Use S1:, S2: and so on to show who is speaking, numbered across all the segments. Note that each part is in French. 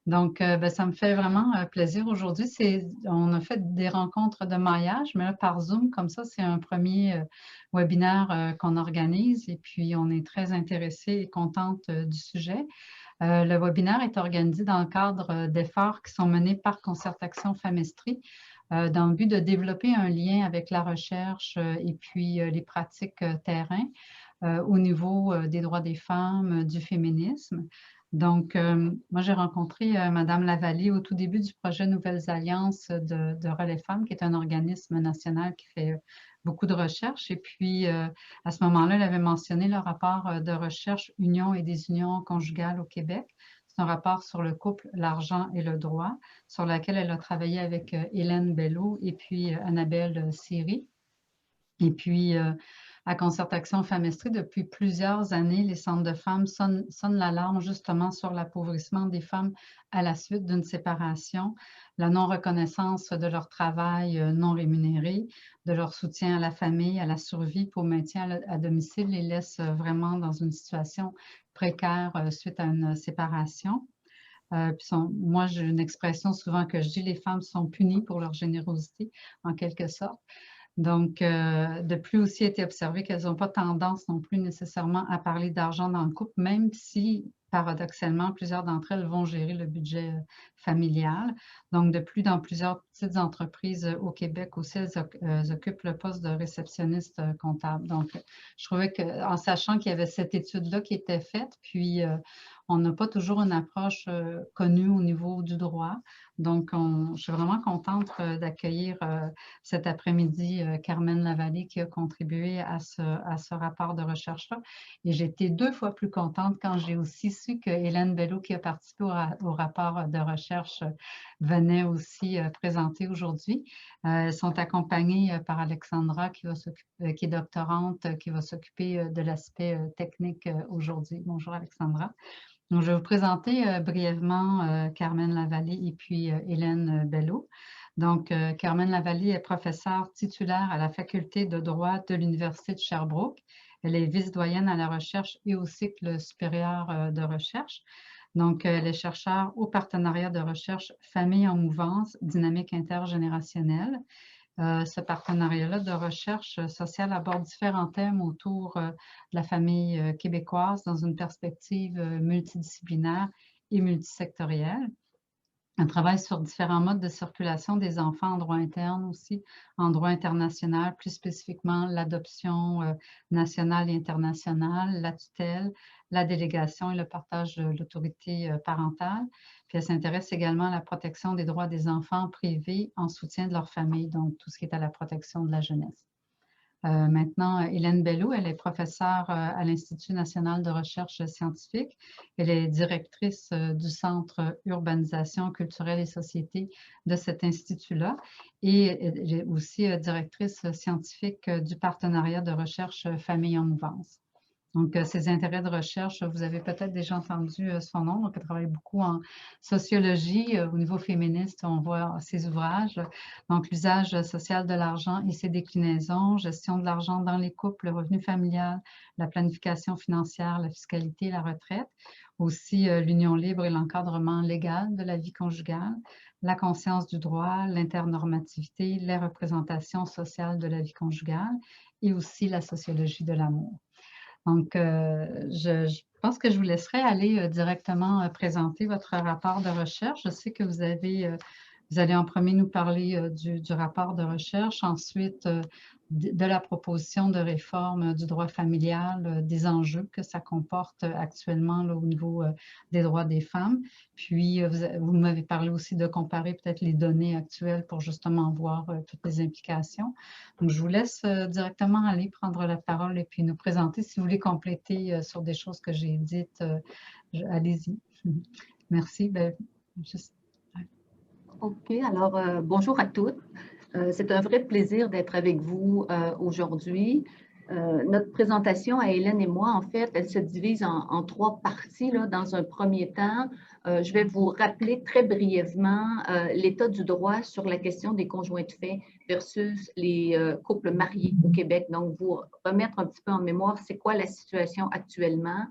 S1: Donc, ben, ça me fait vraiment plaisir aujourd'hui. On a fait des rencontres de maillage, mais là, par Zoom, comme ça, c'est un premier webinaire qu'on organise et puis on est très intéressés et contente du sujet. Le webinaire est organisé dans le cadre d'efforts qui sont menés par Concertation Femestri dans le but de développer un lien avec la recherche et puis les pratiques terrain au niveau des droits des femmes, du féminisme. Donc, moi, j'ai rencontré Madame Lavallée au tout début du projet Nouvelles Alliances de Relais Femmes, qui est un organisme national qui fait beaucoup de recherches. Et puis, à ce moment-là, elle avait mentionné le rapport de recherche Union et des unions conjugales au Québec. C'est un rapport sur le couple, l'argent et le droit, sur lequel elle a travaillé avec Hélène Bello et puis Annabelle Siri. Et puis, à Concertation Femestri, depuis plusieurs années, les centres de femmes sonnent l'alarme justement sur l'appauvrissement des femmes à la suite d'une séparation, la non-reconnaissance de leur travail non rémunéré, de leur soutien à la famille, à la survie pour maintien à domicile, les laisse vraiment dans une situation précaire suite à une séparation. Moi, j'ai une expression souvent que je dis, les femmes sont punies pour leur générosité, en quelque sorte. Donc, de plus aussi été observé qu'elles n'ont pas tendance non plus nécessairement à parler d'argent dans le couple, même si, paradoxalement, plusieurs d'entre elles vont gérer le budget familial. Donc, de plus dans plusieurs petites entreprises au Québec aussi, elles occupent le poste de réceptionniste comptable. Donc, je trouvais qu'en sachant qu'il y avait cette étude-là qui était faite, puis on n'a pas toujours une approche connue au niveau du droit. Donc, je suis vraiment contente d'accueillir cet après-midi Carmen Lavallée qui a contribué à ce rapport de recherche-là. Et j'ai été 2 fois plus contente quand j'ai aussi su que Hélène Bello, qui a participé au rapport de recherche, venait aussi présenter aujourd'hui. Elles sont accompagnées par Alexandra qui est doctorante, qui va s'occuper de l'aspect technique aujourd'hui. Bonjour Alexandra. Donc, je vais vous présenter brièvement Carmen Lavallée et puis Hélène Bello. Donc, Carmen Lavallée est professeure titulaire à la faculté de droit de l'Université de Sherbrooke. Elle est vice-doyenne à la recherche et au cycle supérieur de recherche. Donc, elle est chercheure au partenariat de recherche Famille en mouvance, dynamique intergénérationnelle. Ce partenariat-là de recherche sociale aborde différents thèmes autour de la famille québécoise dans une perspective multidisciplinaire et multisectorielle. On travaille sur différents modes de circulation des enfants en droit interne aussi, en droit international, plus spécifiquement l'adoption nationale et internationale, la tutelle, la délégation et le partage de l'autorité parentale. Puis elle s'intéresse également à la protection des droits des enfants privés en soutien de leur famille, donc tout ce qui est à la protection de la jeunesse. Maintenant, Hélène Bello, elle est professeure à l'Institut national de recherche scientifique. Elle est directrice du Centre Urbanisation culturelle et société de cet institut-là et elle est aussi directrice scientifique du partenariat de recherche Famille en mouvance. Donc, ses intérêts de recherche, vous avez peut-être déjà entendu son nom. Donc, elle travaille beaucoup en sociologie. Au niveau féministe, on voit ses ouvrages. Donc, l'usage social de l'argent et ses déclinaisons, gestion de l'argent dans les couples, le revenu familial, la planification financière, la fiscalité, la retraite. Aussi, l'union libre et l'encadrement légal de la vie conjugale, la conscience du droit, l'internormativité, les représentations sociales de la vie conjugale et aussi la sociologie de l'amour. Donc, je pense que je vous laisserai aller directement présenter votre rapport de recherche. Je sais que vous allez en premier nous parler du rapport de recherche, ensuite de la proposition de réforme du droit familial, des enjeux que ça comporte actuellement là, au niveau des droits des femmes. Puis, vous m'avez parlé aussi de comparer peut-être les données actuelles pour justement voir toutes les implications. Donc, je vous laisse directement aller prendre la parole et puis nous présenter. Si vous voulez compléter sur des choses que j'ai dites, allez-y. Merci.
S2: OK, alors bonjour à toutes. C'est un vrai plaisir d'être avec vous aujourd'hui. Notre présentation à Hélène et moi, en fait, elle se divise en 3 parties. Là. Dans un premier temps, je vais vous rappeler très brièvement l'état du droit sur la question des conjoints de fait versus les couples mariés au Québec. Donc, vous remettre un petit peu en mémoire, c'est quoi la situation actuellement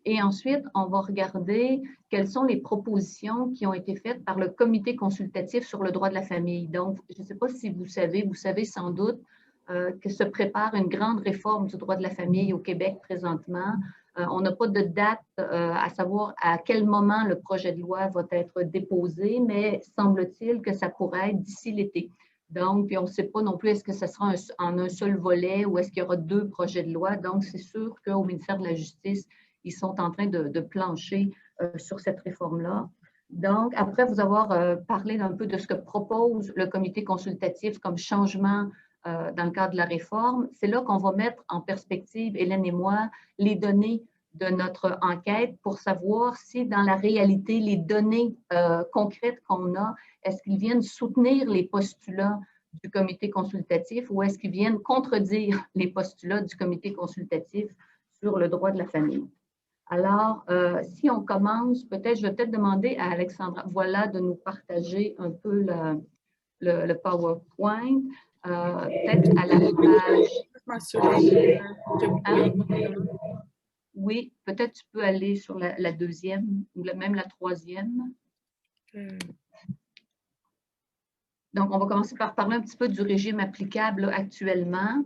S2: Et ensuite, on va regarder quelles sont les propositions qui ont été faites par le comité consultatif sur le droit de la famille. Donc, je ne sais pas si vous savez sans doute que se prépare une grande réforme du droit de la famille au Québec présentement. On n'a pas de date à savoir à quel moment le projet de loi va être déposé, mais semble-t-il que ça pourrait être d'ici l'été. Donc, puis on ne sait pas non plus est-ce que ce sera en un seul volet ou est-ce qu'il y aura 2 projets de loi. Donc, c'est sûr qu'au ministère de la Justice, ils sont en train de plancher sur cette réforme-là. Donc, après vous avoir parlé un peu de ce que propose le comité consultatif comme changement dans le cadre de la réforme, c'est là qu'on va mettre en perspective, Hélène et moi, les données de notre enquête pour savoir si dans la réalité, les données concrètes qu'on a, est-ce qu'ils viennent soutenir les postulats du comité consultatif ou est-ce qu'ils viennent contredire les postulats du comité consultatif sur le droit de la famille. Alors, si on commence, peut-être, je vais peut-être demander à Alexandra Voilà de nous partager un peu le PowerPoint. Peut-être à la page. Oui, peut-être tu peux aller sur la deuxième ou même la troisième. Donc, on va commencer par parler un petit peu du régime applicable là, actuellement.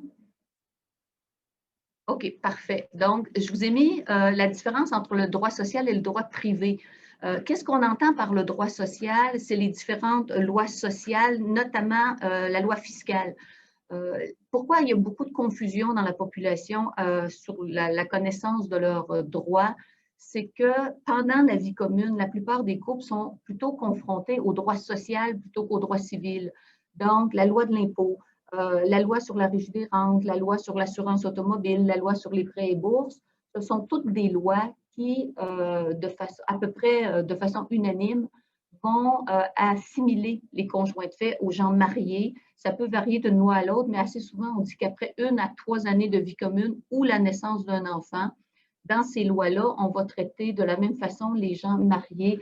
S2: OK, parfait. Donc, je vous ai mis la différence entre le droit social et le droit privé. Qu'est-ce qu'on entend par le droit social? C'est les différentes lois sociales, notamment la loi fiscale. Pourquoi il y a beaucoup de confusion dans la population sur la connaissance de leurs droits? C'est que pendant la vie commune, la plupart des couples sont plutôt confrontés au droit social plutôt qu'au droit civil. Donc, la loi de l'impôt, la loi sur la régie des rentes, la loi sur l'assurance automobile, la loi sur les prêts et bourses, ce sont toutes des lois qui, à peu près de façon unanime, vont assimiler les conjoints de fait aux gens mariés. Ça peut varier d'une loi à l'autre, mais assez souvent, on dit qu'après 1 à 3 années de vie commune ou la naissance d'un enfant, dans ces lois-là, on va traiter de la même façon les gens mariés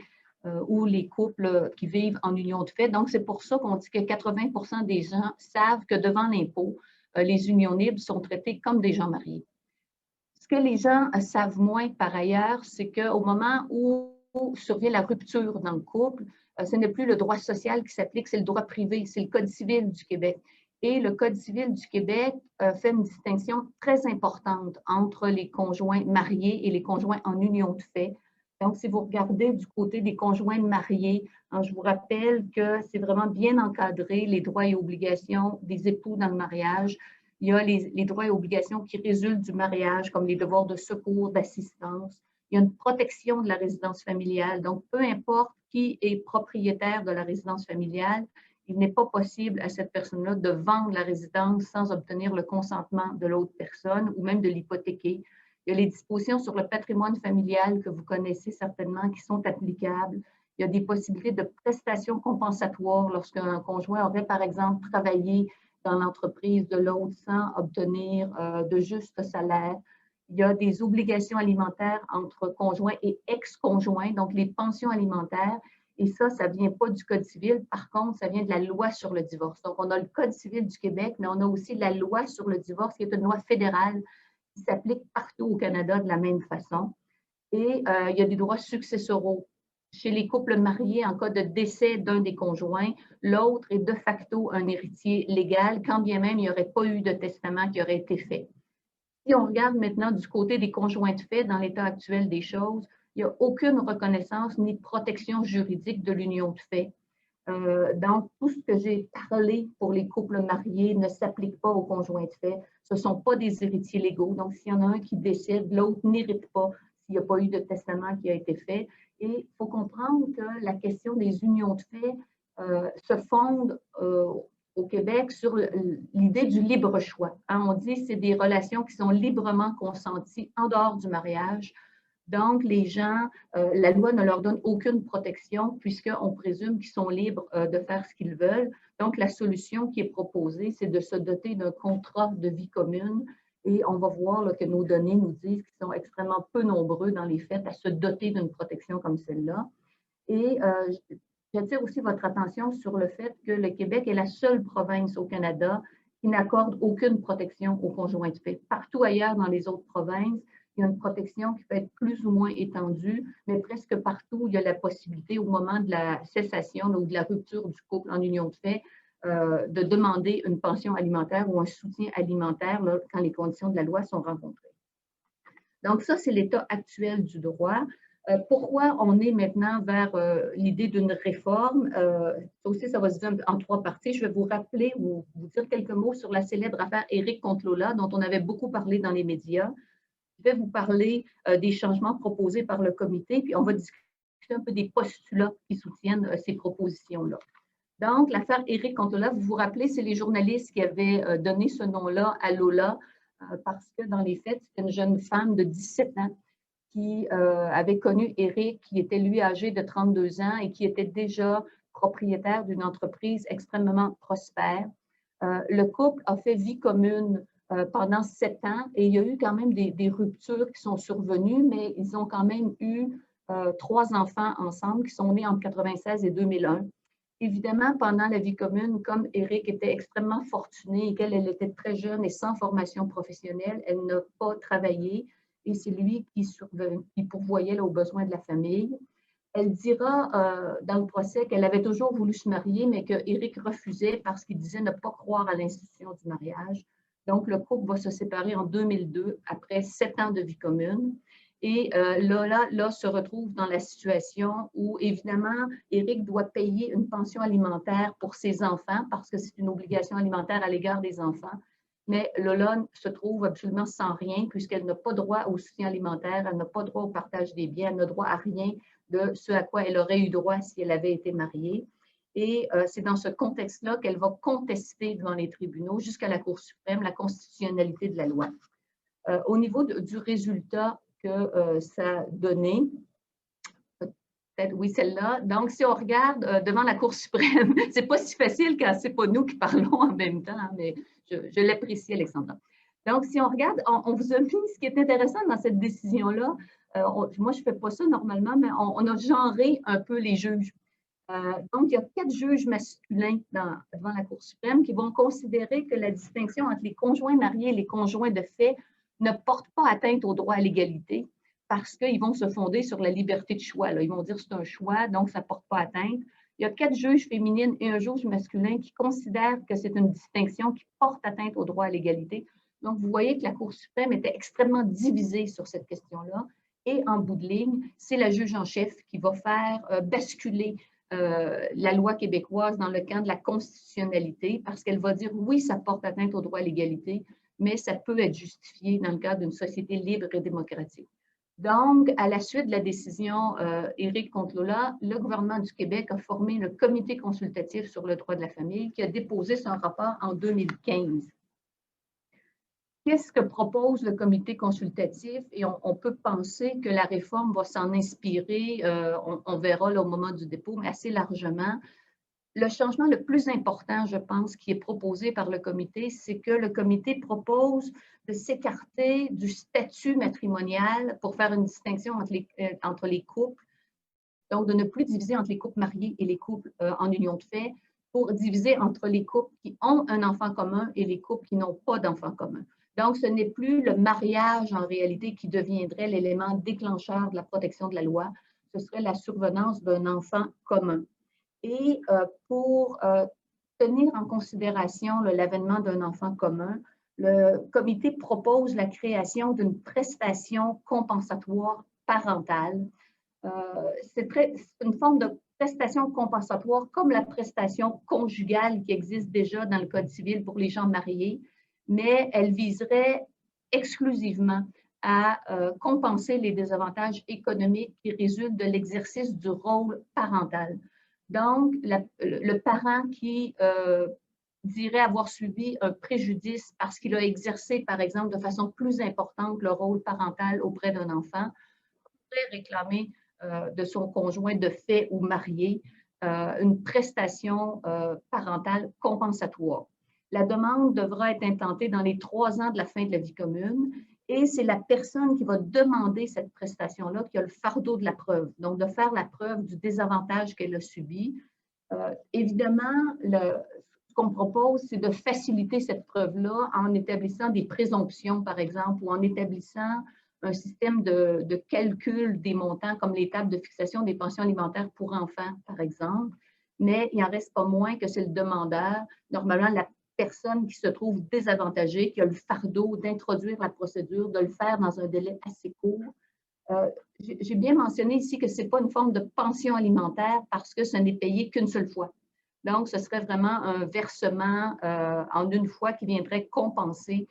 S2: ou les couples qui vivent en union de fait. Donc, c'est pour ça qu'on dit que 80% des gens savent que devant l'impôt, les unions libres sont traitées comme des gens mariés. Ce que les gens savent moins par ailleurs, c'est qu'au moment où survient la rupture dans le couple, ce n'est plus le droit social qui s'applique, c'est le droit privé, c'est le Code civil du Québec. Et le Code civil du Québec fait une distinction très importante entre les conjoints mariés et les conjoints en union de fait. Donc, si vous regardez du côté des conjoints mariés, hein, je vous rappelle que c'est vraiment bien encadré les droits et obligations des époux dans le mariage. Il y a les droits et obligations qui résultent du mariage, comme les devoirs de secours, d'assistance. Il y a une protection de la résidence familiale. Donc, peu importe qui est propriétaire de la résidence familiale, il n'est pas possible à cette personne-là de vendre la résidence sans obtenir le consentement de l'autre personne ou même de l'hypothéquer. Il y a les dispositions sur le patrimoine familial que vous connaissez certainement qui sont applicables. Il y a des possibilités de prestations compensatoires lorsqu'un conjoint aurait, par exemple, travaillé dans l'entreprise de l'autre sans obtenir de juste salaire. Il y a des obligations alimentaires entre conjoints et ex-conjoints, donc les pensions alimentaires. Et ça ne vient pas du Code civil. Par contre, ça vient de la loi sur le divorce. Donc, on a le Code civil du Québec, mais on a aussi la loi sur le divorce, qui est une loi fédérale qui s'applique partout au Canada de la même façon. Et il y a des droits successoraux. Chez les couples mariés, en cas de décès d'un des conjoints, l'autre est de facto un héritier légal, quand bien même il n'y aurait pas eu de testament qui aurait été fait. Si on regarde maintenant du côté des conjoints de fait, dans l'état actuel des choses, il n'y a aucune reconnaissance ni protection juridique de l'union de fait. Donc, tout ce que j'ai parlé pour les couples mariés ne s'applique pas aux conjoints de fait. Ce ne sont pas des héritiers légaux. Donc, s'il y en a un qui décède, l'autre n'hérite pas s'il n'y a pas eu de testament qui a été fait. Et il faut comprendre que la question des unions de fait se fonde au Québec sur l'idée du libre choix. Hein, on dit que c'est des relations qui sont librement consenties en dehors du mariage. Donc, les gens, la loi ne leur donne aucune protection puisqu'on présume qu'ils sont libres de faire ce qu'ils veulent. Donc, la solution qui est proposée, c'est de se doter d'un contrat de vie commune. Et on va voir là, que nos données nous disent qu'ils sont extrêmement peu nombreux dans les faits à se doter d'une protection comme celle-là. Et j'attire aussi votre attention sur le fait que le Québec est la seule province au Canada qui n'accorde aucune protection aux conjoints de fait. Partout ailleurs dans les autres provinces, il y a une protection qui peut être plus ou moins étendue, mais presque partout, il y a la possibilité au moment de la cessation ou de la rupture du couple en union de fait de demander une pension alimentaire ou un soutien alimentaire là, quand les conditions de la loi sont rencontrées. Donc ça, c'est l'état actuel du droit. Pourquoi on est maintenant vers l'idée d'une réforme? Ça aussi, ça va se dire en trois parties. Je vais vous rappeler ou vous dire quelques mots sur la célèbre affaire Éric contre Lola, dont on avait beaucoup parlé dans les médias. Je vais vous parler des changements proposés par le comité, puis on va discuter un peu des postulats qui soutiennent ces propositions-là. Donc, l'affaire Éric contre Lola, vous vous rappelez, c'est les journalistes qui avaient donné ce nom-là à Lola parce que dans les faits, c'était une jeune femme de 17 ans qui avait connu Éric, qui était lui âgé de 32 ans et qui était déjà propriétaire d'une entreprise extrêmement prospère. Le couple a fait vie commune pendant 7 ans et il y a eu quand même des ruptures qui sont survenues, mais ils ont quand même eu 3 enfants ensemble qui sont nés entre 1996 et 2001. Évidemment, pendant la vie commune, comme Éric était extrêmement fortuné et qu'elle était très jeune et sans formation professionnelle, elle n'a pas travaillé et c'est lui qui pourvoyait aux besoins de la famille. Elle dira dans le procès qu'elle avait toujours voulu se marier, mais que Éric refusait parce qu'il disait ne pas croire à l'institution du mariage. Donc, le couple va se séparer en 2002 après 7 ans de vie commune. Et Lola se retrouve dans la situation où, évidemment, Éric doit payer une pension alimentaire pour ses enfants parce que c'est une obligation alimentaire à l'égard des enfants. Mais Lola se trouve absolument sans rien puisqu'elle n'a pas droit au soutien alimentaire, elle n'a pas droit au partage des biens, elle n'a droit à rien de ce à quoi elle aurait eu droit si elle avait été mariée. Et c'est dans ce contexte-là qu'elle va contester devant les tribunaux jusqu'à la Cour suprême la constitutionnalité de la loi. Au niveau du résultat que ça a donné, peut-être oui, celle-là. Donc, si on regarde devant la Cour suprême, c'est pas si facile quand c'est pas nous qui parlons en même temps, hein, mais je l'apprécie, Alexandra. Donc, si on regarde, on vous a mis ce qui est intéressant dans cette décision-là. Moi, je ne fais pas ça normalement, mais on a genré un peu les juges. Donc, il y a 4 juges masculins devant la Cour suprême qui vont considérer que la distinction entre les conjoints mariés et les conjoints de fait ne porte pas atteinte au droit à l'égalité parce qu'ils vont se fonder sur la liberté de choix. Là. Ils vont dire que c'est un choix, donc ça ne porte pas atteinte. Il y a 4 juges féminines et un juge masculin qui considèrent que c'est une distinction qui porte atteinte au droit à l'égalité. Donc, vous voyez que la Cour suprême était extrêmement divisée sur cette question-là. Et en bout de ligne, c'est la juge en chef qui va faire basculer la loi québécoise dans le camp de la constitutionnalité parce qu'elle va dire oui, ça porte atteinte au droit à l'égalité, mais ça peut être justifié dans le cadre d'une société libre et démocratique. Donc, à la suite de la décision Éric contre Lola, le gouvernement du Québec a formé le comité consultatif sur le droit de la famille qui a déposé son rapport en 2015. Qu'est-ce que propose le comité consultatif? Et on peut penser que la réforme va s'en inspirer, on verra là, au moment du dépôt, mais assez largement. Le changement le plus important, je pense, qui est proposé par le comité, c'est que le comité propose de s'écarter du statut matrimonial pour faire une distinction entre les couples, donc de ne plus diviser entre les couples mariés et les couples en union de fait, pour diviser entre les couples qui ont un enfant commun et les couples qui n'ont pas d'enfant commun. Donc, ce n'est plus le mariage en réalité qui deviendrait l'élément déclencheur de la protection de la loi, ce serait la survenance d'un enfant commun. Et pour tenir en considération l'avènement d'un enfant commun, le comité propose la création d'une prestation compensatoire parentale. C'est une forme de prestation compensatoire comme la prestation conjugale qui existe déjà dans le Code civil pour les gens mariés, mais elle viserait exclusivement à compenser les désavantages économiques qui résultent de l'exercice du rôle parental. Donc, le parent qui dirait avoir subi un préjudice parce qu'il a exercé, par exemple, de façon plus importante le rôle parental auprès d'un enfant, pourrait réclamer de son conjoint de fait ou marié une prestation parentale compensatoire. La demande devra être intentée dans les 3 ans de la fin de la vie commune et c'est la personne qui va demander cette prestation-là qui a le fardeau de la preuve, donc de faire la preuve du désavantage qu'elle a subi. Évidemment, ce qu'on propose, c'est de faciliter cette preuve-là en établissant des présomptions, par exemple, ou en établissant un système de calcul des montants comme les tables de fixation des pensions alimentaires pour enfants, par exemple, mais il n'en reste pas moins que c'est le demandeur, normalement la personne qui se trouve désavantagée, qui a le fardeau d'introduire la procédure, de le faire dans un délai assez court. J'ai bien mentionné ici que ce n'est pas une forme de pension alimentaire parce que ce n'est payé qu'une seule fois. Donc, ce serait vraiment un versement en une fois qui viendrait compenser.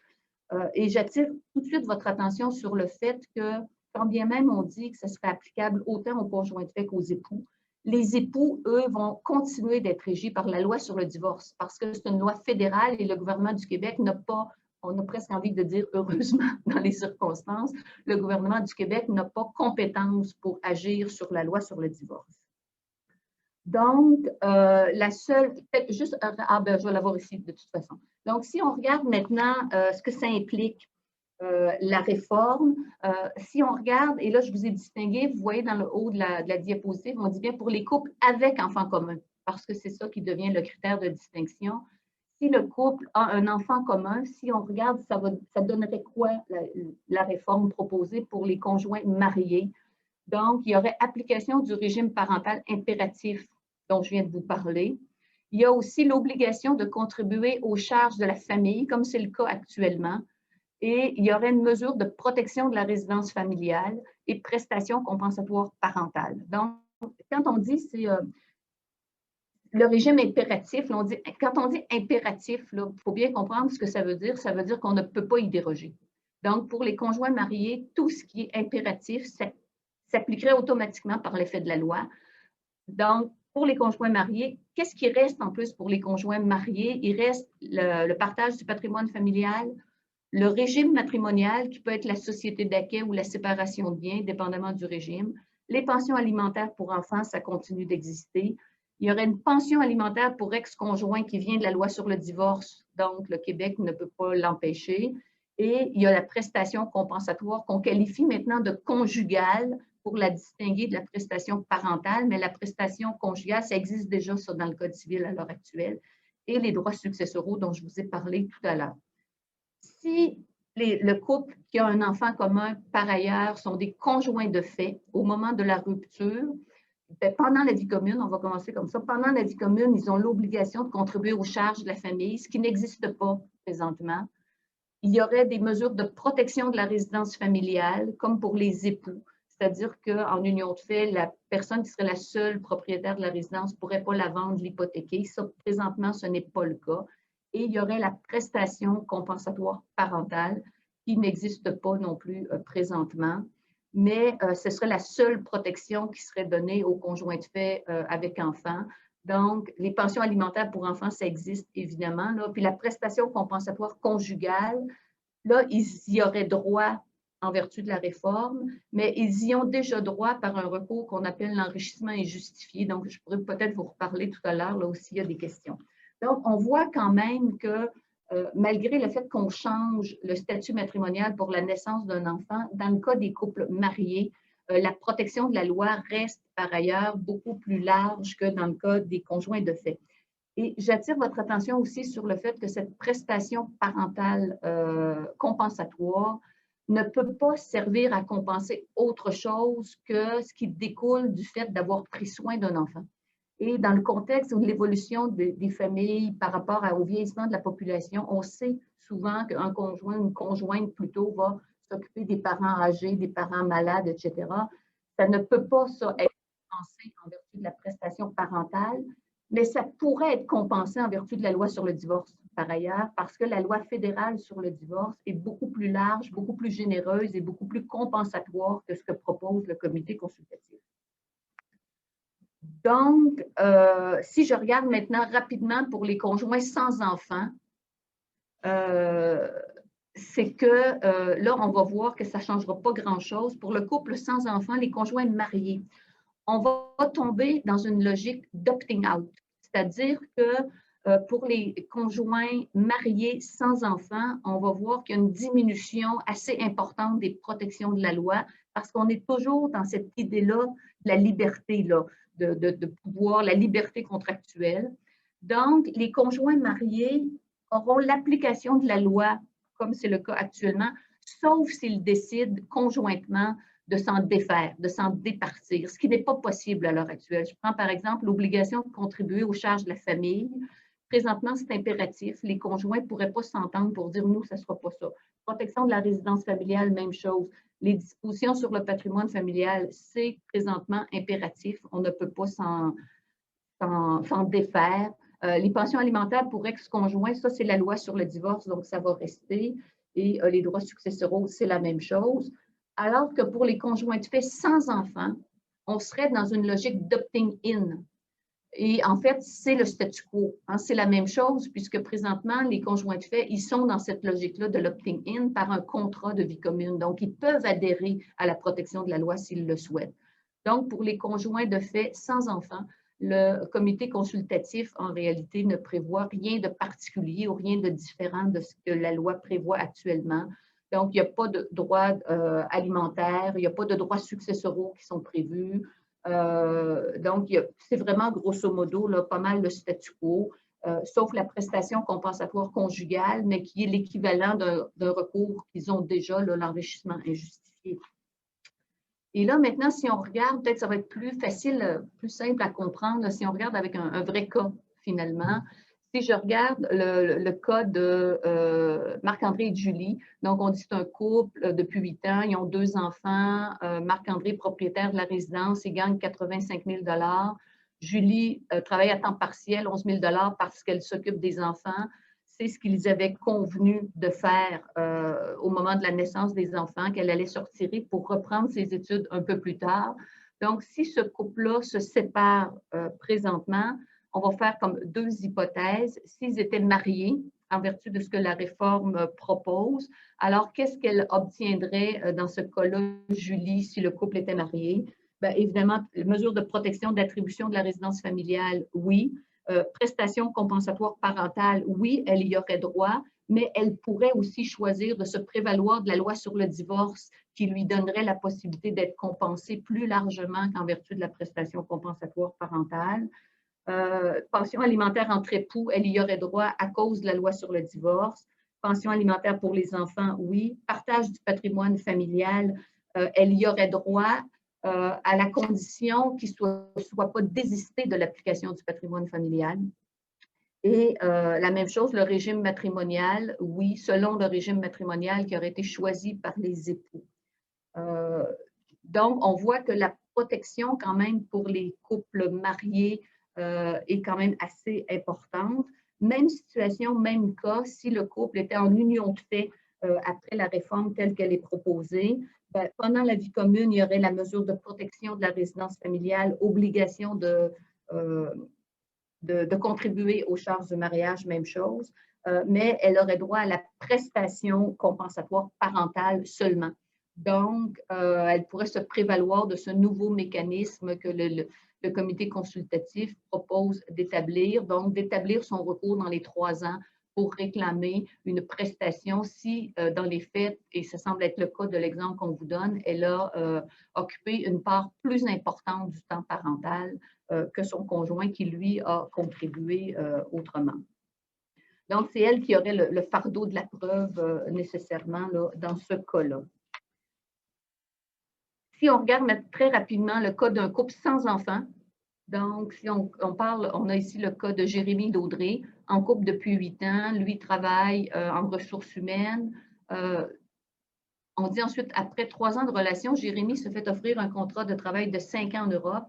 S2: Et j'attire tout de suite votre attention sur le fait que, quand bien même on dit que ce serait applicable autant aux conjoints de fait qu'aux époux, les époux, eux, vont continuer d'être régis par la loi sur le divorce parce que c'est une loi fédérale et le gouvernement du Québec n'a pas, on a presque envie de dire heureusement dans les circonstances, le gouvernement du Québec n'a pas compétence pour agir sur la loi sur le divorce. Donc, la seule, peut-être juste, ben, je vais l'avoir ici de toute façon. Donc, si on regarde maintenant ce que ça implique, la réforme, si on regarde, et là, je vous ai distingué, vous voyez dans le haut de la diapositive, on dit bien pour les couples avec enfants communs, parce que c'est ça qui devient le critère de distinction. Si le couple a un enfant commun, si on regarde, ça donnerait quoi la réforme proposée pour les conjoints mariés? Donc, il y aurait application du régime parental impératif dont je viens de vous parler. Il y a aussi l'obligation de contribuer aux charges de la famille, comme c'est le cas actuellement. Et il y aurait une mesure de protection de la résidence familiale et prestations compensatoires parentales. Donc, quand on dit c'est le régime impératif, quand on dit impératif, il faut bien comprendre ce que ça veut dire. Ça veut dire qu'on ne peut pas y déroger. Donc, pour les conjoints mariés, tout ce qui est impératif s'appliquerait automatiquement par l'effet de la loi. Donc, pour les conjoints mariés, qu'est-ce qui reste en plus pour les conjoints mariés? Il reste le partage du patrimoine familial, le régime matrimonial, qui peut être la société d'acquet ou la séparation de biens, dépendamment du régime. Les pensions alimentaires pour enfants, ça continue d'exister. Il y aurait une pension alimentaire pour ex-conjoint qui vient de la loi sur le divorce, donc le Québec ne peut pas l'empêcher. Et il y a la prestation compensatoire qu'on qualifie maintenant de conjugale pour la distinguer de la prestation parentale, mais la prestation conjugale, ça existe déjà ça dans le Code civil à l'heure actuelle, et les droits successoraux dont je vous ai parlé tout à l'heure. Si le couple qui a un enfant commun, par ailleurs, sont des conjoints de fait au moment de la rupture, pendant la vie commune, on va commencer comme ça, pendant la vie commune, ils ont l'obligation de contribuer aux charges de la famille, ce qui n'existe pas présentement. Il y aurait des mesures de protection de la résidence familiale, comme pour les époux, c'est-à-dire qu'en union de fait, la personne qui serait la seule propriétaire de la résidence ne pourrait pas la vendre, l'hypothéquer. Ça, présentement, ce n'est pas le cas. Et il y aurait la prestation compensatoire parentale qui n'existe pas non plus présentement, mais ce serait la seule protection qui serait donnée aux conjoints de fait avec enfants. Donc, les pensions alimentaires pour enfants, ça existe évidemment. Là. Puis la prestation compensatoire conjugale, là, ils y auraient droit en vertu de la réforme, mais ils y ont déjà droit par un recours qu'on appelle l'enrichissement injustifié. Donc, je pourrais peut-être vous reparler tout à l'heure, là aussi, il y a des questions. Donc, on voit quand même que malgré le fait qu'on change le statut matrimonial pour la naissance d'un enfant, dans le cas des couples mariés, la protection de la loi reste par ailleurs beaucoup plus large que dans le cas des conjoints de fait. Et j'attire votre attention aussi sur le fait que cette prestation parentale compensatoire ne peut pas servir à compenser autre chose que ce qui découle du fait d'avoir pris soin d'un enfant. Et dans le contexte de l'évolution des familles par rapport au vieillissement de la population, on sait souvent qu'un conjoint, une conjointe plutôt, va s'occuper des parents âgés, des parents malades, etc. Ça ne peut pas ça, être compensé en vertu de la prestation parentale, mais ça pourrait être compensé en vertu de la loi sur le divorce, par ailleurs, parce que la loi fédérale sur le divorce est beaucoup plus large, beaucoup plus généreuse et beaucoup plus compensatoire que ce que propose le comité consultatif. Donc, si je regarde maintenant rapidement pour les conjoints sans enfants, c'est que là, on va voir que ça ne changera pas grand-chose. Pour le couple sans enfants, les conjoints mariés, on va tomber dans une logique d'opting out, c'est-à-dire que pour les conjoints mariés sans enfants, on va voir qu'il y a une diminution assez importante des protections de la loi parce qu'on est toujours dans cette idée-là de la liberté, là, de pouvoir, la liberté contractuelle. Donc, les conjoints mariés auront l'application de la loi, comme c'est le cas actuellement, sauf s'ils décident conjointement de s'en défaire, de s'en départir, ce qui n'est pas possible à l'heure actuelle. Je prends par exemple l'obligation de contribuer aux charges de la famille. Présentement, c'est impératif. Les conjoints ne pourraient pas s'entendre pour dire, nous, ça ne sera pas ça. Protection de la résidence familiale, même chose. Les dispositions sur le patrimoine familial, c'est présentement impératif. On ne peut pas s'en défaire. Les pensions alimentaires pour ex-conjoints, ça, c'est la loi sur le divorce, donc ça va rester. Et les droits successoraux, c'est la même chose. Alors que pour les conjoints de fait sans enfants, on serait dans une logique d'opting in. Et en fait, c'est le statu quo. Hein, c'est la même chose puisque présentement, les conjoints de fait, ils sont dans cette logique-là de l'opting in par un contrat de vie commune. Donc, ils peuvent adhérer à la protection de la loi s'ils le souhaitent. Donc, pour les conjoints de fait sans enfants, le comité consultatif, en réalité, ne prévoit rien de particulier ou rien de différent de ce que la loi prévoit actuellement. Donc, il n'y a pas de droits alimentaires, il n'y a pas de droits successoraux qui sont prévus. Donc, c'est vraiment grosso modo là, pas mal le statu quo, sauf la prestation compensatoire conjugale, mais qui est l'équivalent d'un recours qu'ils ont déjà, l'enrichissement injustifié. Et là, maintenant, si on regarde, peut-être ça va être plus facile, plus simple à comprendre, là, si on regarde avec un vrai cas, finalement. Si je regarde le cas de Marc-André et Julie, donc on dit que c'est un couple depuis 8 ans, ils ont 2 enfants. Marc-André, propriétaire de la résidence, il gagne 85 000 $. Julie travaille à temps partiel, 11 000 $ parce qu'elle s'occupe des enfants. C'est ce qu'ils avaient convenu de faire au moment de la naissance des enfants, qu'elle allait se retirer pour reprendre ses études un peu plus tard. Donc, si ce couple-là se sépare présentement, on va faire comme 2 hypothèses. S'ils étaient mariés, en vertu de ce que la réforme propose, alors qu'est-ce qu'elle obtiendrait dans ce cas-là, Julie, si le couple était marié? Bien, évidemment, mesure de protection d'attribution de la résidence familiale, oui. Prestations compensatoires parentales, oui, elle y aurait droit, mais elle pourrait aussi choisir de se prévaloir de la loi sur le divorce qui lui donnerait la possibilité d'être compensée plus largement qu'en vertu de la prestation compensatoire parentale. Pension alimentaire entre époux, elle y aurait droit à cause de la loi sur le divorce. Pension alimentaire pour les enfants, oui. Partage du patrimoine familial, elle y aurait droit à la condition qu'il ne soit pas désisté de l'application du patrimoine familial. Et la même chose, le régime matrimonial, oui, selon le régime matrimonial qui aurait été choisi par les époux. Donc, on voit que la protection quand même pour les couples mariés est quand même assez importante. Même situation, même cas, si le couple était en union de fait après la réforme telle qu'elle est proposée, ben, pendant la vie commune, il y aurait la mesure de protection de la résidence familiale, obligation de contribuer aux charges du mariage, même chose, mais elle aurait droit à la prestation compensatoire parentale seulement. Donc, elle pourrait se prévaloir de ce nouveau mécanisme que le comité consultatif propose d'établir, donc d'établir son recours dans les 3 ans pour réclamer une prestation si, dans les faits, et ça semble être le cas de l'exemple qu'on vous donne, elle a occupé une part plus importante du temps parental que son conjoint qui, lui, a contribué autrement. Donc, c'est elle qui aurait le fardeau de la preuve nécessairement là, dans ce cas-là. Si on regarde très rapidement le cas d'un couple sans enfants, donc si on parle, on a ici le cas de Jérémy d'Audrey, en couple depuis 8 ans, lui travaille en ressources humaines. On dit ensuite, après 3 ans de relation, Jérémy se fait offrir un contrat de travail de 5 ans en Europe.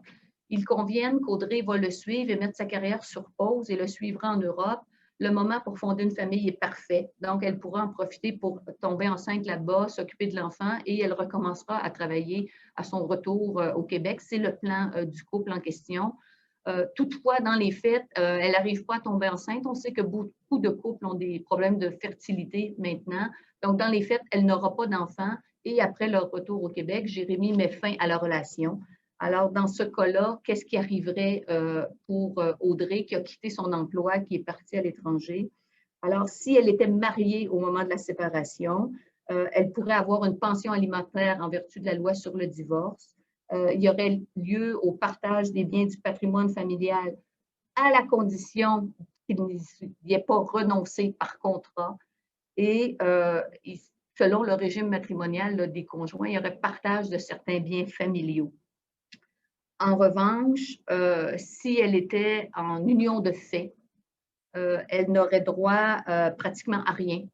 S2: Ils conviennent qu'Audrey va le suivre et mettre sa carrière sur pause et le suivra en Europe. Le moment pour fonder une famille est parfait. Donc, elle pourra en profiter pour tomber enceinte là-bas, s'occuper de l'enfant et elle recommencera à travailler à son retour au Québec. C'est le plan du couple en question. Toutefois, dans les faits, elle n'arrive pas à tomber enceinte. On sait que beaucoup de couples ont des problèmes de fertilité maintenant. Donc, dans les faits, elle n'aura pas d'enfant. Et après leur retour au Québec, Jérémy met fin à la relation. Alors, dans ce cas-là, qu'est-ce qui arriverait pour Audrey qui a quitté son emploi, qui est partie à l'étranger? Alors, si elle était mariée au moment de la séparation, elle pourrait avoir une pension alimentaire en vertu de la loi sur le divorce. Il y aurait lieu au partage des biens du patrimoine familial à la condition qu'il n'y ait pas renoncé par contrat. Et selon le régime matrimonial là, des conjoints, il y aurait partage de certains biens familiaux. En revanche, si elle était en union de fait, elle n'aurait droit pratiquement à rien,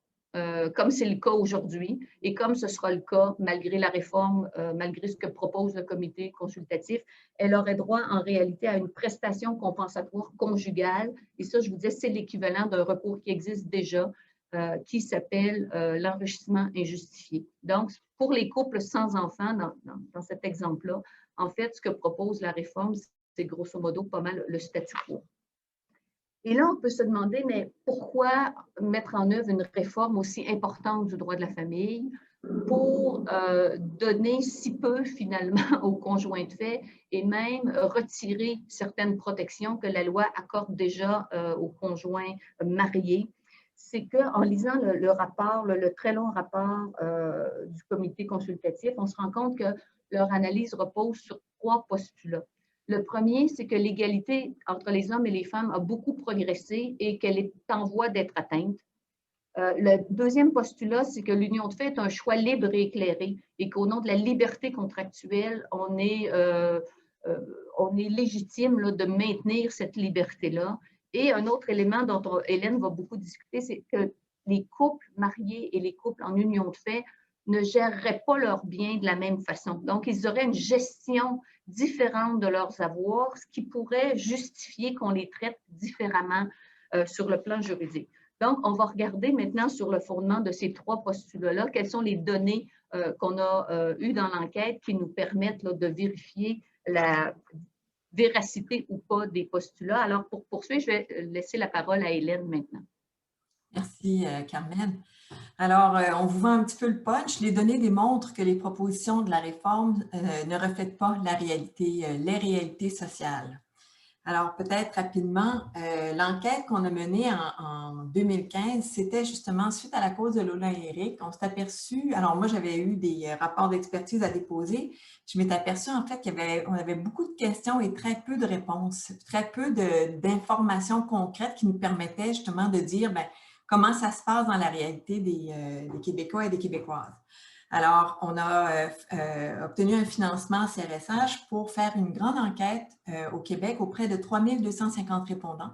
S2: comme c'est le cas aujourd'hui et comme ce sera le cas malgré la réforme, malgré ce que propose le comité consultatif, elle aurait droit en réalité à une prestation compensatoire conjugale. Et ça, je vous disais, c'est l'équivalent d'un recours qui existe déjà, qui s'appelle l'enrichissement injustifié. Donc, pour les couples sans enfants, dans cet exemple-là, en fait, ce que propose la réforme, c'est grosso modo pas mal le statu quo. Et là, on peut se demander, mais pourquoi mettre en œuvre une réforme aussi importante du droit de la famille pour donner si peu finalement aux conjoints de fait et même retirer certaines protections que la loi accorde déjà aux conjoints mariés? C'est qu'en lisant le rapport, le très long rapport du comité consultatif, on se rend compte que leur analyse repose sur 3 postulats. Le premier, c'est que l'égalité entre les hommes et les femmes a beaucoup progressé et qu'elle est en voie d'être atteinte. Le deuxième postulat, c'est que l'union de fait est un choix libre et éclairé et qu'au nom de la liberté contractuelle, on est légitime là, de maintenir cette liberté-là. Et un autre élément dont Hélène va beaucoup discuter, c'est que les couples mariés et les couples en union de fait ne géreraient pas leurs biens de la même façon. Donc, ils auraient une gestion différente de leurs avoirs, ce qui pourrait justifier qu'on les traite différemment sur le plan juridique. Donc, on va regarder maintenant sur le fondement de ces 3 postulats-là, quelles sont les données qu'on a eues dans l'enquête qui nous permettent là, de vérifier la véracité ou pas des postulats. Alors, pour poursuivre, je vais laisser la parole à Hélène maintenant.
S3: Merci, Carmen. Alors, on vous vend un petit peu le punch. Les données démontrent que les propositions de la réforme ne reflètent pas la réalité, les réalités sociales. Alors, peut-être rapidement, l'enquête qu'on a menée en 2015, c'était justement suite à la cause de Lola et Eric. On s'est aperçu, alors moi, j'avais eu des rapports d'expertise à déposer. Je m'étais aperçue en fait qu'on avait beaucoup de questions et très peu de réponses, très peu d'informations concrètes qui nous permettaient justement de dire comment ça se passe dans la réalité des Québécois et des Québécoises. Alors, on a obtenu un financement CRSH pour faire une grande enquête au Québec auprès de 3250 répondants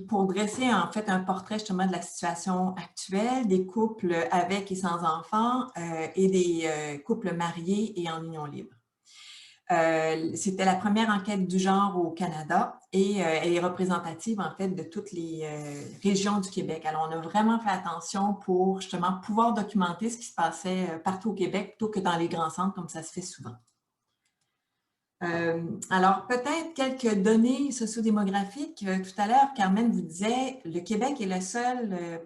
S3: pour dresser en fait un portrait justement de la situation actuelle des couples avec et sans enfants et des couples mariés et en union libre. C'était la première enquête du genre au Canada et elle est représentative en fait de toutes les régions du Québec. Alors, on a vraiment fait attention pour justement pouvoir documenter ce qui se passait partout au Québec plutôt que dans les grands centres comme ça se fait souvent. Alors, peut-être quelques données sociodémographiques. Tout à l'heure, Carmen vous disait, le Québec est la seule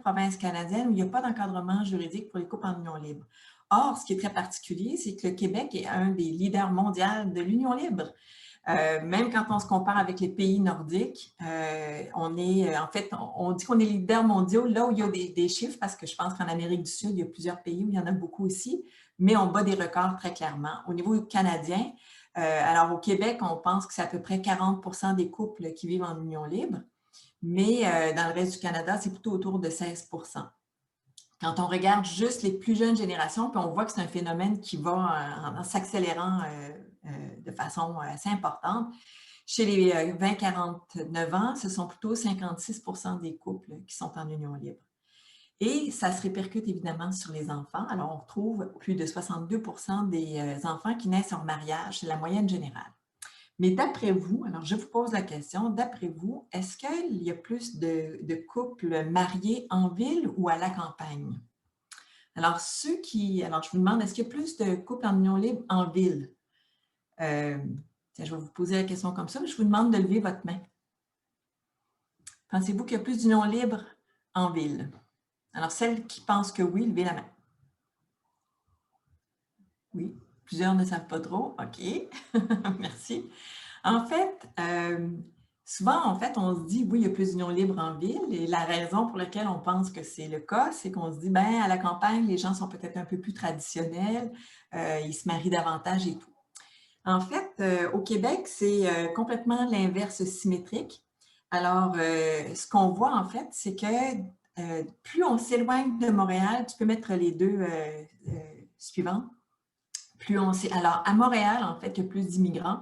S3: province canadienne où il n'y a pas d'encadrement juridique pour les couples en union libre. Or, ce qui est très particulier, c'est que le Québec est un des leaders mondiaux de l'union libre. Même quand on se compare avec les pays nordiques, on dit qu'on est leader mondiaux là où il y a des chiffres, parce que je pense qu'en Amérique du Sud, il y a plusieurs pays où il y en a beaucoup aussi, mais on bat des records très clairement. Au niveau canadien, alors au Québec, on pense que c'est à peu près 40% des couples qui vivent en union libre, mais dans le reste du Canada, c'est plutôt autour de 16%. Quand on regarde juste les plus jeunes générations, puis on voit que c'est un phénomène qui va en s'accélérant de façon assez importante. Chez les 20-49 ans, ce sont plutôt 56% des couples qui sont en union libre. Et ça se répercute évidemment sur les enfants. Alors, on retrouve plus de 62% des enfants qui naissent en mariage, c'est la moyenne générale. Mais d'après vous, alors je vous pose la question, d'après vous, est-ce qu'il y a plus de couples mariés en ville ou à la campagne? Alors, je vous demande, est-ce qu'il y a plus de couples en union libre en ville? Je vais vous poser la question comme ça, mais je vous demande de lever votre main. Pensez-vous qu'il y a plus d'union libre en ville? Alors, celles qui pensent que oui, levez la main. Oui, plusieurs ne savent pas trop. OK, merci. En fait, souvent, on se dit, oui, il y a plus d'union libre en ville et la raison pour laquelle on pense que c'est le cas, c'est qu'on se dit, à la campagne, les gens sont peut-être un peu plus traditionnels, ils se marient davantage et tout. En fait, au Québec, c'est complètement l'inverse symétrique. Alors, ce qu'on voit, en fait, c'est que plus on s'éloigne de Montréal, tu peux mettre les deux suivants, alors, à Montréal, en fait, il y a plus d'immigrants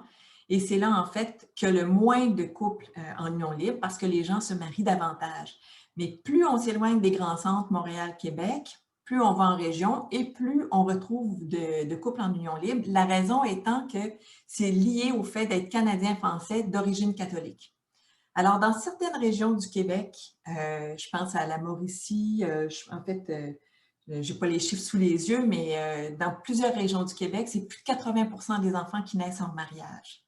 S3: et c'est là, en fait, que le moins de couples en union libre parce que les gens se marient davantage. Mais plus on s'éloigne des grands centres, Montréal, Québec, plus on va en région et plus on retrouve de couples en union libre. La raison étant que c'est lié au fait d'être Canadien-Français d'origine catholique. Alors, dans certaines régions du Québec, je pense à la Mauricie, en fait, je n'ai pas les chiffres sous les yeux, mais dans plusieurs régions du Québec, c'est plus de 80% des enfants qui naissent en mariage.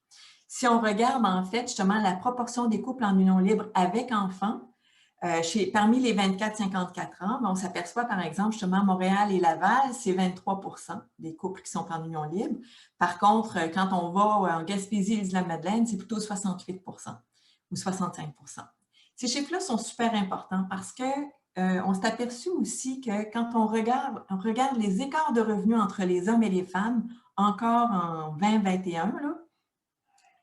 S3: Si on regarde, en fait, justement, la proportion des couples en union libre avec enfants, parmi les 24-54 ans, on s'aperçoit, par exemple, justement, Montréal et Laval, c'est 23% des couples qui sont en union libre. Par contre, quand on va en Gaspésie et l'Île-de-la-Madeleine, c'est plutôt 68% ou 65%. Ces chiffres-là sont super importants parce que on s'est aperçu aussi que quand on regarde les écarts de revenus entre les hommes et les femmes, encore en 2021,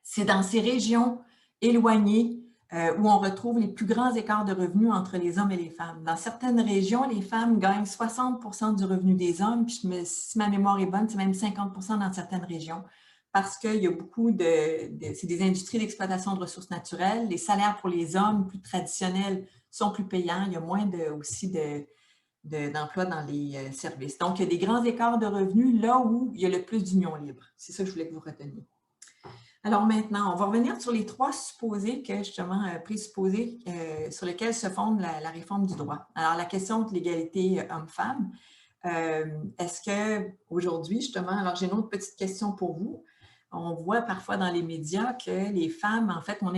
S3: c'est dans ces régions éloignées où on retrouve les plus grands écarts de revenus entre les hommes et les femmes. Dans certaines régions, les femmes gagnent 60% du revenu des hommes, puis si ma mémoire est bonne, c'est même 50% dans certaines régions, parce qu'il y a beaucoup c'est des industries d'exploitation de ressources naturelles. Les salaires pour les hommes plus traditionnels sont plus payants. Il y a moins aussi d'emplois dans les services. Donc, il y a des grands écarts de revenus là où il y a le plus d'union libre. C'est ça que je voulais que vous reteniez. Alors maintenant, on va revenir sur les trois supposés présupposés sur lesquels se fonde la réforme du droit. Alors, la question de l'égalité homme-femme, est-ce qu'aujourd'hui, justement, alors j'ai une autre petite question pour vous. On voit parfois dans les médias que les femmes, en fait, on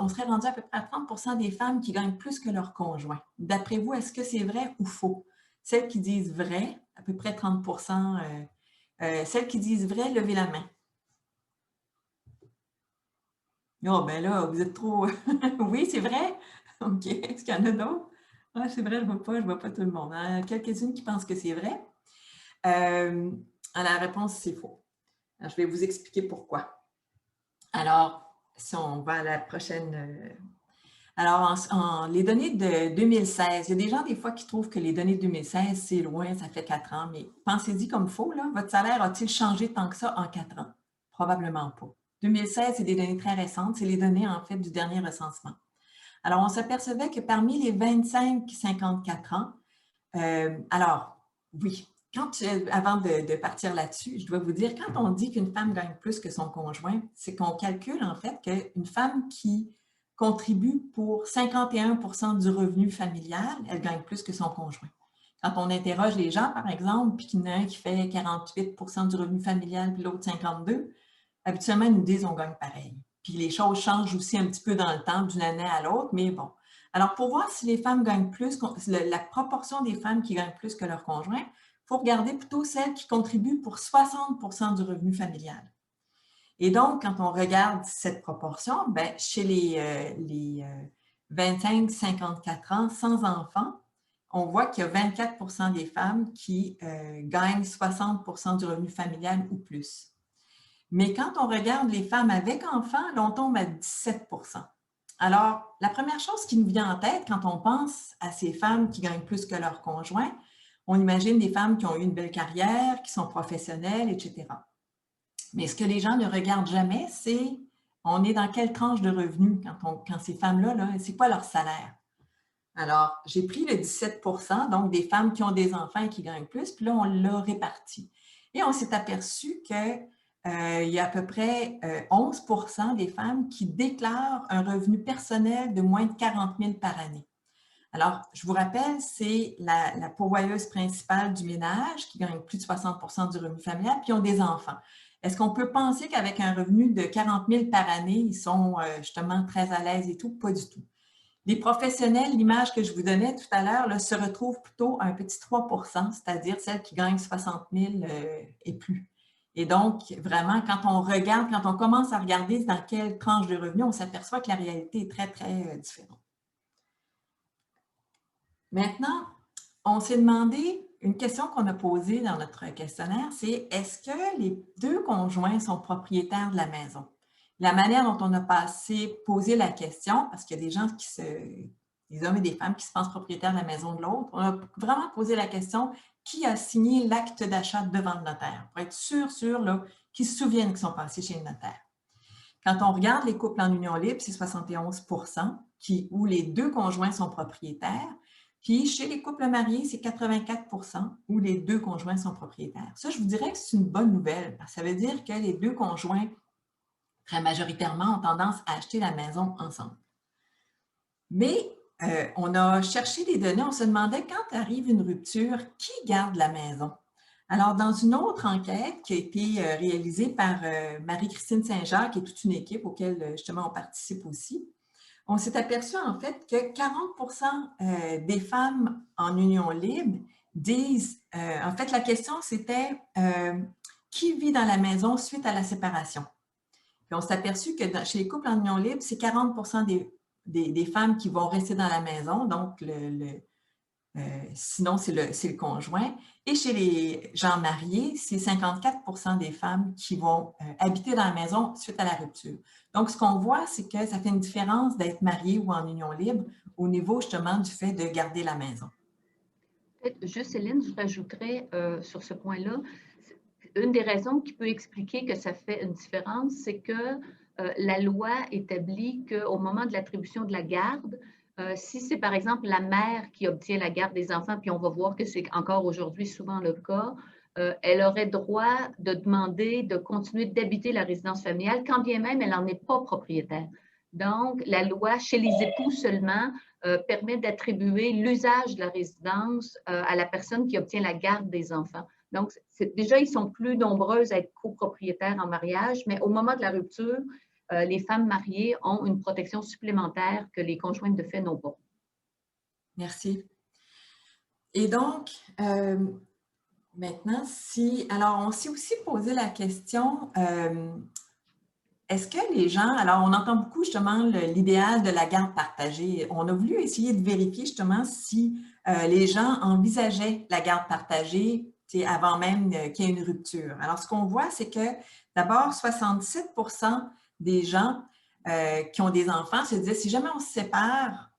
S3: serait rendu à peu près à 30% des femmes qui gagnent plus que leur conjoint. D'après vous, est-ce que c'est vrai ou faux? Celles qui disent vrai, à peu près 30%. Celles qui disent vrai, levez la main. Oh, ben là, vous êtes trop... Oui, c'est vrai? OK. Est-ce qu'il y en a d'autres? Ah, c'est vrai, je ne vois pas tout le monde. Quelques-unes qui pensent que c'est vrai. La réponse, c'est faux. Alors, je vais vous expliquer pourquoi. Alors, si on va à la prochaine... Alors, les données de 2016, il y a des gens des fois qui trouvent que les données de 2016, c'est loin, ça fait 4 ans, mais pensez-y comme faux, là, votre salaire a-t-il changé tant que ça en 4 ans? Probablement pas. 2016, c'est des données très récentes, c'est les données, en fait, du dernier recensement. Alors, on s'apercevait que parmi les 25-54 ans, alors, oui, avant de partir là-dessus, je dois vous dire, quand on dit qu'une femme gagne plus que son conjoint, c'est qu'on calcule en fait qu'une femme qui contribue pour 51% du revenu familial, elle gagne plus que son conjoint. Quand on interroge les gens, par exemple, puis qu'il y en a un qui fait 48% du revenu familial, puis l'autre 52%, habituellement, ils nous disent on gagne pareil. Puis les choses changent aussi un petit peu dans le temps, d'une année à l'autre, mais bon. Alors, pour voir si les femmes gagnent plus, la proportion des femmes qui gagnent plus que leur conjoint, il faut regarder plutôt celles qui contribuent pour 60% du revenu familial. Et donc, quand on regarde cette proportion, bien, chez les 25-54 ans sans enfants, on voit qu'il y a 24% des femmes qui gagnent 60% du revenu familial ou plus. Mais quand on regarde les femmes avec enfants, là, on tombe à 17%. Alors, la première chose qui nous vient en tête quand on pense à ces femmes qui gagnent plus que leur conjoint, on imagine des femmes qui ont eu une belle carrière, qui sont professionnelles, etc. Mais ce que les gens ne regardent jamais, c'est on est dans quelle tranche de revenus quand ces femmes-là, c'est quoi leur salaire? Alors, j'ai pris le 17%, donc des femmes qui ont des enfants et qui gagnent plus, puis là, on l'a réparti. Et on s'est aperçu qu'il y a à peu près 11% des femmes qui déclarent un revenu personnel de moins de 40 000 par année. Alors, je vous rappelle, c'est la pourvoyeuse principale du ménage qui gagne plus de 60% du revenu familial, puis ils ont des enfants. Est-ce qu'on peut penser qu'avec un revenu de 40 000 par année, ils sont justement très à l'aise et tout? Pas du tout. Les professionnels, l'image que je vous donnais tout à l'heure, se retrouvent plutôt à un petit 3%, c'est-à-dire celles qui gagnent 60 000 et plus. Et donc, vraiment, quand on commence à regarder dans quelle tranche de revenus, on s'aperçoit que la réalité est très, très différente. Maintenant, on s'est demandé, une question qu'on a posée dans notre questionnaire, c'est est-ce que les deux conjoints sont propriétaires de la maison? La manière dont on a posé la question, parce qu'il y a des gens des hommes et des femmes qui se pensent propriétaires de la maison de l'autre. On a vraiment posé la question, qui a signé l'acte d'achat devant le notaire? Pour être sûr là, qu'ils se souviennent qu'ils sont passés chez le notaire. Quand on regarde les couples en union libre, c'est 71 où les deux conjoints sont propriétaires. Puis chez les couples mariés, c'est 84 où les deux conjoints sont propriétaires. Ça, je vous dirais que c'est une bonne nouvelle, parce que ça veut dire que les deux conjoints, très majoritairement, ont tendance à acheter la maison ensemble. Mais on a cherché des données, on se demandait quand arrive une rupture, qui garde la maison? Alors, dans une autre enquête qui a été réalisée par Marie-Christine Saint-Jacques et toute une équipe auquel justement on participe aussi, on s'est aperçu en fait que 40 des femmes en union libre disent, en fait la question c'était qui vit dans la maison suite à la séparation? Puis on s'est aperçu que chez les couples en union libre, c'est 40 des femmes qui vont rester dans la maison, donc sinon c'est le conjoint. Et chez les gens mariés, c'est 54 des femmes qui vont habiter dans la maison suite à la rupture. Donc, ce qu'on voit, c'est que ça fait une différence d'être marié ou en union libre au niveau justement du fait de garder la maison.
S2: Juste, Céline, je rajouterais sur ce point-là, une des raisons qui peut expliquer que ça fait une différence, c'est que la loi établit qu'au moment de l'attribution de la garde, si c'est par exemple la mère qui obtient la garde des enfants, puis on va voir que c'est encore aujourd'hui souvent le cas, elle aurait droit de demander de continuer d'habiter la résidence familiale, quand bien même elle n'en est pas propriétaire. Donc, la loi, chez les époux seulement, permet d'attribuer l'usage de la résidence à la personne qui obtient la garde des enfants. Donc, déjà, ils sont plus nombreux à être copropriétaires en mariage, mais au moment de la rupture, les femmes mariées ont une protection supplémentaire que les conjointes de fait n'ont pas.
S3: Merci. Et donc, maintenant, alors on s'est aussi posé la question, est-ce que les gens, alors on entend beaucoup justement l'idéal de la garde partagée. On a voulu essayer de vérifier justement si les gens envisageaient la garde partagée avant même qu'il y ait une rupture. Alors, ce qu'on voit, c'est que d'abord, 67 des gens qui ont des enfants se disaient, si jamais on se sépare,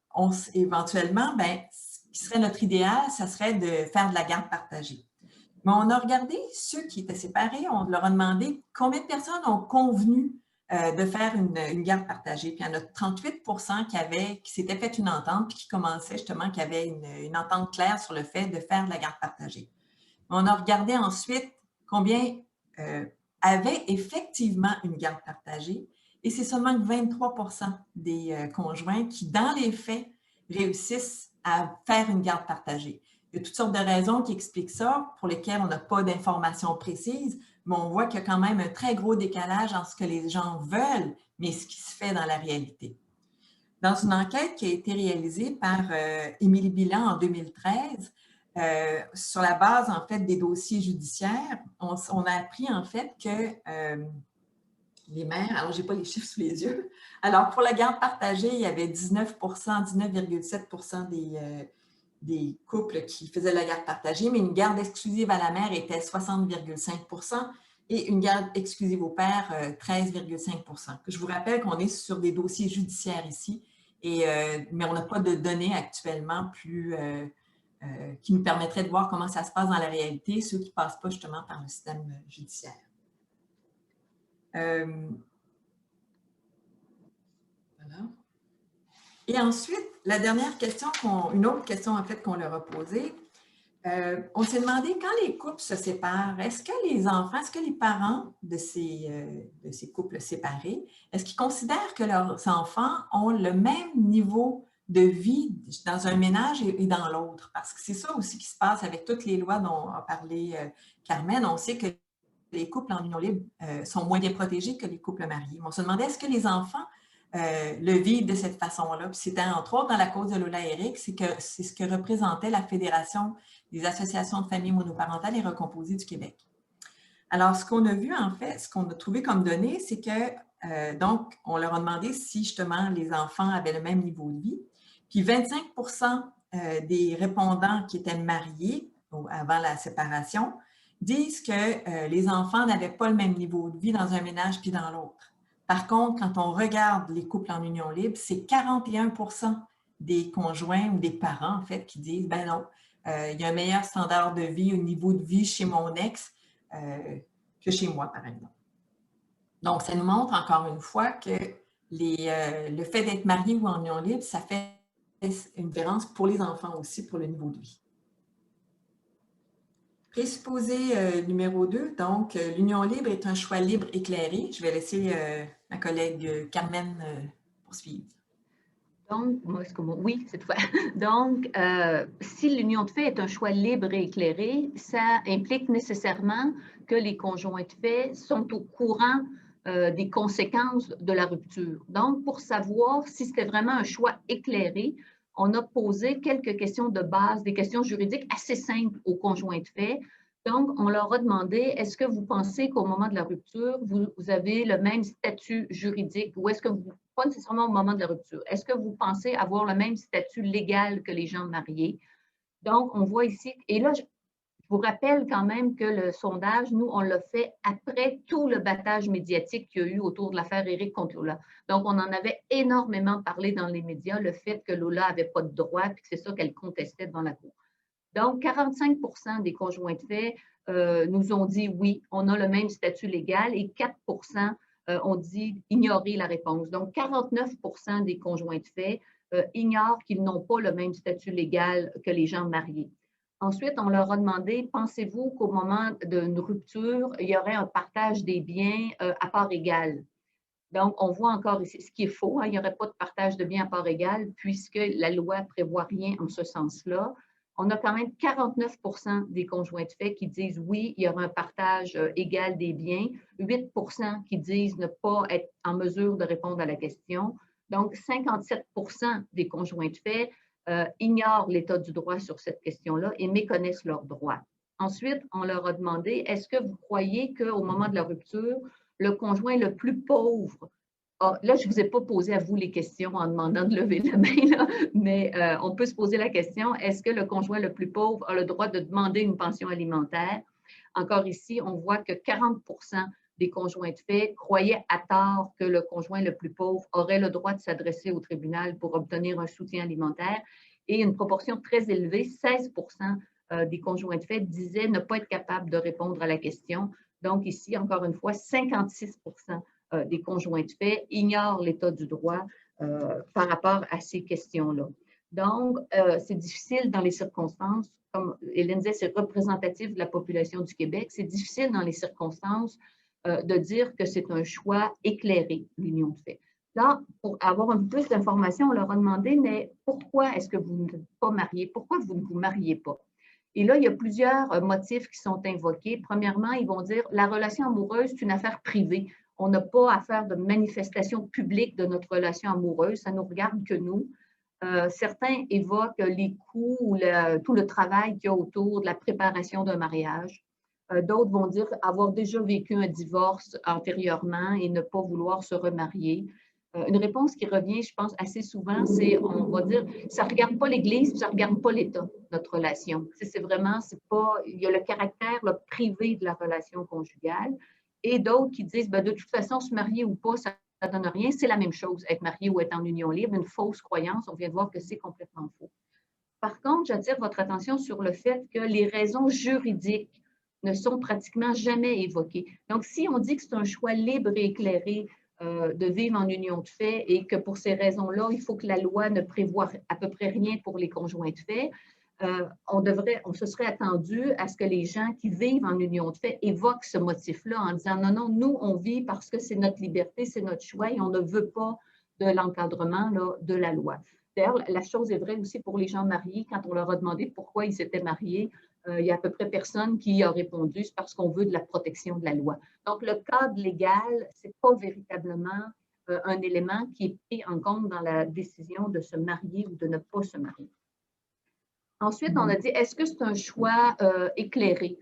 S3: éventuellement, bien, ce qui serait notre idéal, ça serait de faire de la garde partagée. Mais on a regardé ceux qui étaient séparés, on leur a demandé combien de personnes ont convenu de faire une garde partagée. Puis il y en a 38 qui s'étaient fait une entente, puis qui commençaient justement, qui avaient une entente claire sur le fait de faire de la garde partagée. On a regardé ensuite combien avaient effectivement une garde partagée, et c'est seulement 23 des conjoints qui, dans les faits, réussissent à faire une garde partagée. Il y a toutes sortes de raisons qui expliquent ça, pour lesquelles on n'a pas d'informations précises, mais on voit qu'il y a quand même un très gros décalage entre ce que les gens veulent, mais ce qui se fait dans la réalité. Dans une enquête qui a été réalisée par Émilie Bilan en 2013, sur la base, en fait, des dossiers judiciaires, on a appris, en fait, que les mères, alors je n'ai pas les chiffres sous les yeux, alors pour la garde partagée, il y avait 19,7 des couples qui faisaient la garde partagée, mais une garde exclusive à la mère était 60,5 et une garde exclusive au père, 13,5 Je vous rappelle qu'on est sur des dossiers judiciaires ici, mais on n'a pas de données actuellement qui nous permettraient de voir comment ça se passe dans la réalité, ceux qui ne passent pas justement par le système judiciaire. Voilà. Et ensuite, la dernière question, une autre question en fait qu'on leur a posée, on s'est demandé quand les couples se séparent, est-ce que les enfants, est-ce que les parents de ces couples séparés, est-ce qu'ils considèrent que leurs enfants ont le même niveau de vie dans un ménage et dans l'autre? Parce que c'est ça aussi qui se passe avec toutes les lois dont a parlé Carmen. On sait que les couples en union libre sont moins bien protégés que les couples mariés. Mais on se demandait, est-ce que les enfants le vivent de cette façon-là? Puis c'était entre autres dans la cause de Lola Eric, c'est ce que représentait la Fédération des associations de familles monoparentales et recomposées du Québec. Alors, ce qu'on a vu, en fait, ce qu'on a trouvé comme données, c'est que, donc, on leur a demandé si, justement, les enfants avaient le même niveau de vie. Puis 25 des répondants qui étaient mariés avant la séparation disent que les enfants n'avaient pas le même niveau de vie dans un ménage puis dans l'autre. Par contre, quand on regarde les couples en union libre, c'est 41 des conjoints ou des parents, en fait, qui disent, ben non, il y a un meilleur standard de vie, au niveau de vie chez mon ex que chez moi, par exemple. Donc, ça nous montre encore une fois que le fait d'être marié ou en union libre, ça fait une différence pour les enfants aussi, pour le niveau de vie. Présupposé numéro 2, donc l'union libre est un choix libre éclairé. Je vais laisser ma collègue Carmen poursuivre.
S2: Donc, oui, cette fois. Donc, si l'union de fait est un choix libre et éclairé, ça implique nécessairement que les conjoints de fait sont au courant des conséquences de la rupture. Donc, pour savoir si c'était vraiment un choix éclairé, on a posé quelques questions de base, des questions juridiques assez simples aux conjoints de fait. Donc, on leur a demandé, est-ce que vous pensez qu'au moment de la rupture, vous avez le même statut juridique ou est-ce que vous, pas nécessairement au moment de la rupture, est-ce que vous pensez avoir le même statut légal que les gens mariés? Donc, on voit ici, et là, je vous rappelle quand même que le sondage, nous, on l'a fait après tout le battage médiatique qu'il y a eu autour de l'affaire Éric contre Lola. Donc, on en avait énormément parlé dans les médias, le fait que Lola n'avait pas de droit et que c'est ça qu'elle contestait devant la Cour. Donc, 45% des conjoints de fait nous ont dit oui, on a le même statut légal et 4% ont dit ignorer la réponse. Donc, 49% des conjoints de fait ignorent qu'ils n'ont pas le même statut légal que les gens mariés. Ensuite, on leur a demandé, pensez-vous qu'au moment d'une rupture, il y aurait un partage des biens à part égale? Donc, on voit encore ici, ce qui est faux, hein, il n'y aurait pas de partage de biens à part égale puisque la loi ne prévoit rien en ce sens-là. On a quand même 49% des conjoints de fait qui disent oui, il y aura un partage égal des biens, 8% qui disent ne pas être en mesure de répondre à la question. Donc, 57% des conjoints de fait ignorent l'état du droit sur cette question-là et méconnaissent leurs droits. Ensuite, on leur a demandé, est-ce que vous croyez qu'au moment de la rupture, le conjoint le plus pauvre, là, je ne vous ai pas posé à vous les questions en demandant de lever la main, là, mais on peut se poser la question, est-ce que le conjoint le plus pauvre a le droit de demander une pension alimentaire? Encore ici, on voit que 40% des conjoints de fait croyaient à tort que le conjoint le plus pauvre aurait le droit de s'adresser au tribunal pour obtenir un soutien alimentaire et une proportion très élevée, 16% des conjoints de fait disaient ne pas être capables de répondre à la question. Donc ici, encore une fois, 56% des conjoints de fait ignorent l'état du droit par rapport à ces questions-là. Donc, c'est difficile dans les circonstances, comme Hélène disait, c'est représentatif de la population du Québec, c'est difficile dans les circonstances de dire que c'est un choix éclairé, l'union de fait. Là, pour avoir un peu plus d'informations, on leur a demandé, mais pourquoi est-ce que vous n'êtes pas mariés? Pourquoi vous ne vous mariez pas? Et là, il y a plusieurs motifs qui sont invoqués. Premièrement, ils vont dire la relation amoureuse, c'est une affaire privée. On n'a pas à faire de manifestation publique de notre relation amoureuse. Ça ne nous regarde que nous. Certains évoquent les coûts ou tout le travail qu'il y a autour de la préparation d'un mariage. D'autres vont dire avoir déjà vécu un divorce antérieurement et ne pas vouloir se remarier. Une réponse qui revient, je pense, assez souvent, c'est, on va dire, ça ne regarde pas l'Église, ça ne regarde pas l'État, notre relation. C'est vraiment, c'est pas, il y a le caractère là, privé de la relation conjugale. Et d'autres qui disent, ben, de toute façon, se marier ou pas, ça ne donne rien. C'est la même chose, être marié ou être en union libre, une fausse croyance. On vient de voir que c'est complètement faux. Par contre, j'attire votre attention sur le fait que les raisons juridiques ne sont pratiquement jamais évoquées. Donc, si on dit que c'est un choix libre et éclairé de vivre en union de fait et que pour ces raisons-là, il faut que la loi ne prévoie à peu près rien pour les conjoints de fait, on se serait attendu à ce que les gens qui vivent en union de fait évoquent ce motif-là en disant non, non, nous, on vit parce que c'est notre liberté, c'est notre choix et on ne veut pas de l'encadrement de la loi. D'ailleurs, la chose est vraie aussi pour les gens mariés. Quand on leur a demandé pourquoi ils s'étaient mariés, il y a à peu près personne qui a répondu, c'est parce qu'on veut de la protection de la loi. Donc, le cadre légal, ce n'est pas véritablement un élément qui est pris en compte dans la décision de se marier ou de ne pas se marier. Ensuite, on a dit, est-ce que c'est un choix éclairé?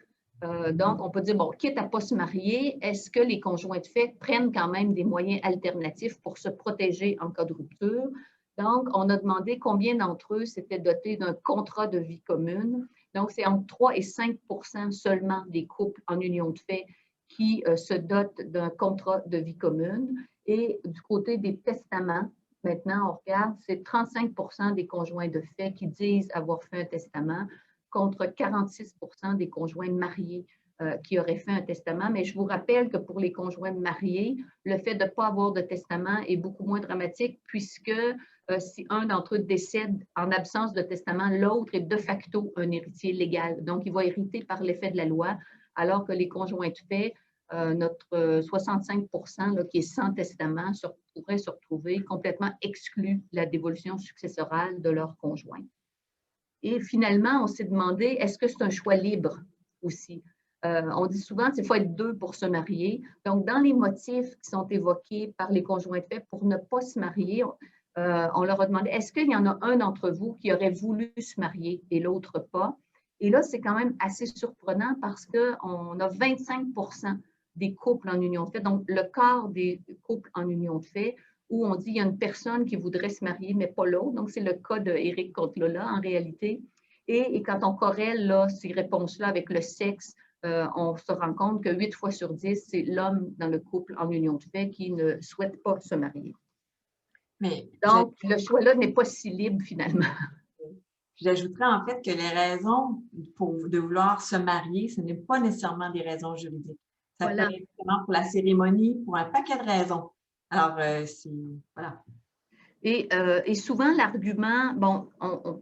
S2: Donc, on peut dire, bon, quitte à ne pas se marier, est-ce que les conjoints de fait prennent quand même des moyens alternatifs pour se protéger en cas de rupture? Donc, on a demandé combien d'entre eux s'étaient dotés d'un contrat de vie commune. Donc, c'est entre 3 et 5% seulement des couples en union de fait qui se dotent d'un contrat de vie commune. Et du côté des testaments, maintenant, on regarde, c'est 35% des conjoints de fait qui disent avoir fait un testament contre 46% des conjoints mariés qui auraient fait un testament. Mais je vous rappelle que pour les conjoints mariés, le fait de ne pas avoir de testament est beaucoup moins dramatique puisque si un d'entre eux décède en absence de testament, l'autre est de facto un héritier légal. Donc, il va hériter par l'effet de la loi, alors que les conjoints de fait, notre 65% là, qui est sans testament pourrait se retrouver complètement exclus de la dévolution successorale de leur conjoint. Et finalement, on s'est demandé, est-ce que c'est un choix libre aussi? On dit souvent qu'il faut être deux pour se marier. Donc, dans les motifs qui sont évoqués par les conjoints de fait pour ne pas se marier, on leur a demandé, est-ce qu'il y en a un d'entre vous qui aurait voulu se marier et l'autre pas? Et là, c'est quand même assez surprenant parce qu'on a 25% des couples en union de fait, donc le quart des couples en union de fait, où on dit qu'il y a une personne qui voudrait se marier, mais pas l'autre. Donc, c'est le cas d'Éric contre Lola, en réalité. Et quand on corrèle là, ces réponses-là avec le sexe, on se rend compte que 8 fois sur 10, c'est l'homme dans le couple en union de fait qui ne souhaite pas se marier. Donc, le choix-là n'est pas si libre, finalement.
S3: J'ajouterais en fait que les raisons de vouloir se marier, ce n'est pas nécessairement des raisons juridiques. Ça peut être vraiment pour la cérémonie, pour un paquet de raisons. Alors, voilà.
S2: Et souvent, l'argument, bon,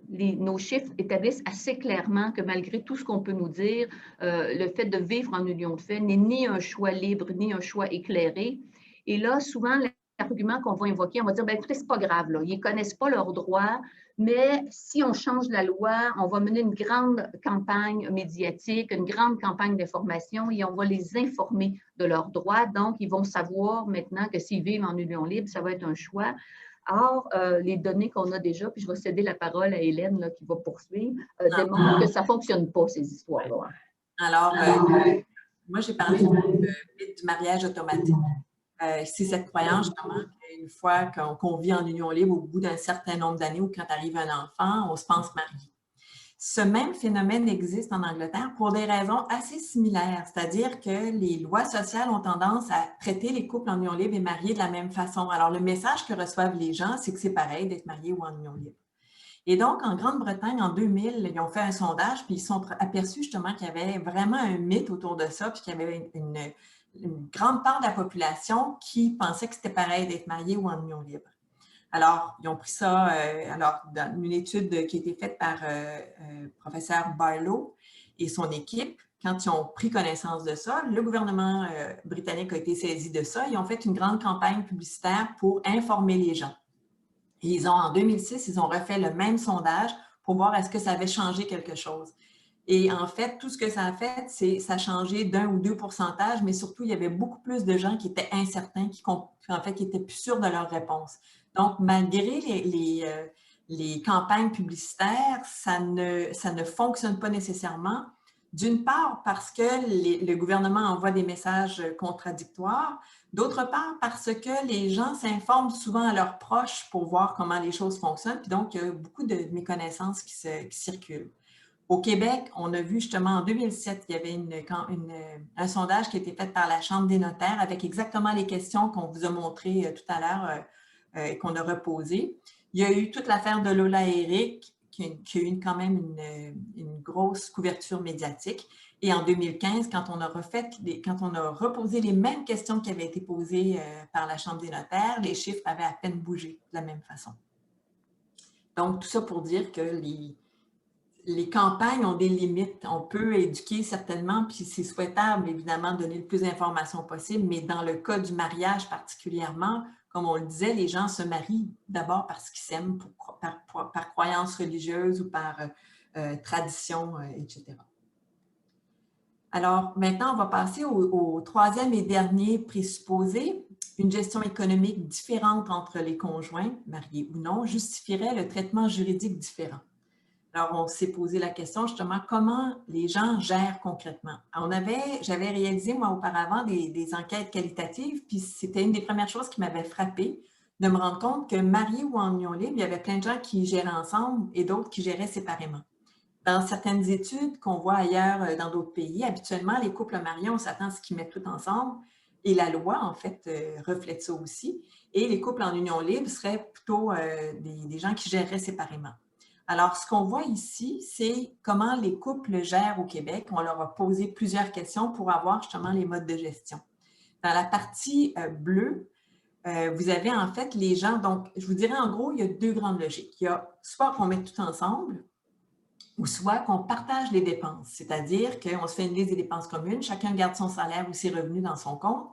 S2: nos chiffres établissent assez clairement que malgré tout ce qu'on peut nous dire, le fait de vivre en union de fait n'est ni un choix libre, ni un choix éclairé. Et là, souvent, l'argument qu'on va invoquer, on va dire, bien, écoutez, c'est pas grave, là, ils ne connaissent pas leurs droits, mais si on change la loi, on va mener une grande campagne médiatique, une grande campagne d'information et on va les informer de leurs droits. Donc, ils vont savoir maintenant que s'ils vivent en union libre, ça va être un choix. Or, les données qu'on a déjà, puis je vais céder la parole à Hélène là, qui va poursuivre, démontrent que ça ne fonctionne pas, ces histoires-là.
S3: Alors, moi, j'ai parlé du mariage automatique. C'est cette croyance, justement, qu'une fois qu'on vit en union libre, au bout d'un certain nombre d'années ou quand arrive un enfant, on se pense marié. Ce même phénomène existe en Angleterre pour des raisons assez similaires, c'est-à-dire que les lois sociales ont tendance à traiter les couples en union libre et mariés de la même façon. Alors, le message que reçoivent les gens, c'est que c'est pareil d'être marié ou en union libre. Et donc, en Grande-Bretagne, en 2000, ils ont fait un sondage, puis ils se sont aperçus justement qu'il y avait vraiment un mythe autour de ça, puis qu'il y avait une grande part de la population qui pensait que c'était pareil d'être marié ou en union libre. Alors, ils ont pris ça dans une étude qui a été faite par professeur Barlow et son équipe. Quand ils ont pris connaissance de ça, le gouvernement britannique a été saisi de ça. Ils ont fait une grande campagne publicitaire pour informer les gens. Et en 2006, ils ont refait le même sondage pour voir est-ce que ça avait changé quelque chose. Et en fait, tout ce que ça a fait, c'est ça a changé d'1 ou 2 pourcentages, mais surtout, il y avait beaucoup plus de gens qui étaient incertains, qui étaient plus sûrs de leur réponse. Donc, malgré les campagnes publicitaires, ça ne fonctionne pas nécessairement. D'une part, parce que le gouvernement envoie des messages contradictoires. D'autre part, parce que les gens s'informent souvent à leurs proches pour voir comment les choses fonctionnent. Puis donc, il y a beaucoup de méconnaissances qui circulent. Au Québec, on a vu justement en 2007, il y avait un sondage qui a été fait par la Chambre des notaires avec exactement les questions qu'on vous a montrées tout à l'heure et qu'on a reposées. Il y a eu toute l'affaire de Lola et Éric qui a eu quand même une grosse couverture médiatique. Et en 2015, quand on a reposé les mêmes questions qui avaient été posées par la Chambre des notaires, les chiffres avaient à peine bougé de la même façon. Donc, tout ça pour dire que les campagnes ont des limites. On peut éduquer certainement, puis c'est souhaitable, évidemment, de donner le plus d'informations possible, mais dans le cas du mariage particulièrement, comme on le disait, les gens se marient d'abord parce qu'ils s'aiment, par croyance religieuse ou par tradition, etc. Alors, maintenant, on va passer au troisième et dernier présupposé. Une gestion économique différente entre les conjoints, mariés ou non, justifierait le traitement juridique différent. Alors, on s'est posé la question justement, comment les gens gèrent concrètement? J'avais réalisé, moi, auparavant, des enquêtes qualitatives, puis c'était une des premières choses qui m'avait frappée, de me rendre compte que mariés ou en union libre, il y avait plein de gens qui géraient ensemble et d'autres qui géraient séparément. Dans certaines études qu'on voit ailleurs dans d'autres pays, habituellement, les couples mariés, on s'attend à ce qu'ils mettent tout ensemble, Et la loi, en fait, reflète ça aussi. Et les couples en union libre seraient plutôt des gens qui géreraient séparément. Alors, ce qu'on voit ici, c'est comment les couples gèrent au Québec. On leur a posé plusieurs questions pour avoir justement les modes de gestion. Dans la partie bleue, vous avez en fait les gens, donc je vous dirais en gros, il y a deux grandes logiques. Il y a soit qu'on met tout ensemble, ou soit qu'on partage les dépenses, c'est-à-dire qu'on se fait une liste des dépenses communes, chacun garde son salaire ou ses revenus dans son compte,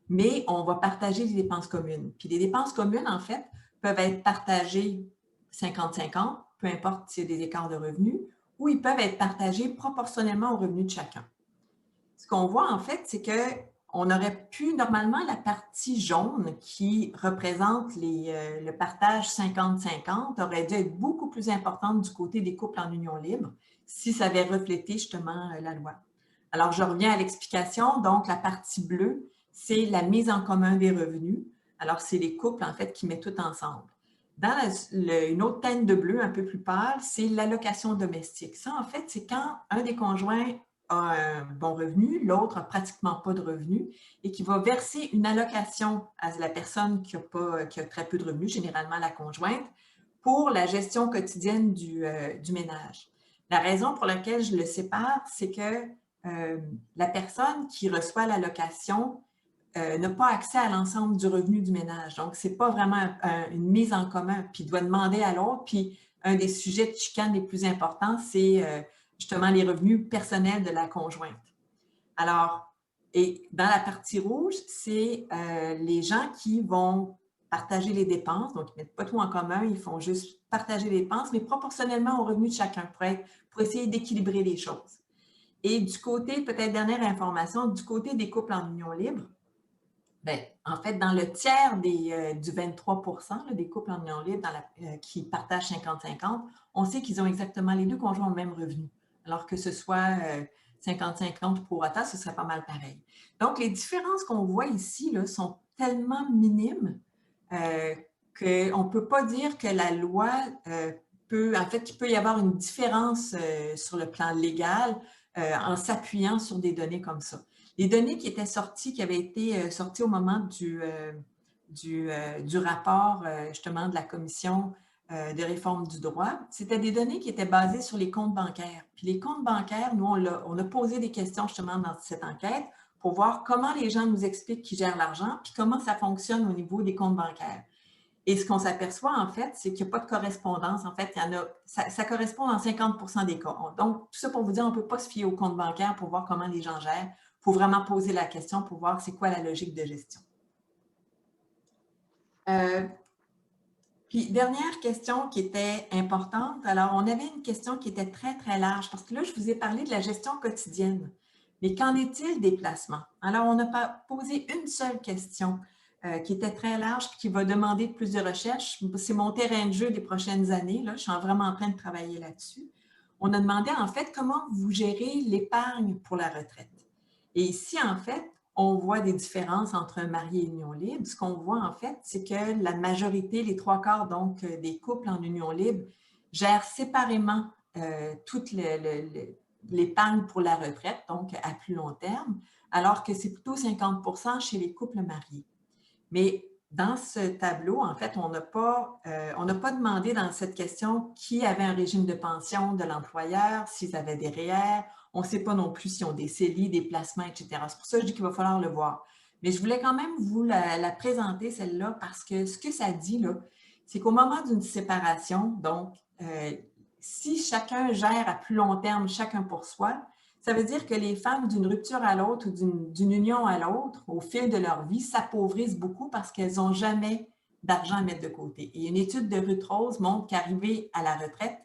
S3: mais on va partager les dépenses communes. Puis les dépenses communes, en fait, peuvent être partagées 50-50, peu importe s'il y a des écarts de revenus, ou ils peuvent être partagés proportionnellement aux revenus de chacun. Ce qu'on voit, en fait, c'est qu'on aurait pu, normalement, la partie jaune qui représente le partage 50-50 aurait dû être beaucoup plus importante du côté des couples en union libre si ça avait reflété justement la loi. Alors, je reviens à l'explication. Donc, la partie bleue, c'est la mise en commun des revenus. Alors, c'est les couples, en fait, qui mettent tout ensemble. Dans une autre teinte de bleu un peu plus pâle, c'est l'allocation domestique. Ça, en fait, c'est quand un des conjoints a un bon revenu, l'autre n'a pratiquement pas de revenus et qui va verser une allocation à la personne qui a très peu de revenus, généralement la conjointe, pour la gestion quotidienne du ménage. La raison pour laquelle je le sépare, c'est que la personne qui reçoit l'allocation n'a pas accès à l'ensemble du revenu du ménage. Donc, ce n'est pas vraiment une mise en commun, puis il doit demander à l'autre. Puis, un des sujets de chicane les plus importants, c'est justement les revenus personnels de la conjointe. Alors, et dans la partie rouge, c'est les gens qui vont partager les dépenses, donc ils ne mettent pas tout en commun, ils font juste partager les dépenses, mais proportionnellement au revenu de chacun pour essayer d'équilibrer les choses. Et du côté, peut-être dernière information, du côté des couples en union libre, bien, en fait, dans le tiers du 23 % des couples en union libre qui partagent 50-50, on sait qu'ils ont exactement les deux conjoints au même revenu. Alors que ce soit 50-50 pour autant, ce serait pas mal pareil. Donc, les différences qu'on voit ici là, sont tellement minimes qu'on ne peut pas dire que la loi en fait, il peut y avoir une différence sur le plan légal en s'appuyant sur des données comme ça. Les données qui étaient sorties, qui avaient été sorties au moment du rapport justement de la Commission de réforme du droit, c'était des données qui étaient basées sur les comptes bancaires. Puis les comptes bancaires, nous, on a posé des questions justement dans cette enquête pour voir comment les gens nous expliquent qu'ils gèrent l'argent, puis comment ça fonctionne au niveau des comptes bancaires. Et ce qu'on s'aperçoit, en fait, c'est qu'il n'y a pas de correspondance. En fait, ça correspond dans 50 % des cas. Donc, tout ça pour vous dire, on ne peut pas se fier au compte bancaire pour voir comment les gens gèrent. Il faut vraiment poser la question pour voir c'est quoi la logique de gestion. Puis, dernière question qui était importante. Alors, on avait une question qui était très, très large parce que là, je vous ai parlé de la gestion quotidienne. Mais qu'en est-il des placements? Alors, on n'a pas posé une seule question qui était très large et qui va demander plus de recherche. C'est mon terrain de jeu des prochaines années. Là. Je suis vraiment en train de travailler là-dessus. On a demandé en fait comment vous gérez l'épargne pour la retraite. Et ici, en fait, on voit des différences entre un marié et une union libre. Ce qu'on voit, en fait, c'est que la majorité, les 3/4 donc, des couples en union libre gèrent séparément toute l'épargne pour la retraite, donc à plus long terme, alors que c'est plutôt 50 % chez les couples mariés. Mais dans ce tableau, en fait, on n'a pas demandé dans cette question qui avait un régime de pension de l'employeur, s'ils avaient des REER. On ne sait pas non plus s'ils ont des CELI, des placements, etc. C'est pour ça que je dis qu'il va falloir le voir. Mais je voulais quand même vous la présenter, celle-là, parce que ce que ça dit, là, c'est qu'au moment d'une séparation, donc, si chacun gère à plus long terme, chacun pour soi, ça veut dire que les femmes, d'une rupture à l'autre ou d'une union à l'autre, au fil de leur vie, s'appauvrissent beaucoup parce qu'elles n'ont jamais d'argent à mettre de côté. Et une étude de Ruth Rose montre qu'arrivées à la retraite,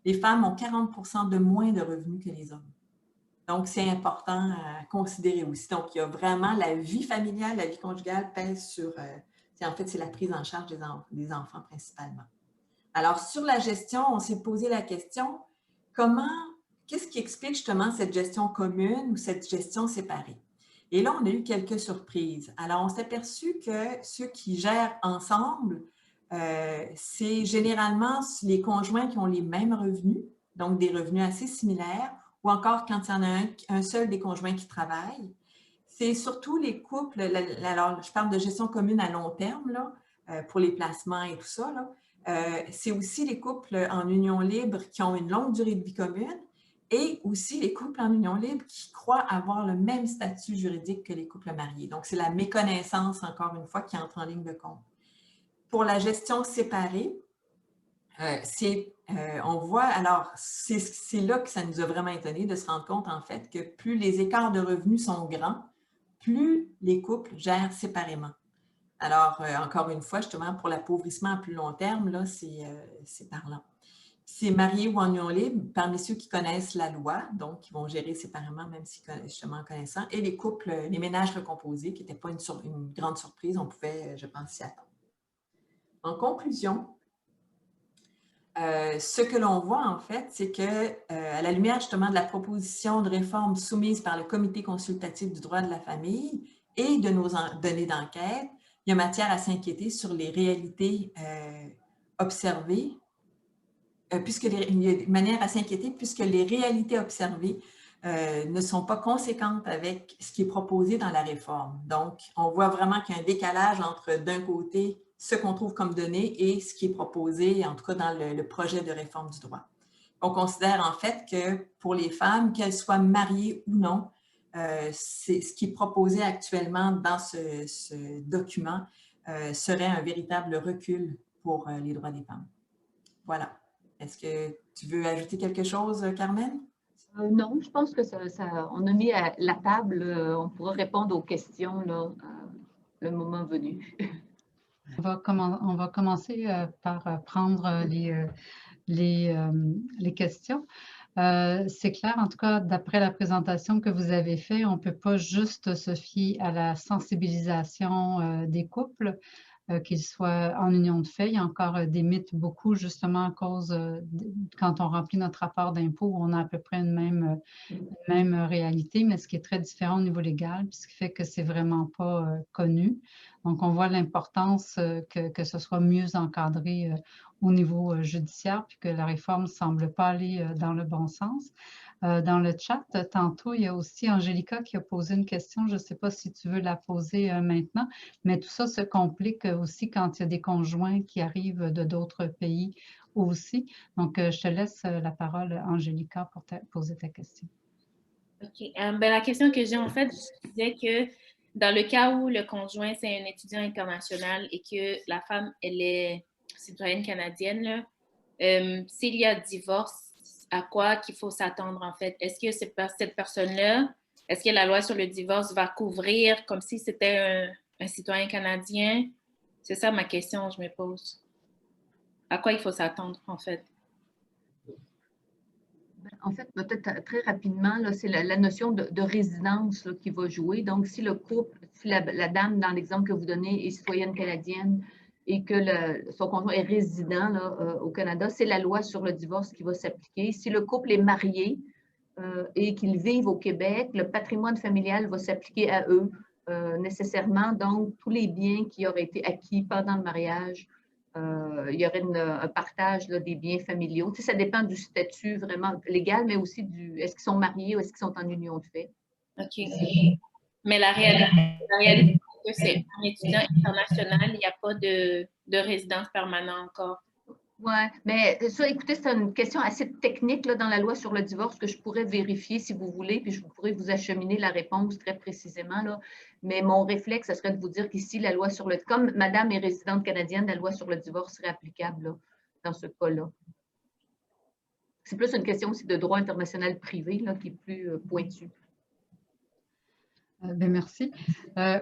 S3: les femmes ont 40 % de moins de revenus que les hommes. Donc, c'est important à considérer aussi. Donc, il y a vraiment la vie familiale, la vie conjugale pèse sur… en fait, c'est la prise en charge des enfants principalement. Alors, sur la gestion, on s'est posé la question, qu'est-ce qui explique justement cette gestion commune ou cette gestion séparée? Et là, on a eu quelques surprises. Alors, on s'est aperçu que ceux qui gèrent ensemble, c'est généralement les conjoints qui ont les mêmes revenus, donc des revenus assez similaires, ou encore quand il y en a un seul des conjoints qui travaille. C'est surtout les couples, alors je parle de gestion commune à long terme, là, pour les placements et tout ça, là. C'est aussi les couples en union libre qui ont une longue durée de vie commune et aussi les couples en union libre qui croient avoir le même statut juridique que les couples mariés. Donc, c'est la méconnaissance, encore une fois, qui entre en ligne de compte. Pour la gestion séparée, on voit, alors, c'est là que ça nous a vraiment étonné de se rendre compte, en fait, que plus les écarts de revenus sont grands, plus les couples gèrent séparément. Alors, encore une fois, justement, pour l'appauvrissement à plus long terme, là, c'est parlant. C'est marié ou en union libre, parmi ceux qui connaissent la loi, donc qui vont gérer séparément, même si justement en connaissant, et les couples, les ménages recomposés, qui n'étaient pas une grande surprise, on pouvait, je pense, s'y attendre. En conclusion, ce que l'on voit, en fait, c'est que, à la lumière justement de la proposition de réforme soumise par le Comité consultatif du droit de la famille et de nos données d'enquête, il y a matière à s'inquiéter sur les réalités observées, il y a manière à s'inquiéter puisque les réalités observées ne sont pas conséquentes avec ce qui est proposé dans la réforme. Donc, on voit vraiment qu'il y a un décalage entre, d'un côté, ce qu'on trouve comme données et ce qui est proposé, en tout cas dans le projet de réforme du droit. On considère en fait que pour les femmes, qu'elles soient mariées ou non, c'est ce qui est proposé actuellement dans ce document serait un véritable recul pour les droits des femmes. Voilà. Est-ce que tu veux ajouter quelque chose, Carmen?
S2: Non, je pense que on a mis à la table, on pourra répondre aux questions là, le moment venu.
S1: On va commencer par prendre les questions. C'est clair, en tout cas, d'après la présentation que vous avez faite, on ne peut pas juste se fier à la sensibilisation des couples, qu'ils soient en union de fait. Il y a encore des mythes, beaucoup, justement, à cause, quand on remplit notre rapport d'impôt, on a à peu près une même réalité, mais ce qui est très différent au niveau légal, puis ce qui fait que c'est vraiment pas connu. Donc, on voit l'importance que ce soit mieux encadré au niveau judiciaire, puis que la réforme ne semble pas aller dans le bon sens. Dans le chat, tantôt, il y a aussi Angélica qui a posé une question. Je ne sais pas si tu veux la poser maintenant, mais tout ça se complique aussi quand il y a des conjoints qui arrivent de d'autres pays aussi. Donc, je te laisse la parole, Angélica, pour poser ta question.
S4: OK. Ben, la question que j'ai, en fait, je disais que dans le cas où le conjoint, c'est un étudiant international et que la femme, elle est citoyenne canadienne, là, s'il y a divorce, à quoi qu'il faut s'attendre, en fait? Est-ce que cette personne-là, est-ce que la loi sur le divorce va couvrir comme si c'était un citoyen canadien? C'est ça ma question, je me pose. À quoi il faut s'attendre, en fait?
S2: En fait, peut-être très rapidement, c'est la notion de résidence là, qui va jouer. Donc, si le couple, si la dame, dans l'exemple que vous donnez, est citoyenne canadienne et que son conjoint est résident là, au Canada, c'est la loi sur le divorce qui va s'appliquer. Si le couple est marié et qu'ils vivent au Québec, le patrimoine familial va s'appliquer à eux nécessairement. Donc, tous les biens qui auraient été acquis pendant le mariage, il y aurait un partage là, des biens familiaux. Tu sais, ça dépend du statut vraiment légal, mais aussi est-ce qu'ils sont mariés ou est-ce qu'ils sont en union de fait.
S4: OK. Mais la réalité c'est que c'est un étudiant international, il n'y a pas de résidence permanente encore.
S2: Oui, mais ça, écoutez, c'est une question assez technique là, dans la loi sur le divorce que je pourrais vérifier si vous voulez, puis je pourrais vous acheminer la réponse très précisément. Là. Mais mon réflexe, ce serait de vous dire qu'ici, la loi sur le... Comme madame est résidente canadienne, la loi sur le divorce serait applicable là, dans ce cas-là. C'est plus une question aussi de droit international privé là, qui est plus pointue.
S1: Ben merci.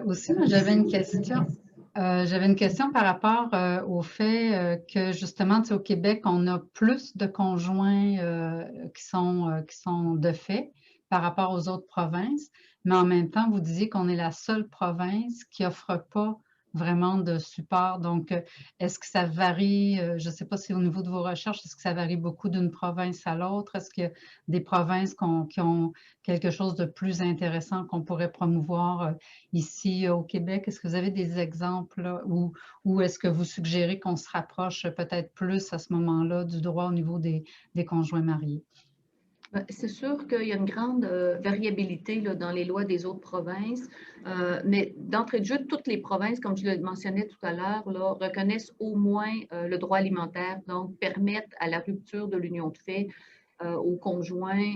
S1: Aussi, j'avais une question. J'avais une question par rapport au fait que justement, au Québec, on a plus de conjoints qui sont de fait par rapport aux autres provinces, mais en même temps, vous disiez qu'on est la seule province qui n'offre pas vraiment de support. Donc, est-ce que ça varie, je ne sais pas si au niveau de vos recherches, est-ce que ça varie beaucoup d'une province à l'autre? Est-ce qu'il y a des provinces qui ont quelque chose de plus intéressant qu'on pourrait promouvoir ici au Québec? Est-ce que vous avez des exemples là, ou est-ce que vous suggérez qu'on se rapproche peut-être plus à ce moment-là du droit au niveau des conjoints mariés?
S2: C'est sûr qu'il y a une grande variabilité là, dans les lois des autres provinces, mais d'entrée de jeu, toutes les provinces, comme je le mentionnais tout à l'heure, reconnaissent au moins le droit alimentaire, donc permettent à la rupture de l'union de fait au conjoint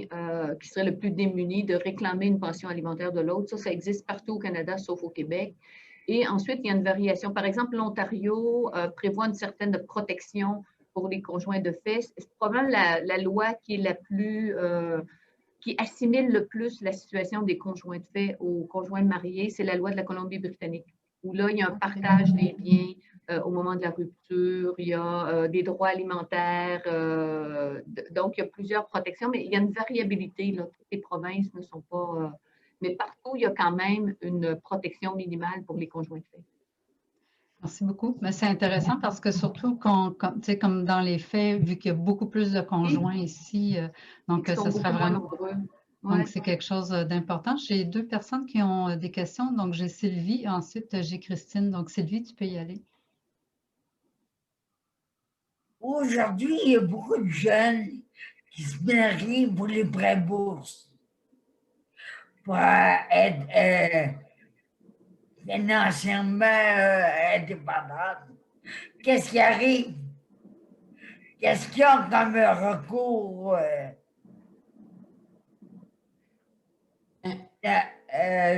S2: qui serait le plus démuni de réclamer une pension alimentaire de l'autre. Ça existe partout au Canada, sauf au Québec. Et ensuite, il y a une variation. Par exemple, l'Ontario prévoit une certaine protection pour les conjoints de fait. C'est probablement la loi qui est la plus, qui assimile le plus la situation des conjoints de fait aux conjoints mariés, c'est la loi de la Colombie-Britannique, où là, il y a un partage des biens au moment de la rupture, il y a des droits alimentaires, donc il y a plusieurs protections, mais il y a une variabilité, là. Toutes les provinces ne sont pas... mais partout, il y a quand même une protection minimale pour les conjoints de fait.
S1: Merci beaucoup. Mais c'est intéressant parce que surtout comme dans les faits, vu qu'il y a beaucoup plus de conjoints ici, donc
S2: Ils sont
S1: ce serait
S2: beaucoup moins
S1: vraiment...
S2: nombreux.
S1: Donc,
S2: Ouais.
S1: c'est quelque chose d'important. J'ai deux personnes qui ont des questions. Donc, j'ai Sylvie, ensuite j'ai Christine. Donc, Sylvie, tu peux y aller.
S5: Aujourd'hui, il y a beaucoup de jeunes qui se marient pour les prêts bourses, pour être financièrement indépendants. Qu'est-ce qui arrive? Qu'est-ce qu'il y a comme recours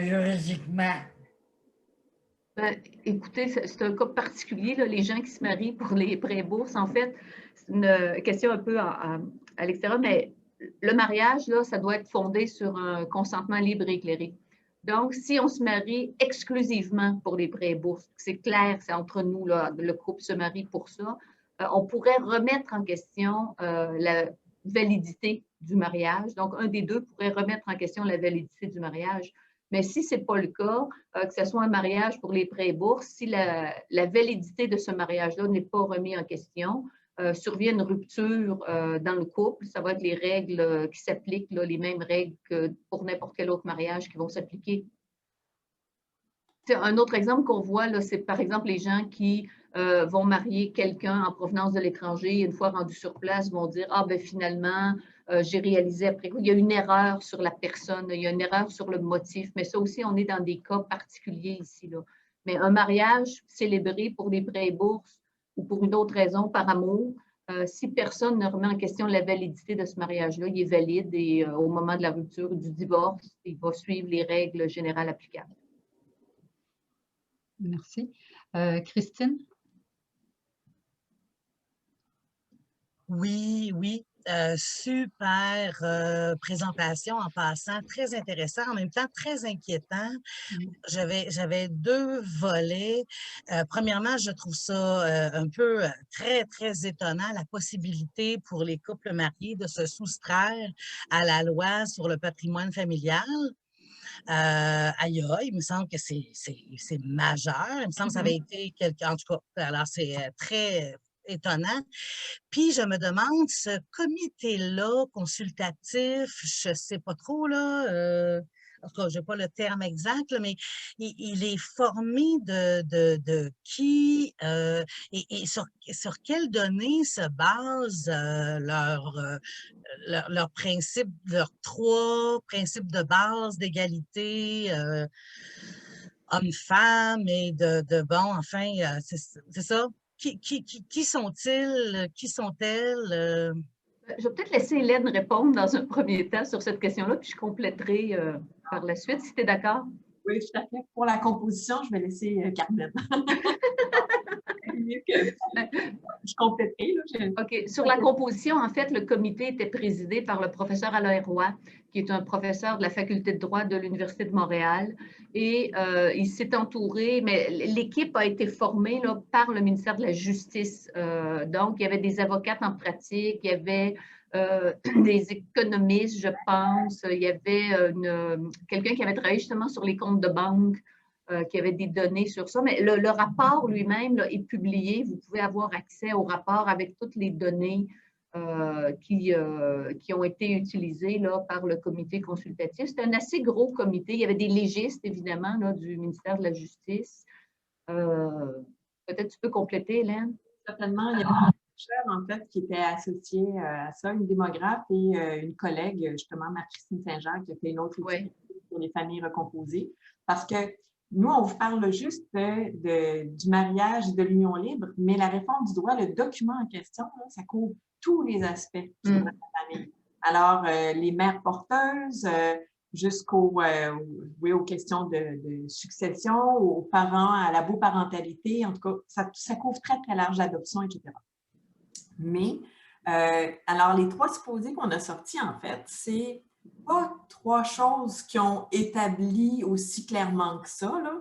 S5: juridiquement?
S2: Ben, écoutez, c'est un cas particulier, là, les gens qui se marient pour les prêts bourses. En fait, c'est une question un peu à l'extérieur, mais le mariage, là, ça doit être fondé sur un consentement libre et éclairé. Donc, si on se marie exclusivement pour les prêts bourses, c'est clair, c'est entre nous, là, le couple se marie pour ça, on pourrait remettre en question la validité du mariage. Donc, un des deux pourrait remettre en question la validité du mariage. Mais si ce n'est pas le cas, que ce soit un mariage pour les prêts bourses, si la validité de ce mariage-là n'est pas remise en question, survient une rupture dans le couple, ça va être les règles qui s'appliquent, les mêmes règles que pour n'importe quel autre mariage qui vont s'appliquer. Un autre exemple qu'on voit, c'est par exemple les gens qui vont marier quelqu'un en provenance de l'étranger, une fois rendus sur place, vont dire « Ah, ben finalement, j'ai réalisé après coup, il y a une erreur sur la personne, il y a une erreur sur le motif. » Mais ça aussi, on est dans des cas particuliers ici, là. Mais un mariage célébré pour des prêts et bourses ou pour une autre raison, par amour, si personne ne remet en question la validité de ce mariage-là, il est valide et au moment de la rupture ou du divorce, il va suivre les règles générales applicables.
S1: Merci. Christine?
S6: Oui, super présentation en passant, très intéressant, en même temps très inquiétant. J'avais deux volets. Premièrement, je trouve ça un peu très, très étonnant, la possibilité pour les couples mariés de se soustraire à la loi sur le patrimoine familial. Aïe, il me semble que c'est majeur. Il me semble que ça avait été quelque... En tout cas, alors c'est très étonnant. Puis, je me demande, ce comité-là consultatif, je ne sais pas trop, là, en tout cas, je n'ai pas le terme exact, là, mais il est formé de qui et sur quelles données se basent leurs principes, leurs trois principes de base d'égalité homme-femme et de bon, enfin, c'est ça. Qui sont-ils? Qui sont-elles?
S2: Je vais peut-être laisser Hélène répondre dans un premier temps sur cette question-là, puis je compléterai par la suite, si tu es d'accord.
S3: Oui, tout à fait. Pour la composition, je vais laisser Carmen. Je compléterai.
S2: OK. Sur la composition, en fait, le comité était présidé par le professeur Alain Roy, qui est un professeur de la faculté de droit de l'Université de Montréal. Et il s'est entouré, mais l'équipe a été formée là, par le ministère de la Justice. Donc, il y avait des avocates en pratique, il y avait des économistes, je pense, il y avait quelqu'un qui avait travaillé justement sur les comptes de banque, qui avait des données sur ça. Mais le rapport lui-même est publié. Vous pouvez avoir accès au rapport avec toutes les données qui ont été utilisées là, par le comité consultatif. C'était un assez gros comité. Il y avait des légistes, évidemment, là, du ministère de la Justice. Peut-être tu peux compléter, Hélène?
S3: Certainement. Il y a chercheurs, en fait, qui étaient associés à ça, une démographe et une collègue, justement, Marie-Christine Saint-Jean, qui a fait une autre étude sur les familles recomposées. Parce que nous, on vous parle juste du mariage et de l'union libre, mais la réforme du droit, le document en question, là, ça couvre tous les aspects du droit de la famille. Alors, les mères porteuses, jusqu'aux aux questions de succession, aux parents, à la beau-parentalité. En tout cas, ça couvre très, très large l'adoption, etc. Mais, alors, les 3 supposés qu'on a sortis, en fait, c'est pas 3 choses qui ont établi aussi clairement que ça, là,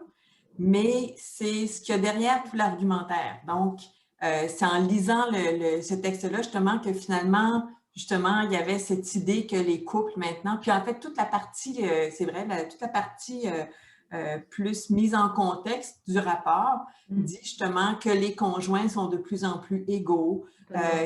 S3: mais c'est ce qu'il y a derrière tout l'argumentaire. Donc, c'est en lisant ce texte-là, justement, que finalement, justement, il y avait cette idée que les couples maintenant, puis en fait, toute la partie, c'est vrai, toute la partie plus mise en contexte du rapport dit justement que les conjoints sont de plus en plus égaux,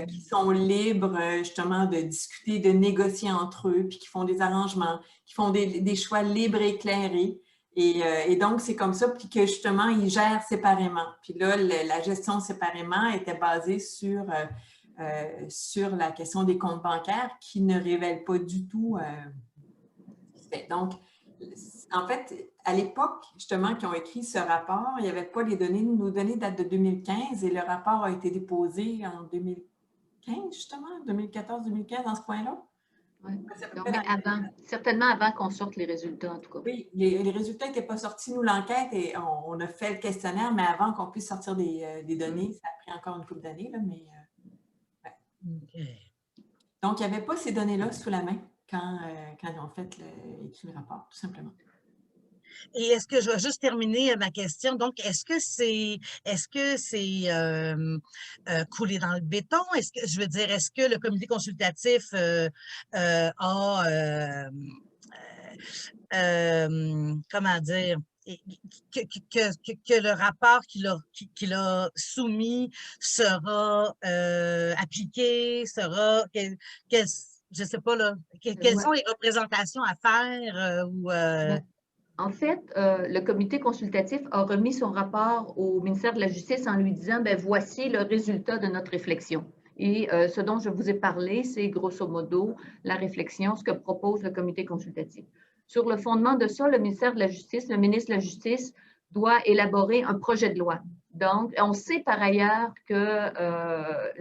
S3: qui sont libres justement de discuter, de négocier entre eux, puis qui font des arrangements, qui font des choix libres et éclairés. Et donc, c'est comme ça, puis que justement, ils gèrent séparément. Puis là, la gestion séparément était basée sur la question des comptes bancaires qui ne révèlent pas du tout ce qui se fait. Donc, en fait, à l'époque, justement, qui ont écrit ce rapport, il n'y avait pas les données. Nos données datent de 2015 et le rapport a été déposé en 2015, justement, 2014-2015, dans ce point-là.
S2: Oui. Mais certainement avant qu'on sorte les résultats, en tout cas.
S3: Oui, les résultats n'étaient pas sortis, nous, l'enquête, et on a fait le questionnaire, mais avant qu'on puisse sortir des données, ça a pris encore une couple d'années, là, mais...
S6: Okay.
S3: Donc, il n'y avait pas ces données-là sous la main quand ils ont écrit le rapport, tout simplement.
S6: Et est-ce que je vais juste terminer ma question? Donc, est-ce que c'est coulé dans le béton? Est-ce que je veux dire, est-ce que le comité consultatif a comment dire, que le rapport qu'il a soumis sera appliqué, je ne sais pas, là, quelles sont les représentations à faire?
S2: En fait, le comité consultatif a remis son rapport au ministère de la Justice en lui disant, bien, voici le résultat de notre réflexion. Et ce dont je vous ai parlé, c'est grosso modo la réflexion, ce que propose le comité consultatif. Sur le fondement de ça, le ministère de la Justice, le ministre de la Justice doit élaborer un projet de loi. Donc, on sait par ailleurs que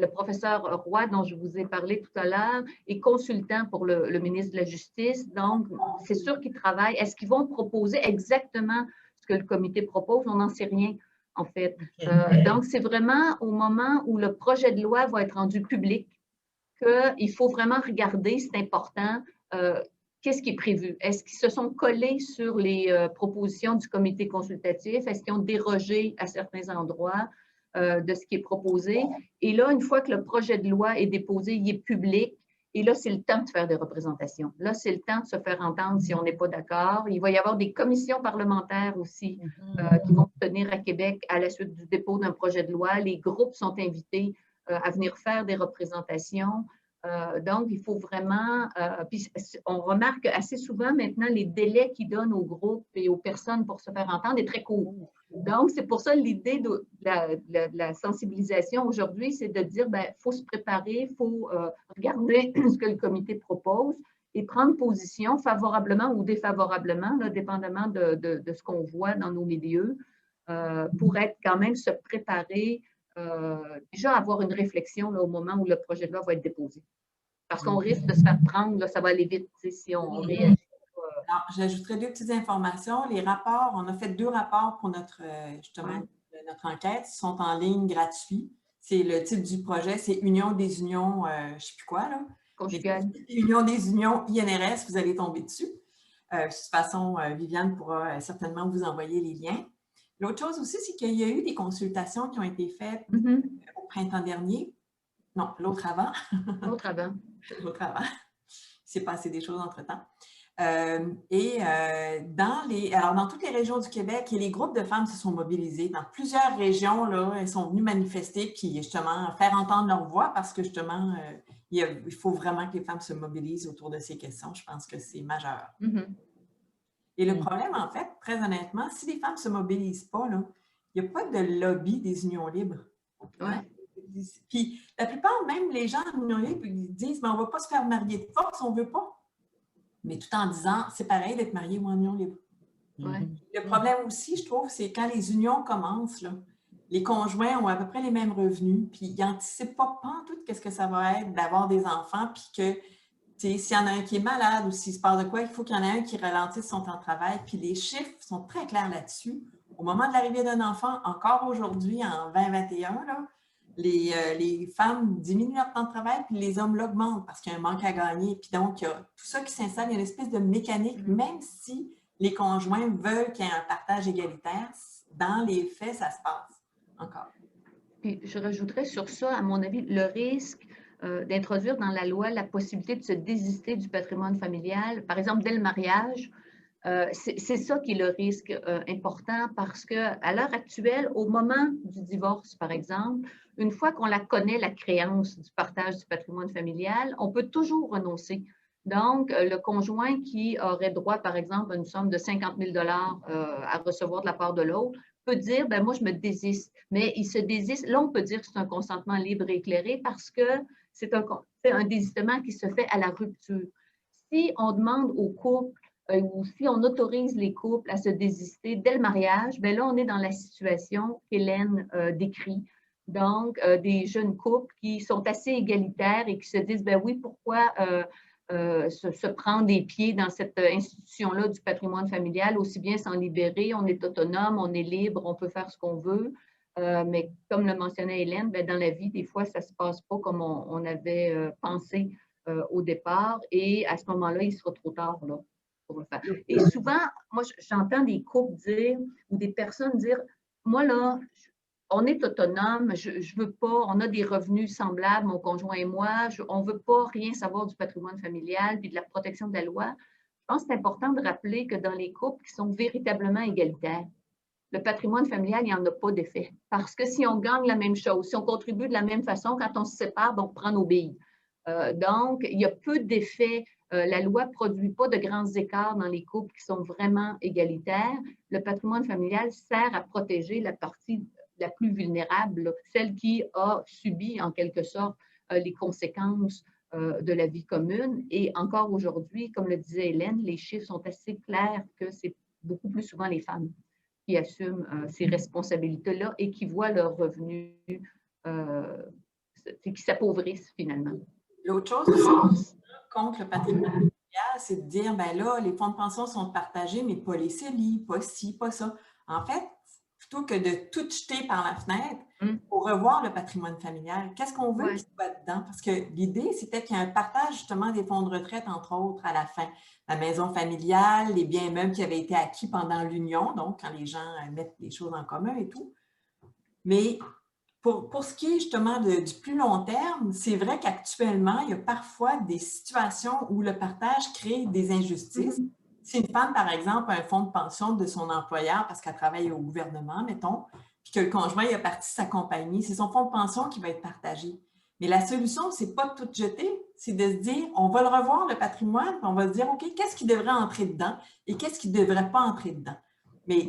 S2: le professeur Roy, dont je vous ai parlé tout à l'heure, est consultant pour le ministre de la Justice. Donc, c'est sûr qu'ils travaillent. Est-ce qu'ils vont proposer exactement ce que le comité propose? On n'en sait rien, en fait. Donc, c'est vraiment au moment où le projet de loi va être rendu public qu'il faut vraiment regarder, c'est important, qu'est-ce qui est prévu? Est-ce qu'ils se sont collés sur les propositions du comité consultatif? Est-ce qu'ils ont dérogé à certains endroits de ce qui est proposé? Et là, une fois que le projet de loi est déposé, il est public, et là, c'est le temps de faire des représentations. Là, c'est le temps de se faire entendre si on n'est pas d'accord. Il va y avoir des commissions parlementaires aussi qui vont se tenir à Québec à la suite du dépôt d'un projet de loi. Les groupes sont invités à venir faire des représentations. Donc, il faut vraiment, puis on remarque assez souvent maintenant les délais qu'ils donnent aux groupes et aux personnes pour se faire entendre est très court. Donc, c'est pour ça l'idée de la sensibilisation aujourd'hui, c'est de dire, ben, il faut se préparer, il faut regarder ce que le comité propose et prendre position favorablement ou défavorablement, là, dépendamment de ce qu'on voit dans nos milieux, pour être quand même se préparer. Déjà avoir une réflexion là, au moment où le projet de loi va être déposé. Parce qu'on risque de se faire prendre, là, ça va aller vite si on réagit.
S3: Alors, j'ajouterais 2 petites informations. Les rapports, on a fait 2 rapports pour notre enquête, ils sont en ligne gratuits. C'est le titre du projet, c'est Union des unions, je ne sais plus quoi, là.
S2: Conjugale.
S3: Union des unions INRS, vous allez tomber dessus. De toute façon, Viviane pourra certainement vous envoyer les liens. L'autre chose aussi, c'est qu'il y a eu des consultations qui ont été faites au printemps dernier. Non, l'autre avant.
S2: L'autre avant.
S3: L'autre avant. Il s'est passé des choses entre-temps. Dans toutes les régions du Québec, et les groupes de femmes se sont mobilisés. Dans plusieurs régions, là, elles sont venues manifester puis justement faire entendre leur voix parce que justement, il faut vraiment que les femmes se mobilisent autour de ces questions. Je pense que c'est majeur. Et le problème, en fait, très honnêtement, si les femmes ne se mobilisent pas, il n'y a pas de lobby des unions libres.
S2: Ouais.
S3: Puis la plupart, même les gens en union libre, ils disent, mais on ne va pas se faire marier de force, on ne veut pas. Mais tout en disant, c'est pareil d'être marié ou en union libre.
S2: Ouais.
S3: Le problème aussi, je trouve, c'est quand les unions commencent, là, les conjoints ont à peu près les mêmes revenus, puis ils n'anticipent pas en tout qu'est-ce que ça va être d'avoir des enfants, puis que s'il y en a un qui est malade ou s'il se passe de quoi, il faut qu'il y en ait un qui ralentisse son temps de travail. Puis les chiffres sont très clairs là-dessus. Au moment de l'arrivée d'un enfant, encore aujourd'hui, en 2021, là, les femmes diminuent leur temps de travail, puis les hommes l'augmentent parce qu'il y a un manque à gagner. Puis donc, il y a tout ça qui s'installe, il y a une espèce de mécanique, même si les conjoints veulent qu'il y ait un partage égalitaire, dans les faits, ça se passe encore.
S2: Puis je rajouterais sur ça, à mon avis, le risque d'introduire dans la loi la possibilité de se désister du patrimoine familial, par exemple, dès le mariage. C'est ça qui est le risque important parce qu'à l'heure actuelle, au moment du divorce, par exemple, une fois qu'on la connaît, la créance du partage du patrimoine familial, on peut toujours renoncer. Donc, le conjoint qui aurait droit, par exemple, à une somme de 50 000 à recevoir de la part de l'autre, peut dire, ben moi, je me désiste. Mais il se désiste. Là, on peut dire que c'est un consentement libre et éclairé parce que c'est un désistement qui se fait à la rupture. Si on demande au couple ou si on autorise les couples à se désister dès le mariage, bien là, on est dans la situation qu'Hélène décrit. Donc, des jeunes couples qui sont assez égalitaires et qui se disent, ben oui, pourquoi se prendre des pieds dans cette institution-là du patrimoine familial, aussi bien s'en libérer, on est autonome, on est libre, on peut faire ce qu'on veut. Mais comme le mentionnait Hélène, bien, dans la vie, des fois, ça ne se passe pas comme on avait pensé au départ et à ce moment-là, il sera trop tard là, pour le faire. Et souvent, moi, j'entends des couples dire ou des personnes dire, moi là, on est autonome, je veux pas, on a des revenus semblables, mon conjoint et moi, on ne veut pas rien savoir du patrimoine familial puis de la protection de la loi. Je pense que c'est important de rappeler que dans les couples qui sont véritablement égalitaires, le patrimoine familial, il n'y en a pas d'effet. Parce que si on gagne la même chose, si on contribue de la même façon, quand on se sépare, on prend nos billes. Donc, il y a peu d'effets. La loi ne produit pas de grands écarts dans les couples qui sont vraiment égalitaires. Le patrimoine familial sert à protéger la partie la plus vulnérable, celle qui a subi en quelque sorte les conséquences de la vie commune. Et encore aujourd'hui, comme le disait Hélène, les chiffres sont assez clairs que c'est beaucoup plus souvent les femmes qui assument ces responsabilités-là et qui voient leurs revenus qui s'appauvrissent finalement.
S3: L'autre chose aussi, contre le patrimoine familial, c'est de dire, ben là, les fonds de pension sont partagés, mais pas les CELI, pas ci, pas ça. En fait, plutôt que de tout jeter par la fenêtre, il faut revoir le patrimoine familial. Qu'est-ce qu'on veut qu'il soit dedans? Parce que l'idée, c'était qu'il y ait un partage justement des fonds de retraite, entre autres, à la fin. La maison familiale, les biens meubles qui avaient été acquis pendant l'union, donc quand les gens mettent les choses en commun et tout. Mais pour ce qui est justement du plus long terme, c'est vrai qu'actuellement, il y a parfois des situations où le partage crée des injustices. Si une femme, par exemple, a un fonds de pension de son employeur parce qu'elle travaille au gouvernement, mettons, puis que le conjoint il a parti sa compagnie, c'est son fonds de pension qui va être partagé. Mais la solution, c'est pas de tout jeter, c'est de se dire, on va le revoir, le patrimoine, puis on va se dire, OK, qu'est-ce qui devrait entrer dedans et qu'est-ce qui ne devrait pas entrer dedans? Mais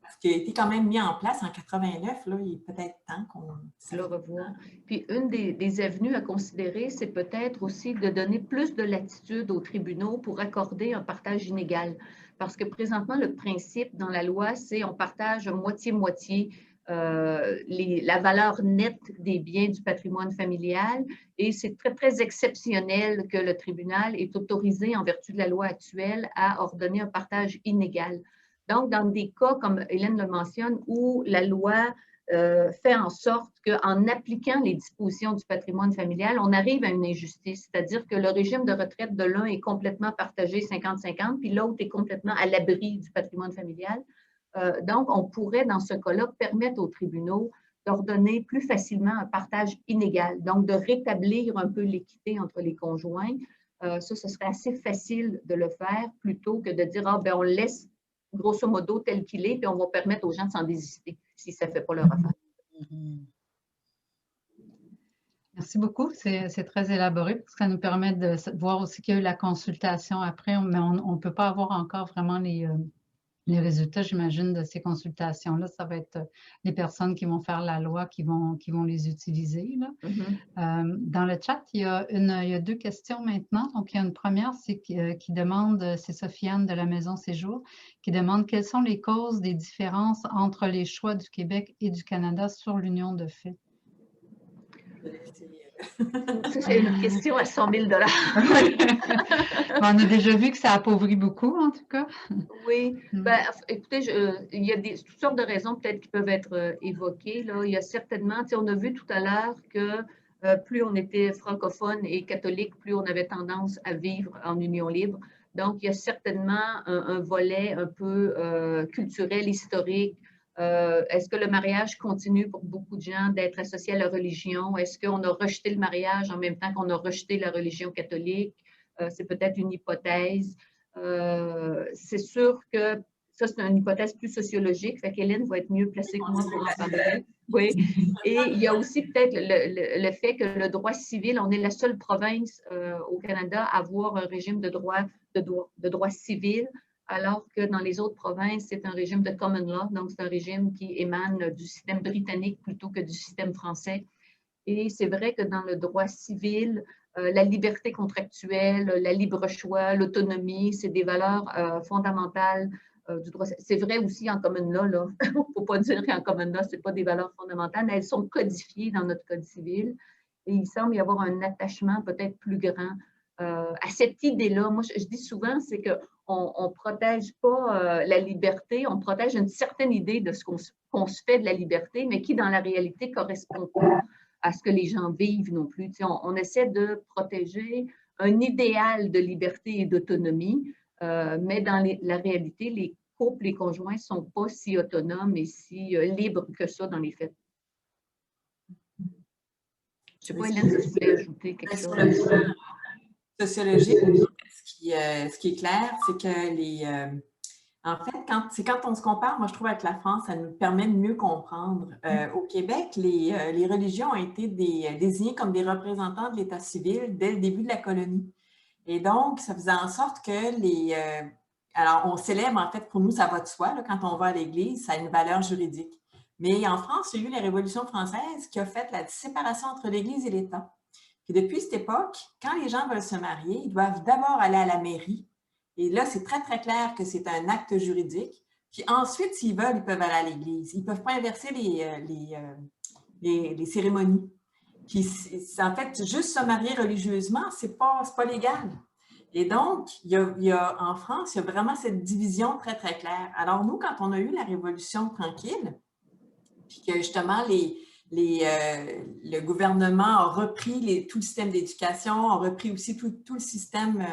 S3: parce qu'il a été quand même mis en place en 89, là, il est peut-être temps qu'on
S2: le revoie. Puis une des avenues à considérer, c'est peut-être aussi de donner plus de latitude aux tribunaux pour accorder un partage inégal. Parce que présentement, le principe dans la loi, c'est on partage moitié-moitié la valeur nette des biens du patrimoine familial et c'est très, très exceptionnel que le tribunal est autorisé en vertu de la loi actuelle à ordonner un partage inégal. Donc, dans des cas, comme Hélène le mentionne, où la loi fait en sorte qu'en appliquant les dispositions du patrimoine familial, on arrive à une injustice, c'est-à-dire que le régime de retraite de l'un est complètement partagé 50-50, puis l'autre est complètement à l'abri du patrimoine familial. Donc, on pourrait, dans ce cas-là, permettre aux tribunaux d'ordonner plus facilement un partage inégal, donc de rétablir un peu l'équité entre les conjoints. Ce serait assez facile de le faire plutôt que de dire, ah, ben on laisse grosso modo tel qu'il est, puis on va permettre aux gens de s'en désister si ça ne fait pas leur affaire.
S1: Merci beaucoup. C'est très élaboré parce que ça nous permet de voir aussi qu'il y a eu la consultation après, mais on ne peut pas avoir encore vraiment les résultats, j'imagine, de ces consultations-là, ça va être les personnes qui vont faire la loi, qui vont les utiliser, là. Dans le chat, il y a 2 questions maintenant. Donc, il y a une première, c'est qui demande, c'est Sofiane de la Maison Séjour, qui demande quelles sont les causes des différences entre les choix du Québec et du Canada sur l'union de fait.
S2: Ça, c'est une question à 100 000 $.
S1: On a déjà vu que ça appauvrit beaucoup, en tout cas.
S2: Oui, ben, écoutez, il y a toutes sortes de raisons peut-être qui peuvent être évoquées, là. Il y a certainement, on a vu tout à l'heure que plus on était francophone et catholique, plus on avait tendance à vivre en union libre. Donc, il y a certainement un volet un peu culturel, historique. Est-ce que le mariage continue pour beaucoup de gens d'être associé à la religion? Est-ce qu'on a rejeté le mariage en même temps qu'on a rejeté la religion catholique? C'est peut-être une hypothèse. C'est sûr que ça, c'est une hypothèse plus sociologique, fait qu'Hélène va être mieux placée que moi pour en parler. Oui. Et il y a aussi peut-être le fait que le droit civil, on est la seule province au Canada à avoir un régime de droit civil, alors que dans les autres provinces, c'est un régime de common law, donc c'est un régime qui émane du système britannique plutôt que du système français. Et c'est vrai que dans le droit civil, la liberté contractuelle, la libre choix, l'autonomie, c'est des valeurs fondamentales du droit. C'est vrai aussi en common law, là. Il ne faut pas dire qu'en common law, ce n'est pas des valeurs fondamentales, mais elles sont codifiées dans notre code civil. Et il semble y avoir un attachement peut-être plus grand à cette idée-là. Moi, je dis souvent, c'est qu'on ne protège pas la liberté, on protège une certaine idée de ce qu'on se fait de la liberté, mais qui, dans la réalité, ne correspond pas à ce que les gens vivent non plus. On essaie de protéger un idéal de liberté et d'autonomie, mais dans la réalité, les couples, les conjoints ne sont pas si autonomes et si libres que ça dans les faits. Je ne sais pas, Hélène, si tu voulais ajouter quelque chose.
S3: Sociologique, ce qui est clair, c'est que en fait, quand on se compare, moi je trouve avec la France, ça nous permet de mieux comprendre. Au Québec, les religions ont été désignées comme des représentants de l'État civil dès le début de la colonie. Et donc, ça faisait en sorte que alors, on célèbre, en fait, pour nous, ça va de soi, là, quand on va à l'église, ça a une valeur juridique. Mais en France, il y a eu la Révolution française qui a fait la séparation entre l'Église et l'État. Puis depuis cette époque, quand les gens veulent se marier, ils doivent d'abord aller à la mairie. Et là, c'est très, très clair que c'est un acte juridique. Puis ensuite, s'ils veulent, ils peuvent aller à l'église. Ils ne peuvent pas inverser les cérémonies. Puis, en fait, juste se marier religieusement, ce n'est pas légal. Et donc, en France, il y a vraiment cette division très, très claire. Alors, nous, quand on a eu la Révolution tranquille, puis que justement, le gouvernement a repris tout le système d'éducation, a repris aussi tout le système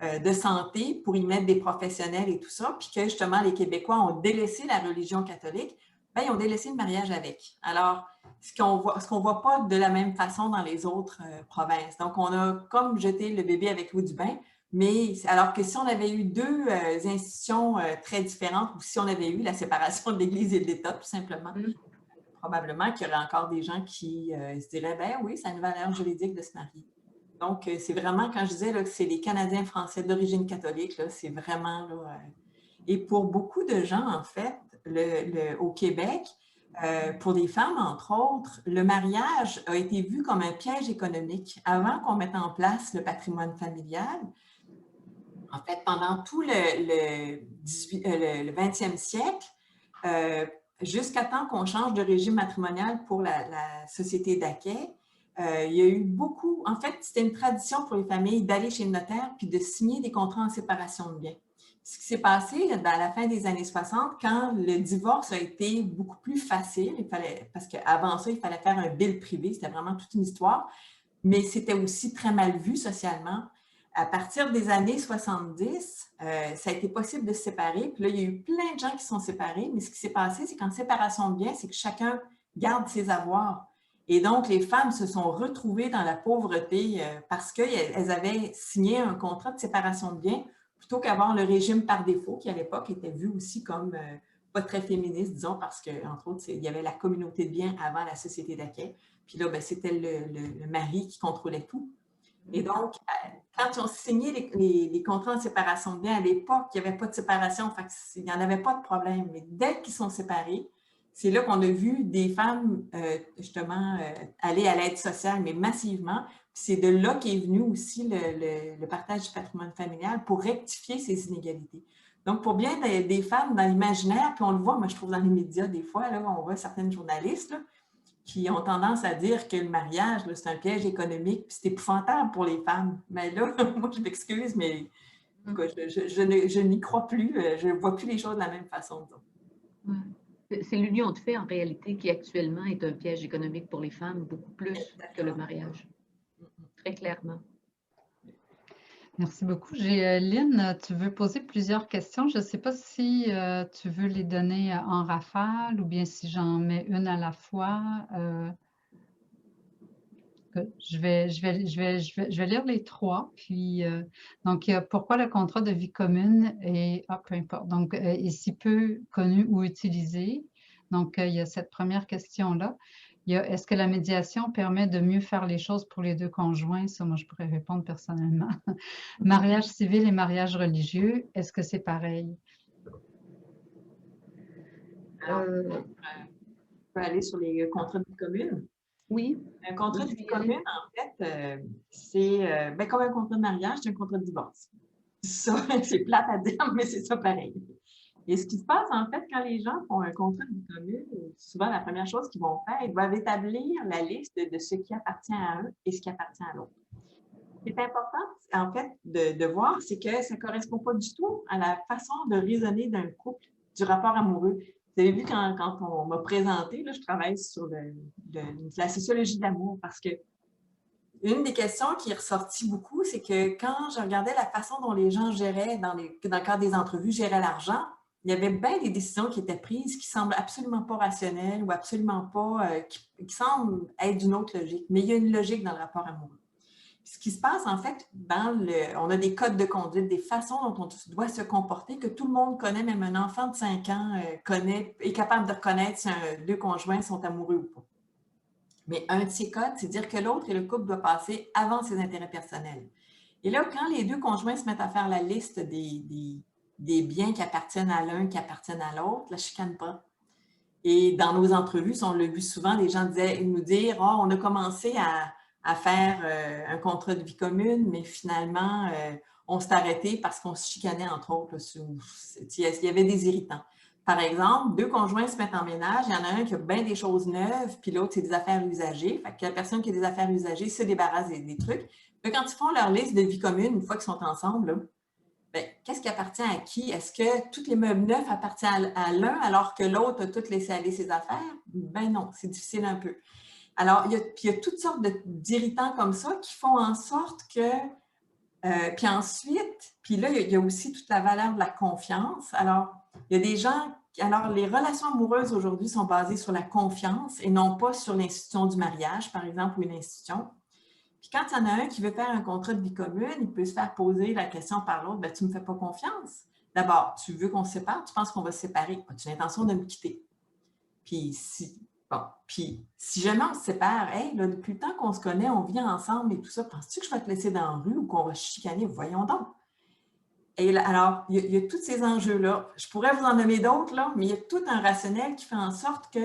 S3: de santé pour y mettre des professionnels et tout ça, puis que justement, les Québécois ont délaissé la religion catholique, bien, ils ont délaissé le mariage avec. Alors, ce qu'on voit pas de la même façon dans les autres provinces. Donc, on a comme jeté le bébé avec l'eau du bain, mais alors que si on avait eu deux institutions très différentes, ou si on avait eu la séparation de l'Église et de l'État, tout simplement, probablement qu'il y aurait encore des gens qui se diraient, ben oui, ça a une valeur juridique de se marier. Donc, c'est vraiment, quand je disais là, que c'est les Canadiens français d'origine catholique, c'est vraiment... Là, et pour beaucoup de gens, en fait, au Québec, pour des femmes, entre autres, le mariage a été vu comme un piège économique. Avant qu'on mette en place le patrimoine familial, en fait, pendant tout le 20e siècle, jusqu'à temps qu'on change de régime matrimonial pour la société d'acquêt, il y a eu beaucoup... En fait, c'était une tradition pour les familles d'aller chez le notaire puis de signer des contrats en séparation de biens. Ce qui s'est passé à la fin des années 60, quand le divorce a été beaucoup plus facile, parce qu'avant ça, il fallait faire un bill privé, c'était vraiment toute une histoire, mais c'était aussi très mal vu socialement. À partir des années 70, ça a été possible de se séparer. Puis là, il y a eu plein de gens qui sont séparés, mais ce qui s'est passé, c'est qu'en séparation de biens, c'est que chacun garde ses avoirs. Et donc, les femmes se sont retrouvées dans la pauvreté parce qu'elles avaient signé un contrat de séparation de biens plutôt qu'avoir le régime par défaut, qui à l'époque était vu aussi comme pas très féministe, disons, parce qu'entre autres, il y avait la communauté de biens avant la société d'acquêt. Puis là, ben, c'était le mari qui contrôlait tout. Et donc, quand ils ont signé les contrats en séparation de biens à l'époque, il n'y avait pas de séparation, fait il n'y en avait pas de problème. Mais dès qu'ils sont séparés, c'est là qu'on a vu des femmes, justement, aller à l'aide sociale, mais massivement. C'est de là qu'est venu aussi le partage du patrimoine familial pour rectifier ces inégalités. Donc, pour bien des femmes dans l'imaginaire, puis on le voit, moi je trouve dans les médias des fois, là, on voit certaines journalistes là, qui ont tendance à dire que le mariage, c'est un piège économique, puis c'est épouvantable pour les femmes. Mais là, moi, je m'excuse, mais je n'y crois plus. Je ne vois plus les choses de la même façon.
S2: C'est l'union de fait, en réalité, qui actuellement est un piège économique pour les femmes, beaucoup plus que le mariage. Très clairement.
S1: Merci beaucoup. J'ai Lynn, tu veux poser plusieurs questions. Je ne sais pas si tu veux les donner en rafale ou bien si j'en mets une à la fois. Je vais lire les trois. Puis, donc, pourquoi le contrat de vie commune est, peu importe, donc, est si peu connu ou utilisé? Donc, il y a cette première question-là. Est-ce que la médiation permet de mieux faire les choses pour les deux conjoints? Ça, moi, je pourrais répondre personnellement. Mariage civil et mariage religieux, est-ce que c'est pareil?
S3: Alors, on peut aller sur les contrats de vie commune.
S2: Oui.
S3: Un contrat de vie commune, en fait, c'est comme un contrat de mariage, c'est un contrat de divorce. Ça, c'est plate à dire, mais c'est ça pareil. Et ce qui se passe, en fait, quand les gens font un contrat de vie commune, souvent, la première chose qu'ils vont faire, ils doivent établir la liste de ce qui appartient à un et ce qui appartient à l'autre. Ce qui est important, en fait, de voir, c'est que ça ne correspond pas du tout à la façon de raisonner d'un couple, du rapport amoureux. Vous avez vu quand on m'a présenté, là, je travaille sur la sociologie de l'amour parce que une des questions qui est ressortie beaucoup, c'est que quand je regardais la façon dont les gens géraient, dans le cadre des entrevues, géraient l'argent, il y avait bien des décisions qui étaient prises qui semblent absolument pas rationnelles ou absolument pas, qui semblent être d'une autre logique. Mais il y a une logique dans le rapport amoureux. Ce qui se passe, en fait, on a des codes de conduite, des façons dont on doit se comporter que tout le monde connaît, même un enfant de 5 ans est capable de reconnaître si deux conjoints sont amoureux ou pas. Mais un de ces codes, c'est dire que l'autre et le couple doit passer avant ses intérêts personnels. Et là, quand les deux conjoints se mettent à faire la liste des biens qui appartiennent à l'un, qui appartiennent à l'autre, la chicane pas. Et dans nos entrevues, on l'a vu souvent, les gens nous dire « on a commencé à faire un contrat de vie commune, mais finalement, on s'est arrêté parce qu'on se chicanait entre autres. Il y avait des irritants. » Par exemple, deux conjoints se mettent en ménage, il y en a un qui a bien des choses neuves, puis l'autre, c'est des affaires usagées. Fait que la personne qui a des affaires usagées se débarrasse des trucs. Mais quand ils font leur liste de vie commune, une fois qu'ils sont ensemble, qu'est-ce qui appartient à qui? Est-ce que tous les meubles neufs appartiennent à l'un alors que l'autre a tout laissé aller ses affaires? Ben non, c'est difficile un peu. Alors, il y a toutes sortes d'irritants comme ça qui font en sorte que... puis ensuite, puis là, il y a aussi toute la valeur de la confiance. Alors, il y a des gens... Alors, les relations amoureuses aujourd'hui sont basées sur la confiance et non pas sur l'institution du mariage, par exemple, ou une institution. Puis quand il y en a un qui veut faire un contrat de vie commune, il peut se faire poser la question par l'autre, tu ne me fais pas confiance. D'abord, tu veux qu'on se sépare, tu penses qu'on va se séparer. As-tu l'intention de me quitter? Puis si jamais on se sépare, hey, là, depuis le temps qu'on se connaît, on vit ensemble et tout ça, penses-tu que je vais te laisser dans la rue ou qu'on va se chicaner? Voyons donc. Et là, alors, il y a tous ces enjeux-là. Je pourrais vous en nommer d'autres, là, mais il y a tout un rationnel qui fait en sorte que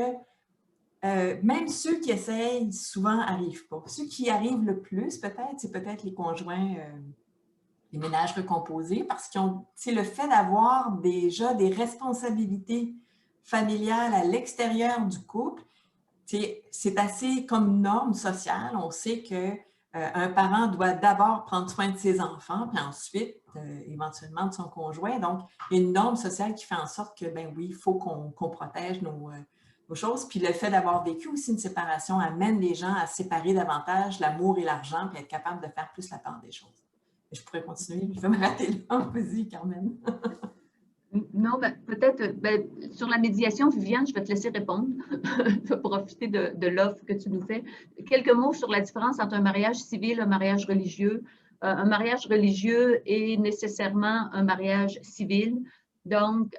S3: même ceux qui essayent, souvent, n'arrivent pas. Ceux qui arrivent le plus, peut-être, c'est peut-être les conjoints, les ménages recomposés, parce que c'est le fait d'avoir déjà des responsabilités familiales à l'extérieur du couple. C'est assez comme norme sociale. On sait qu'un parent doit d'abord prendre soin de ses enfants, puis ensuite, éventuellement, de son conjoint. Donc, il y a une norme sociale qui fait en sorte que, ben oui, il faut qu'on protège nos choses. Puis le fait d'avoir vécu aussi une séparation amène les gens à séparer davantage l'amour et l'argent, puis être capable de faire plus la part des choses. Et je pourrais continuer, je vais me rater là. Vas-y, Carmen.
S2: Non, peut-être sur la médiation, Viviane, je vais te laisser répondre. Je vais profiter de l'offre que tu nous fais. Quelques mots sur la différence entre un mariage civil et un mariage religieux. Un mariage religieux est nécessairement un mariage civil. Donc,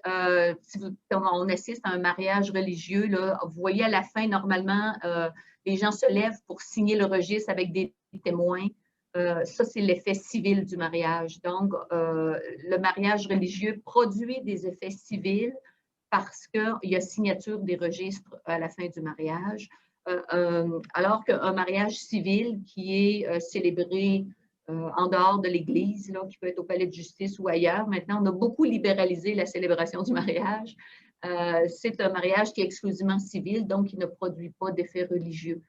S2: si on assiste à un mariage religieux, là, vous voyez à la fin, normalement, les gens se lèvent pour signer le registre avec des témoins. Ça, c'est l'effet civil du mariage. Donc, le mariage religieux produit des effets civils parce qu'il y a signature des registres à la fin du mariage, alors qu'un mariage civil qui est célébré en dehors de l'Église, qui peut être au palais de justice ou ailleurs, maintenant, on a beaucoup libéralisé la célébration du mariage. C'est un mariage qui est exclusivement civil, donc qui ne produit pas d'effet religieux.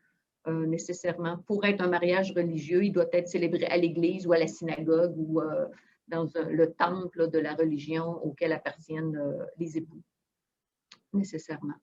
S2: Nécessairement. Pour être un mariage religieux, il doit être célébré à l'église ou à la synagogue ou dans le temple de la religion auquel appartiennent les époux, nécessairement.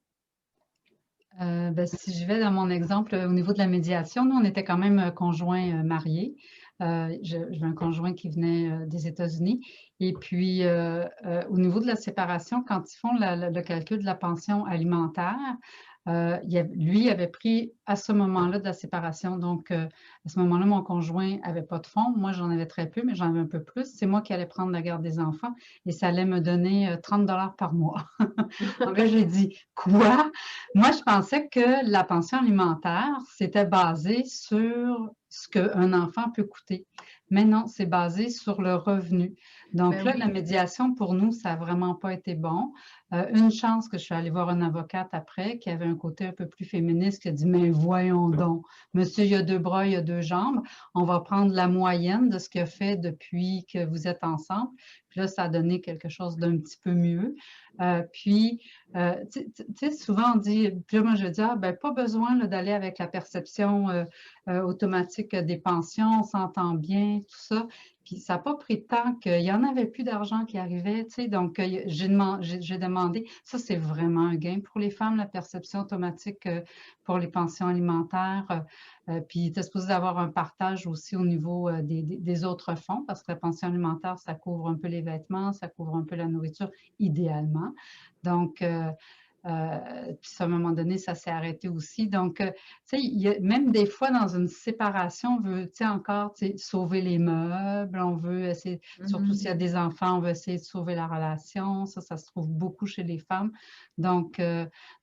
S1: Ben, si je vais dans mon exemple, au niveau de la médiation, nous, on était quand même conjoints mariés. J'ai un conjoint qui venait des États-Unis. Et puis, au niveau de la séparation, quand ils font le calcul de la pension alimentaire, lui avait pris à ce moment-là de la séparation. Donc, à ce moment-là, mon conjoint n'avait pas de fonds. Moi, j'en avais très peu, mais j'en avais un peu plus. C'est moi qui allais prendre la garde des enfants et ça allait me donner 30 $ par mois. Donc là, j'ai dit, quoi? Moi, je pensais que la pension alimentaire, c'était basé sur ce qu'un enfant peut coûter. Mais non, c'est basé sur le revenu. Donc
S2: Ben
S1: là,
S2: oui.
S1: la médiation, pour nous, ça n'a vraiment pas été bon. Une chance que je suis allée voir une avocate après, qui avait un côté un peu plus féministe, qui a dit, mais voyons donc, monsieur, il y a 2 bras, il y a 2 jambes, on va prendre la moyenne de ce qu'il a fait depuis que vous êtes ensemble. Puis là, ça a donné quelque chose d'un petit peu mieux. Tu sais, souvent on dit, puis là, moi je dis, ah, ben, pas besoin d'aller avec la perception automatique des pensions, on s'entend bien, tout ça. Puis ça n'a pas pris de temps qu'il n'y en avait plus d'argent qui arrivait, tu sais, donc j'ai demandé, ça c'est vraiment un gain pour les femmes, la perception automatique pour les pensions alimentaires. Puis tu es supposé avoir un partage aussi au niveau des autres fonds, parce que la pension alimentaire, ça couvre un peu les vêtements, ça couvre un peu la nourriture, idéalement. Donc, puis à un moment donné, ça s'est arrêté aussi. Donc, tu sais, même des fois dans une séparation, on veut, tu sais, encore, tu sais, sauver les meubles, on veut essayer, surtout s'il y a des enfants, on veut essayer de sauver la relation. Ça se trouve beaucoup chez les femmes. Donc,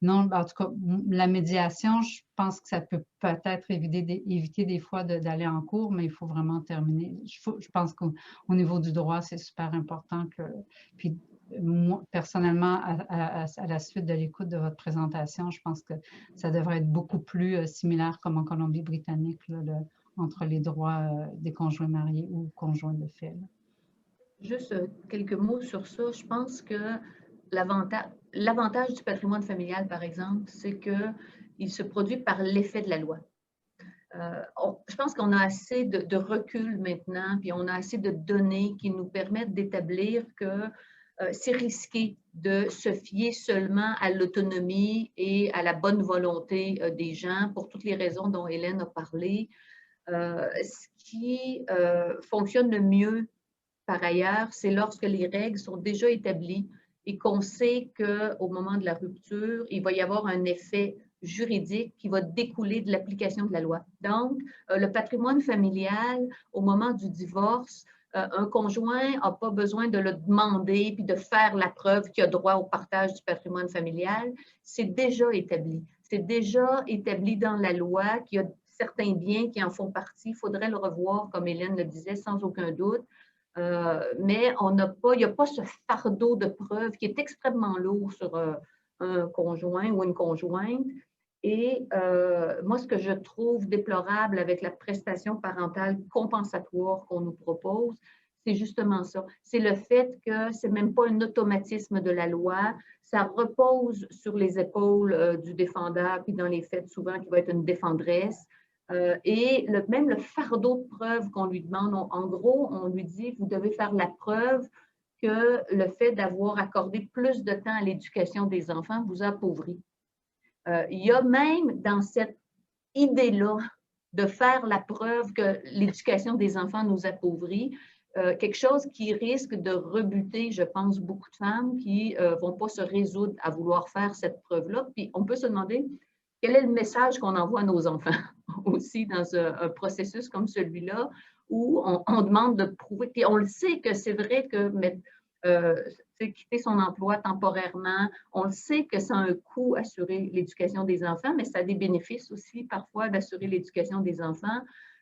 S1: non, en tout cas, la médiation, je pense que ça peut peut-être éviter des fois d'aller en cours, mais il faut vraiment terminer. Je pense qu'au niveau du droit, c'est super important que, puis moi, personnellement, à la suite de l'écoute de votre présentation, je pense que ça devrait être beaucoup plus similaire comme en Colombie-Britannique, entre les droits des conjoints mariés ou conjoints de fait. Là.
S2: Juste quelques mots sur ça. Je pense que l'avantage du patrimoine familial, par exemple, c'est qu'il se produit par l'effet de la loi. Je pense qu'on a assez de recul maintenant, puis on a assez de données qui nous permettent d'établir que c'est risqué de se fier seulement à l'autonomie et à la bonne volonté des gens pour toutes les raisons dont Hélène a parlé. Ce qui fonctionne le mieux, par ailleurs, c'est lorsque les règles sont déjà établies et qu'on sait qu'au moment de la rupture, il va y avoir un effet juridique qui va découler de l'application de la loi. Donc, le patrimoine familial, au moment du divorce, un conjoint n'a pas besoin de le demander puis de faire la preuve qu'il a droit au partage du patrimoine familial. C'est déjà établi. C'est déjà établi dans la loi qu'il y a certains biens qui en font partie. Il faudrait le revoir, comme Hélène le disait, sans aucun doute. Mais il n'y a pas ce fardeau de preuves qui est extrêmement lourd sur un conjoint ou une conjointe. Et moi, ce que je trouve déplorable avec la prestation parentale compensatoire qu'on nous propose, c'est justement ça. C'est le fait que ce n'est même pas un automatisme de la loi. Ça repose sur les épaules du défendeur, puis dans les faits, souvent, qui va être une défendresse. Et même le fardeau de preuve qu'on lui demande, en gros, on lui dit, vous devez faire la preuve que le fait d'avoir accordé plus de temps à l'éducation des enfants vous appauvrit. Il y a même dans cette idée-là de faire la preuve que l'éducation des enfants nous appauvrit, quelque chose qui risque de rebuter, je pense, beaucoup de femmes qui ne vont pas se résoudre à vouloir faire cette preuve-là. Puis on peut se demander quel est le message qu'on envoie à nos enfants aussi dans un processus comme celui-là où on demande de prouver. Puis on le sait que c'est vrai que quitter son emploi temporairement, on le sait que ça a un coût assurer l'éducation des enfants, mais ça a des bénéfices aussi parfois d'assurer l'éducation des enfants.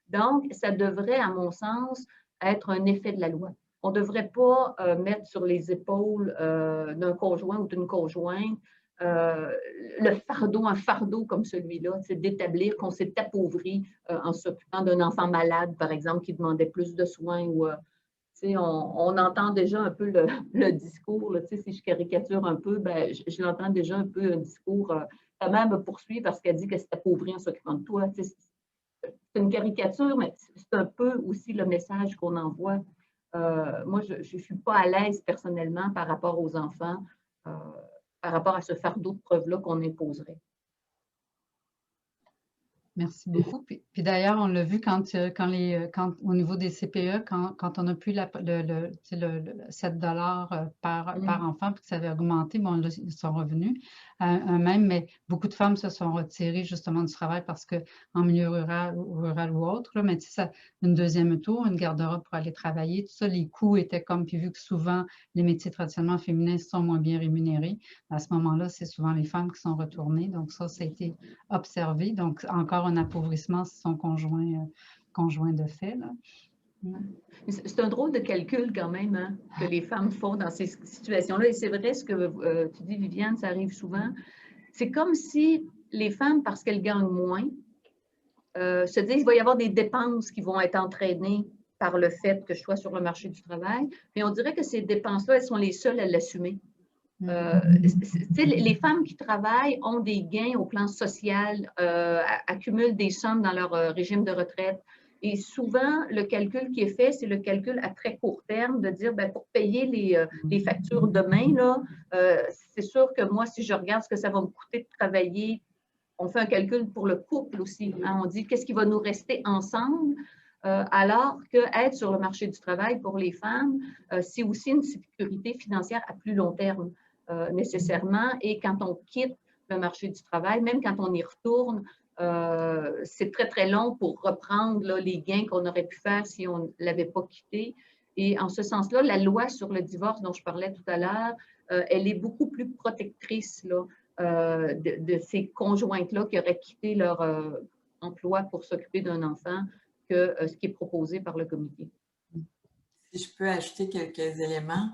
S2: Donc, ça devrait, à mon sens, être un effet de la loi. On ne devrait pas mettre sur les épaules d'un conjoint ou d'une conjointe un fardeau comme celui-là, c'est d'établir qu'on s'est appauvri en s'occupant d'un enfant malade, par exemple, qui demandait plus de soins ou on entend déjà un peu le discours, là, si je caricature un peu, ben, je l'entends déjà un peu un discours, ta mère me poursuit parce qu'elle dit qu'elle s'est appauvrie en s'occupant de toi. C'est une caricature, mais c'est un peu aussi le message qu'on envoie. Moi, je ne suis pas à l'aise personnellement par rapport aux enfants, par rapport à ce fardeau de preuve-là qu'on imposerait.
S1: Merci beaucoup. Puis d'ailleurs, on l'a vu quand au niveau des CPE, quand on a pu le 7 $ par enfant, puis que ça avait augmenté, bon, là, ils sont revenus à un même, mais beaucoup de femmes se sont retirées justement du travail parce qu'en milieu rural ou autre, là, mais tu sais, une deuxième tour, une garde-robe pour aller travailler, tout ça, les coûts étaient comme, puis vu que souvent les métiers traditionnellement féminins sont moins bien rémunérés, à ce moment-là, c'est souvent les femmes qui sont retournées. Donc ça a été observé. Donc encore un appauvrissement si son conjoint de fait. Là.
S2: C'est un drôle de calcul quand même hein, que les femmes font dans ces situations-là. Et c'est vrai ce que tu dis, Viviane, ça arrive souvent. C'est comme si les femmes, parce qu'elles gagnent moins, se disent qu'il va y avoir des dépenses qui vont être entraînées par le fait que je sois sur le marché du travail. Puis on dirait que ces dépenses-là, elles sont les seules à l'assumer. Les femmes qui travaillent ont des gains au plan social, accumulent des sommes dans leur régime de retraite. Et souvent, le calcul qui est fait, c'est le calcul à très court terme de dire, ben, pour payer les factures demain, là, c'est sûr que moi, si je regarde ce que ça va me coûter de travailler, on fait un calcul pour le couple aussi. Hein, on dit qu'est-ce qui va nous rester ensemble, alors qu'être sur le marché du travail pour les femmes, c'est aussi une sécurité financière à plus long terme. Nécessairement. Et quand on quitte le marché du travail, même quand on y retourne, c'est très, très long pour reprendre là, les gains qu'on aurait pu faire si on ne l'avait pas quitté. Et en ce sens-là, la loi sur le divorce dont je parlais tout à l'heure, elle est beaucoup plus protectrice là, de ces conjointes-là qui auraient quitté leur emploi pour s'occuper d'un enfant que ce qui est proposé par le comité.
S3: Si je peux ajouter quelques éléments.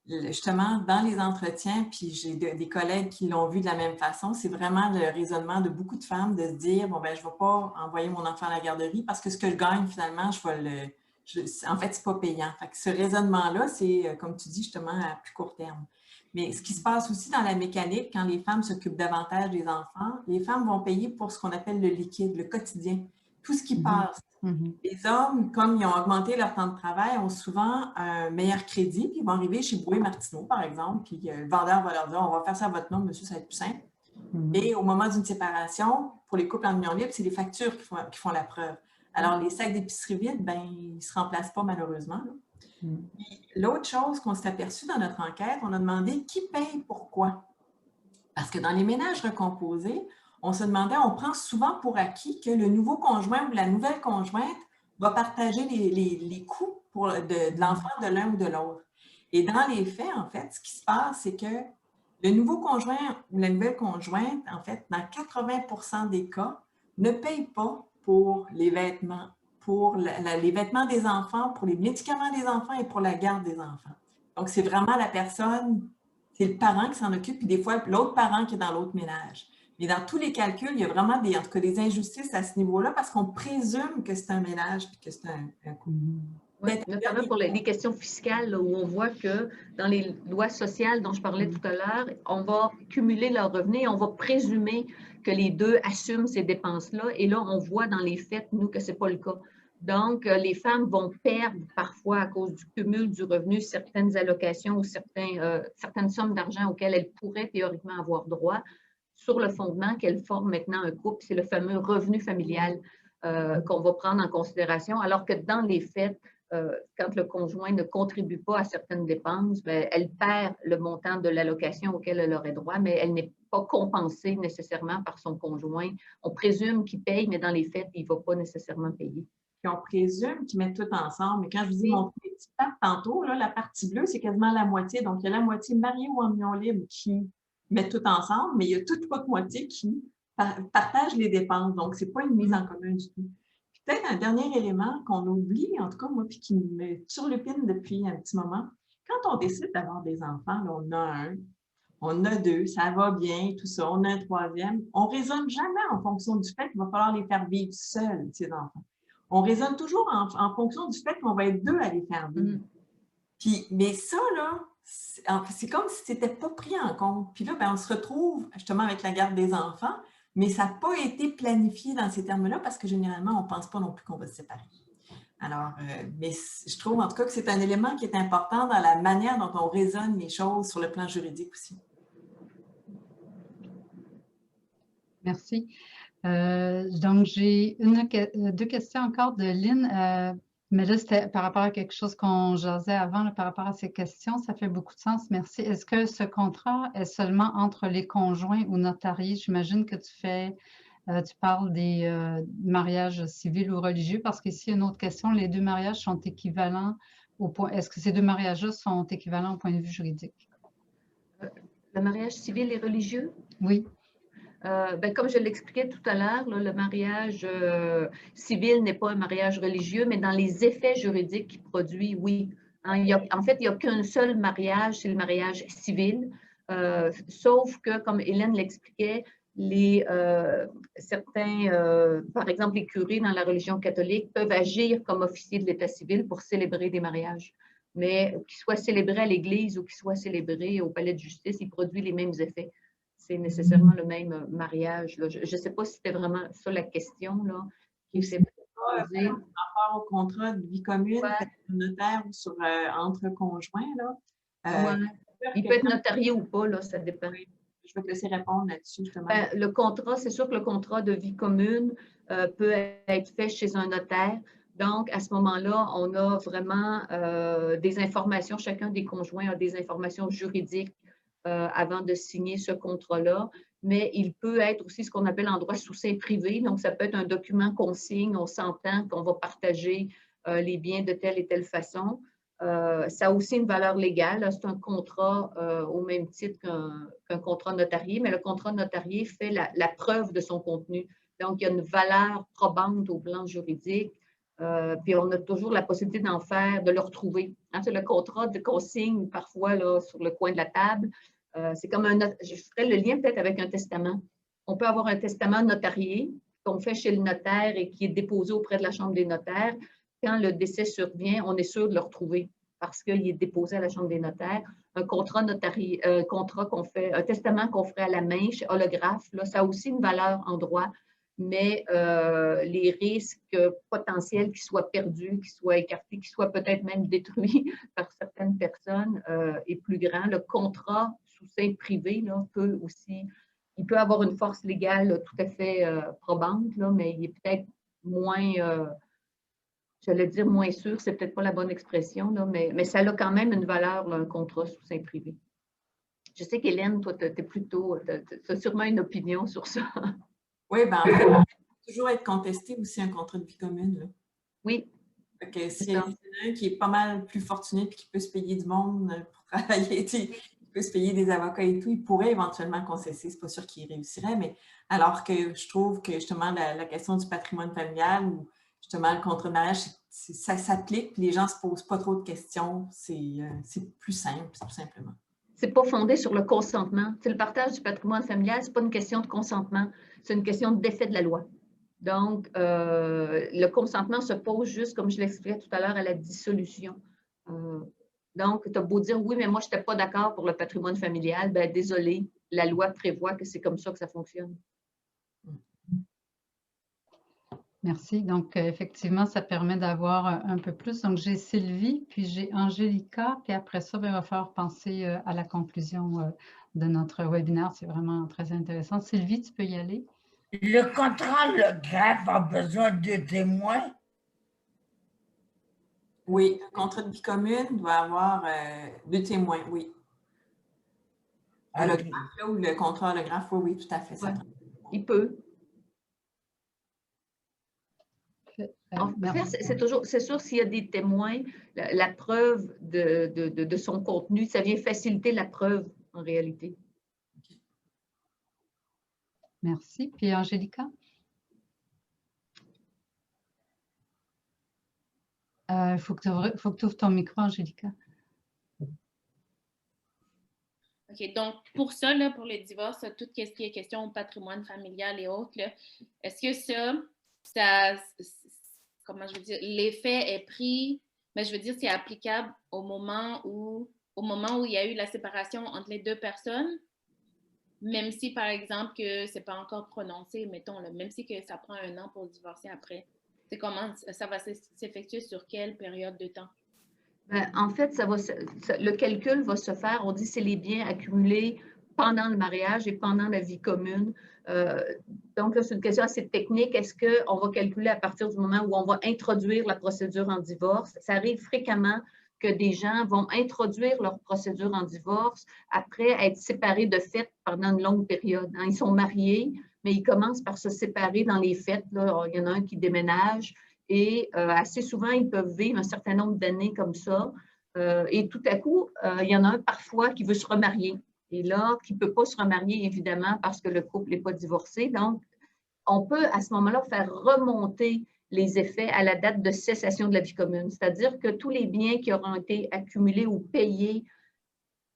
S3: Justement, dans les entretiens, puis j'ai des collègues qui l'ont vu de la même façon, c'est vraiment le raisonnement de beaucoup de femmes de se dire, bon, ben je ne vais pas envoyer mon enfant à la garderie parce que ce que je gagne, finalement, en fait, c'est pas payant. Fait que ce raisonnement-là, c'est, comme tu dis, justement, à plus court terme. Mais ce qui se passe aussi dans la mécanique, quand les femmes s'occupent davantage des enfants, les femmes vont payer pour ce qu'on appelle le liquide, le quotidien, tout ce qui passe. Les hommes, comme ils ont augmenté leur temps de travail, ont souvent un meilleur crédit, puis ils vont arriver chez Brouet-Martineau, par exemple, puis le vendeur va leur dire « on va faire ça à votre nom, monsieur, ça va être plus simple ». Et au moment d'une séparation, pour les couples en union libre, c'est les factures qui font la preuve. Alors, les sacs d'épicerie vides, ben, ils ne se remplacent pas malheureusement. L'autre chose qu'on s'est aperçu dans notre enquête, on a demandé qui paye pourquoi. Parce que dans les ménages recomposés, on se demandait, on prend souvent pour acquis que le nouveau conjoint ou la nouvelle conjointe va partager les coûts de l'enfant de l'un ou de l'autre. Et dans les faits, en fait, ce qui se passe, c'est que le nouveau conjoint ou la nouvelle conjointe, en fait, dans 80% des cas, ne paye pas pour les vêtements, pour les vêtements des enfants, pour les médicaments des enfants et pour la garde des enfants. Donc, c'est vraiment la personne, c'est le parent qui s'en occupe, puis des fois, l'autre parent qui est dans l'autre ménage. Mais dans tous les calculs, il y a vraiment en tout cas, des injustices à ce niveau-là parce qu'on présume que c'est un ménage et que c'est un coût.
S2: Oui, notamment pour les questions fiscales, là, où on voit que dans les lois sociales dont je parlais tout à l'heure, on va cumuler leurs revenus et on va présumer que les deux assument ces dépenses-là. Et là, on voit dans les faits, nous, que ce n'est pas le cas. Donc, les femmes vont perdre parfois à cause du cumul du revenu certaines allocations ou certaines sommes d'argent auxquelles elles pourraient théoriquement avoir droit, sur le fondement qu'elle forme maintenant un couple. C'est le fameux revenu familial qu'on va prendre en considération, alors que dans les faits, quand le conjoint ne contribue pas à certaines dépenses, bien, elle perd le montant de l'allocation auquel elle aurait droit, mais elle n'est pas compensée nécessairement par son conjoint. On présume qu'il paye, mais dans les faits, il ne va pas nécessairement payer.
S3: Puis on présume qu'ils mettent tout ensemble. Mais quand je vous dis mon petit pape tantôt, là, la partie bleue, c'est quasiment la moitié. Donc, il y a la moitié mariée ou en union libre qui mettent tout ensemble, mais il y a toute l'autre moitié qui partage les dépenses. Donc, ce n'est pas une mise en commun du tout. Puis Peut-être un dernier élément qu'on oublie, en tout cas moi, puis qui me turlupine depuis un petit moment. Quand on décide d'avoir des enfants, là, on a un, on a deux, ça va bien, tout ça, on a un troisième. On ne raisonne jamais en fonction du fait qu'il va falloir les faire vivre seuls, ces enfants. On raisonne toujours en fonction du fait qu'on va être deux à les faire vivre. Puis, mais ça, là, c'est comme si ce n'était pas pris en compte. Puis là, ben, on se retrouve justement avec la garde des enfants, mais ça n'a pas été planifié dans ces termes-là parce que généralement, on ne pense pas non plus qu'on va se séparer. Alors, mais je trouve en tout cas que c'est un élément qui est important dans la manière dont on raisonne les choses sur le plan juridique aussi.
S1: Merci. Donc, j'ai deux questions encore de Lynn, mais là, c'était par rapport à quelque chose qu'on jasait avant, là, par rapport à ces questions. Ça fait beaucoup de sens. Merci. Est-ce que ce contrat est seulement entre les conjoints ou notariés? J'imagine que tu parles des mariages civils ou religieux, parce qu'ici, une autre question, les deux mariages sont équivalents au point. Est-ce que ces deux mariages-là sont équivalents au point de vue juridique?
S2: Le mariage civil et religieux?
S1: Oui.
S2: Ben, comme je l'expliquais tout à l'heure, le mariage civil n'est pas un mariage religieux, mais dans les effets juridiques qu'il produit, oui. Hein, en fait, il n'y a qu'un seul mariage, c'est le mariage civil, sauf que, comme Hélène l'expliquait, certains, par exemple les curés dans la religion catholique, peuvent agir comme officiers de l'état civil pour célébrer des mariages. Mais qu'ils soient célébrés à l'église ou qu'ils soient célébrés au palais de justice, ils produisent les mêmes effets. C'est nécessairement le même mariage. Là. Je ne sais pas si c'était vraiment ça la question là, qui s'est posée.
S3: Par rapport au contrat de vie commune, notaire ou sur, entre conjoints, là,
S2: il peut être notarié ou pas, là, ça dépend.
S3: Je vais te laisser répondre là-dessus, justement.
S2: Ben, le contrat, c'est sûr que le contrat de vie commune peut être fait chez un notaire. Donc, à ce moment-là, on a vraiment des informations, chacun des conjoints a des informations juridiques avant de signer ce contrat-là, mais il peut être aussi ce qu'on appelle en droit sous seing privé. Donc, ça peut être un document qu'on signe, on s'entend qu'on va partager les biens de telle et telle façon. Ça a aussi une valeur légale. C'est un contrat au même titre qu'un contrat notarié, mais le contrat notarié fait la preuve de son contenu. Donc, il y a une valeur probante au plan juridique. Puis on a toujours la possibilité d'en faire, de le retrouver. Hein, c'est le contrat qu'on signe parfois là, sur le coin de la table. C'est comme je ferais le lien peut-être avec un testament. On peut avoir un testament notarié qu'on fait chez le notaire et qui est déposé auprès de la Chambre des notaires. Quand le décès survient, on est sûr de le retrouver parce qu'il est déposé à la Chambre des notaires. Un contrat notarié, contrat qu'on fait, un testament qu'on ferait à la main chez holographe, là, ça a aussi une valeur en droit, mais les risques potentiels qu'ils soient perdus, qu'ils soient écartés, qu'ils soient peut-être même détruits par certaines personnes est plus grand. Le contrat sous seing privé là, il peut avoir une force légale là, tout à fait probante, là, mais il est peut-être moins, j'allais dire moins sûr, c'est peut-être pas la bonne expression, là, mais ça a quand même une valeur, là, un contrat sous seing privé. Je sais qu'Hélène, toi, tu as sûrement une opinion sur ça.
S3: Oui, bien en fait, il peut toujours être contesté aussi un contrat de vie commune. Là.
S2: Oui.
S3: Okay, s'il y en a un qui est pas mal plus fortuné et qui peut se payer du monde pour travailler, il peut se payer des avocats et tout, il pourrait éventuellement concesser. C'est pas sûr qu'il réussirait, mais alors que je trouve que justement la question du patrimoine familial ou justement le contrat de mariage, ça s'applique, les gens ne se posent pas trop de questions. C'est plus simple, tout simplement.
S2: C'est pas fondé sur le consentement. C'est le partage du patrimoine familial, c'est pas une question de consentement, c'est une question d'effet de la loi. Donc, le consentement se pose juste, comme je l'expliquais tout à l'heure, à la dissolution. Donc, tu as beau dire, oui, mais moi, je n'étais pas d'accord pour le patrimoine familial, bien, désolé, la loi prévoit que c'est comme ça que ça fonctionne.
S1: Merci. Donc, effectivement, ça permet d'avoir un peu plus. Donc, j'ai Sylvie, puis j'ai Angélica, puis après ça, il va falloir penser à la conclusion de notre webinaire. C'est vraiment très intéressant. Sylvie, tu peux y aller.
S5: Le contrat holographe a besoin de témoins?
S3: Oui, un contrat de vie commune doit avoir 2 témoins, oui. Holographe, là, ou le contrat holographe, oui, tout à fait. Ça.
S2: Il peut. C'est sûr, s'il y a des témoins, la preuve de son contenu, ça vient faciliter la preuve en réalité.
S1: Merci. Puis Angélica? Il faut que tu ouvres ton micro, Angélica.
S4: OK, donc pour ça, là, pour le divorce, tout ce qui est question de patrimoine familial et autres, est-ce que ça, comment je veux dire, l'effet est pris, mais je veux dire, c'est applicable au moment où il y a eu la séparation entre les deux personnes, même si, par exemple, que c'est pas encore prononcé, mettons, là, même si que ça prend 1 an pour divorcer après. C'est comment ça va s'effectuer sur quelle période de temps?
S2: En fait, le calcul va se faire, on dit c'est les biens accumulés pendant le mariage et pendant la vie commune. Donc, là, c'est une question assez technique. Est-ce qu'on va calculer à partir du moment où on va introduire la procédure en divorce? Ça arrive fréquemment que des gens vont introduire leur procédure en divorce après être séparés de fait pendant une longue période. Ils sont mariés, mais ils commencent par se séparer dans les fêtes. Là. Il y en a un qui déménage. Et assez souvent, ils peuvent vivre un certain nombre d'années comme ça. Et tout à coup, il y en a un parfois qui veut se remarier. Et là, qui ne peut pas se remarier, évidemment, parce que le couple n'est pas divorcé. Donc, on peut à ce moment-là faire remonter les effets à la date de cessation de la vie commune. C'est-à-dire que tous les biens qui auront été accumulés ou payés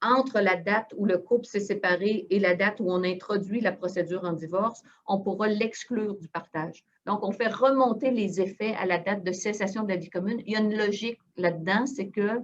S2: entre la date où le couple s'est séparé et la date où on introduit la procédure en divorce, on pourra l'exclure du partage. Donc, on fait remonter les effets à la date de cessation de la vie commune. Il y a une logique là-dedans, c'est que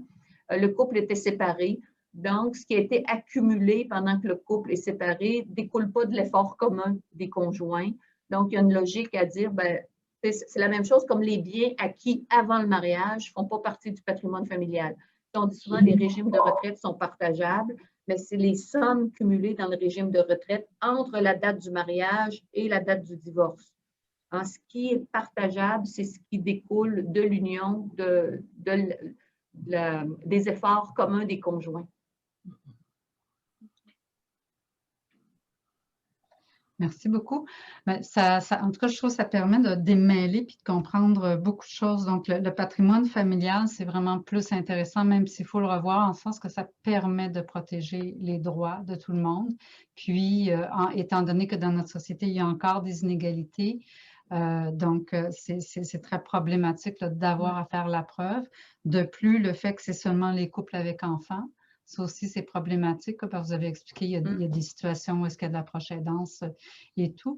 S2: le couple était séparé. Donc, ce qui a été accumulé pendant que le couple est séparé ne découle pas de l'effort commun des conjoints. Donc, il y a une logique à dire, ben, c'est la même chose comme les biens acquis avant le mariage ne font pas partie du patrimoine familial. On dit souvent que les régimes de retraite sont partageables, mais c'est les sommes cumulées dans le régime de retraite entre la date du mariage et la date du divorce. Ce qui est partageable, c'est ce qui découle de l'union des efforts communs des conjoints.
S1: Merci beaucoup. En tout cas, je trouve que ça permet de démêler puis de comprendre beaucoup de choses. Donc, le patrimoine familial, c'est vraiment plus intéressant, même s'il faut le revoir, en sens que ça permet de protéger les droits de tout le monde. Puis, étant donné que dans notre société, il y a encore des inégalités, donc c'est très problématique d'avoir à faire la preuve. De plus, le fait que c'est seulement les couples avec enfants, ça aussi, c'est problématique, parce que vous avez expliqué, il y a des situations où est-ce qu'il y a de la proche aidance et tout.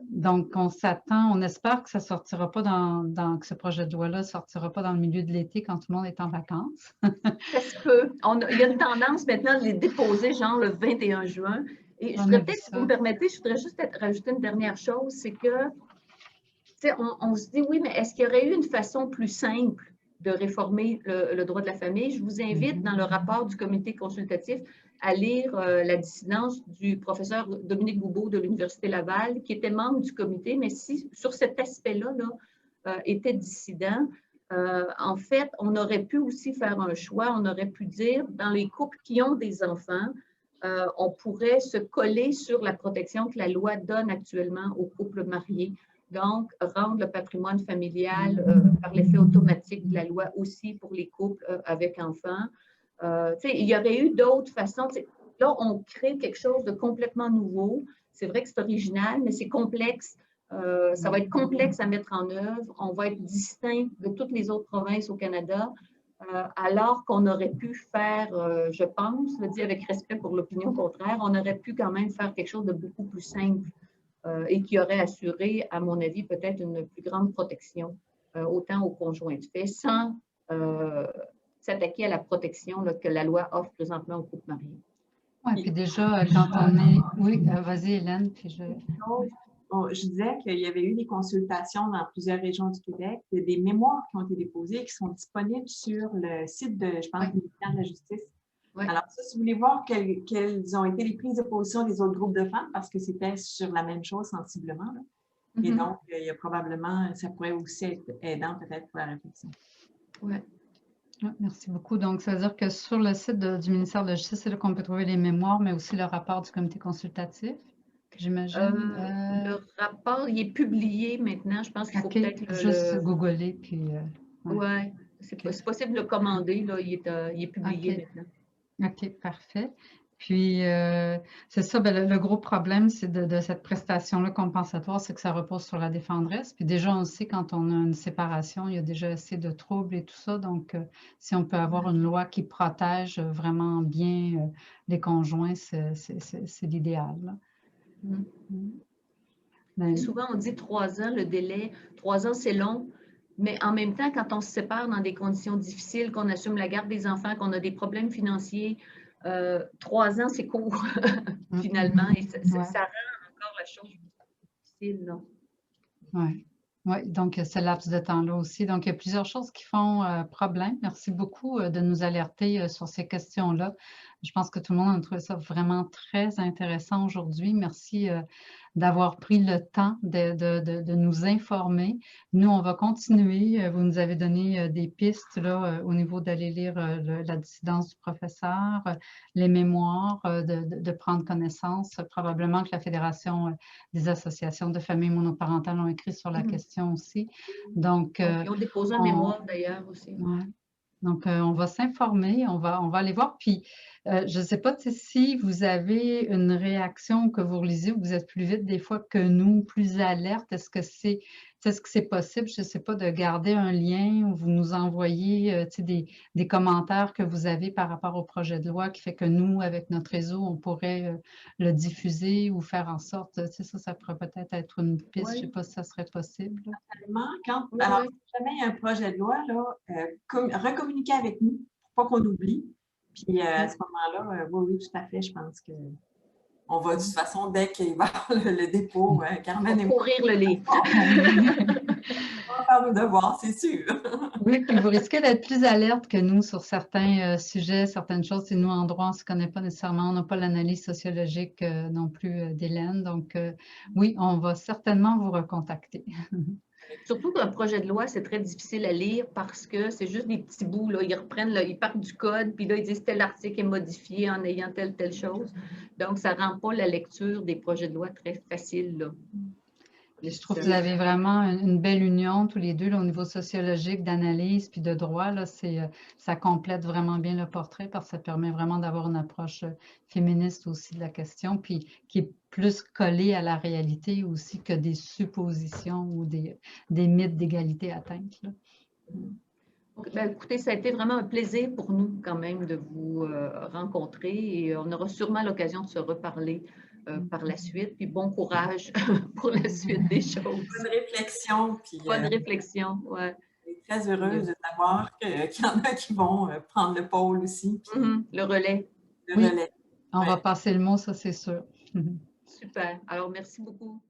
S1: Donc, on espère que ça sortira pas que ce projet de loi-là sortira pas dans le milieu de l'été quand tout le monde est en vacances.
S2: Ça se peut. Il y a une tendance maintenant de les déposer genre le 21 juin. Et je voudrais peut-être, si vous me permettez, je voudrais juste rajouter une dernière chose, c'est que, on se dit, oui, mais est-ce qu'il y aurait eu une façon plus simple de réformer le droit de la famille? Je vous invite dans le rapport du comité consultatif à lire la dissidence du professeur Dominique Goubeau de l'Université Laval, qui était membre du comité, mais sur cet aspect-là, était dissident. En fait, on aurait pu aussi faire un choix, on aurait pu dire, dans les couples qui ont des enfants, on pourrait se coller sur la protection que la loi donne actuellement aux couples mariés. Donc, rendre le patrimoine familial par l'effet automatique de la loi aussi pour les couples avec enfants. Il y aurait eu d'autres façons. Là, on crée quelque chose de complètement nouveau. C'est vrai que c'est original, mais c'est complexe. Ça va être complexe à mettre en œuvre. On va être distinct de toutes les autres provinces au Canada, alors qu'on aurait pu faire, je pense, je le dis avec respect pour l'opinion contraire, on aurait pu quand même faire quelque chose de beaucoup plus simple et qui aurait assuré, à mon avis, peut-être une plus grande protection, autant aux conjoints de fait, sans s'attaquer à la protection que la loi offre présentement aux couples mariés.
S1: Oui, puis déjà, quand on est... Oui, vas-y, Hélène, puis je...
S3: Je disais qu'il y avait eu des consultations dans plusieurs régions du Québec, il y a des mémoires qui ont été déposées et qui sont disponibles sur le site de, je pense, du ministère de la Justice. Oui. Alors, ça, si vous voulez voir quelles ont été les prises de position des autres groupes de femmes, parce que c'était sur la même chose sensiblement. Là. Et donc, il y a probablement, ça pourrait aussi être aidant peut-être pour la réflexion.
S2: Oui.
S1: Merci beaucoup. Donc, ça veut dire que sur le site du ministère de la Justice, c'est là qu'on peut trouver les mémoires, mais aussi le rapport du comité consultatif, j'imagine.
S2: Le rapport, il est publié maintenant. Je pense qu'il faut peut-être
S1: juste googler. Puis,
S2: ouais. C'est possible de le commander. Là. Il est publié maintenant.
S1: OK, parfait. Puis, c'est ça, ben, le gros problème, c'est de cette prestation-là compensatoire, c'est que ça repose sur la défenderesse. Puis déjà, on sait quand on a une séparation, il y a déjà assez de troubles et tout ça. Donc, si on peut avoir une loi qui protège vraiment bien les conjoints, c'est l'idéal, là. Ben,
S2: Souvent, on dit 3 ans, le délai. 3 ans, c'est long. Mais en même temps, quand on se sépare dans des conditions difficiles, qu'on assume la garde des enfants, qu'on a des problèmes financiers, 3 ans, c'est court, finalement. Et ça
S1: ouais.
S2: rend encore la chose difficile, là.
S1: Oui, ouais, donc ce laps de temps-là aussi. Donc, il y a plusieurs choses qui font problème. Merci beaucoup de nous alerter sur ces questions-là. Je pense que tout le monde a trouvé ça vraiment très intéressant aujourd'hui. Merci d'avoir pris le temps de nous informer. Nous, on va continuer. Vous nous avez donné des pistes là, au niveau d'aller lire la dissidence du professeur, les mémoires, de prendre connaissance. Probablement que la Fédération des associations de familles monoparentales ont écrit sur la question aussi. Donc,
S2: Ils ont déposé un mémoire d'ailleurs aussi.
S1: ouais. Donc, on va s'informer, on va aller voir. Puis, je ne sais pas si vous avez une réaction que vous relisez ou vous êtes plus vite des fois que nous, plus alerte. Est-ce que c'est possible, je ne sais pas, de garder un lien ou vous nous envoyez des commentaires que vous avez par rapport au projet de loi qui fait que nous, avec notre réseau, on pourrait le diffuser ou faire en sorte, ça pourrait peut-être être une piste. Je ne sais pas si ça serait possible.
S3: Alors, si jamais il y a un projet de loi, là, recommuniquer avec nous pour pas qu'on oublie. Puis à ce moment-là, oui, tout à fait, je pense qu'on va de toute façon, dès qu'il va y avoir le dépôt, Carmen et moi,
S2: Courir le livre.
S3: on va faire nos devoirs, c'est sûr.
S1: Oui, puis vous risquez d'être plus alerte que nous sur certains sujets, certaines choses. Et nous, en droit, on ne se connaît pas nécessairement, on n'a pas l'analyse sociologique non plus d'Hélène. Donc, oui, on va certainement vous recontacter.
S2: Surtout qu'un projet de loi, c'est très difficile à lire parce que c'est juste des petits bouts. Là. Ils reprennent, là, ils partent du code, puis là, ils disent tel article est modifié en ayant telle chose. Donc, ça ne rend pas la lecture des projets de loi très facile, là.
S1: Je trouve que vous avez vraiment une belle union tous les deux là, au niveau sociologique, d'analyse puis de droit. Là, ça complète vraiment bien le portrait parce que ça permet vraiment d'avoir une approche féministe aussi de la question, puis qui est plus collée à la réalité aussi que des suppositions ou des mythes d'égalité atteinte. Là.
S2: Ben, écoutez, ça a été vraiment un plaisir pour nous quand même de vous rencontrer et on aura sûrement l'occasion de se reparler par la suite. Puis bon courage pour la suite des choses.
S3: Bonne réflexion. Puis,
S2: bonne réflexion, ouais.
S3: Je suis très heureuse de savoir qu'il y en a qui vont prendre le pôle aussi. Puis,
S2: le relais.
S3: Le relais.
S1: On va passer le mot, ça c'est sûr.
S2: Super. Alors, merci beaucoup.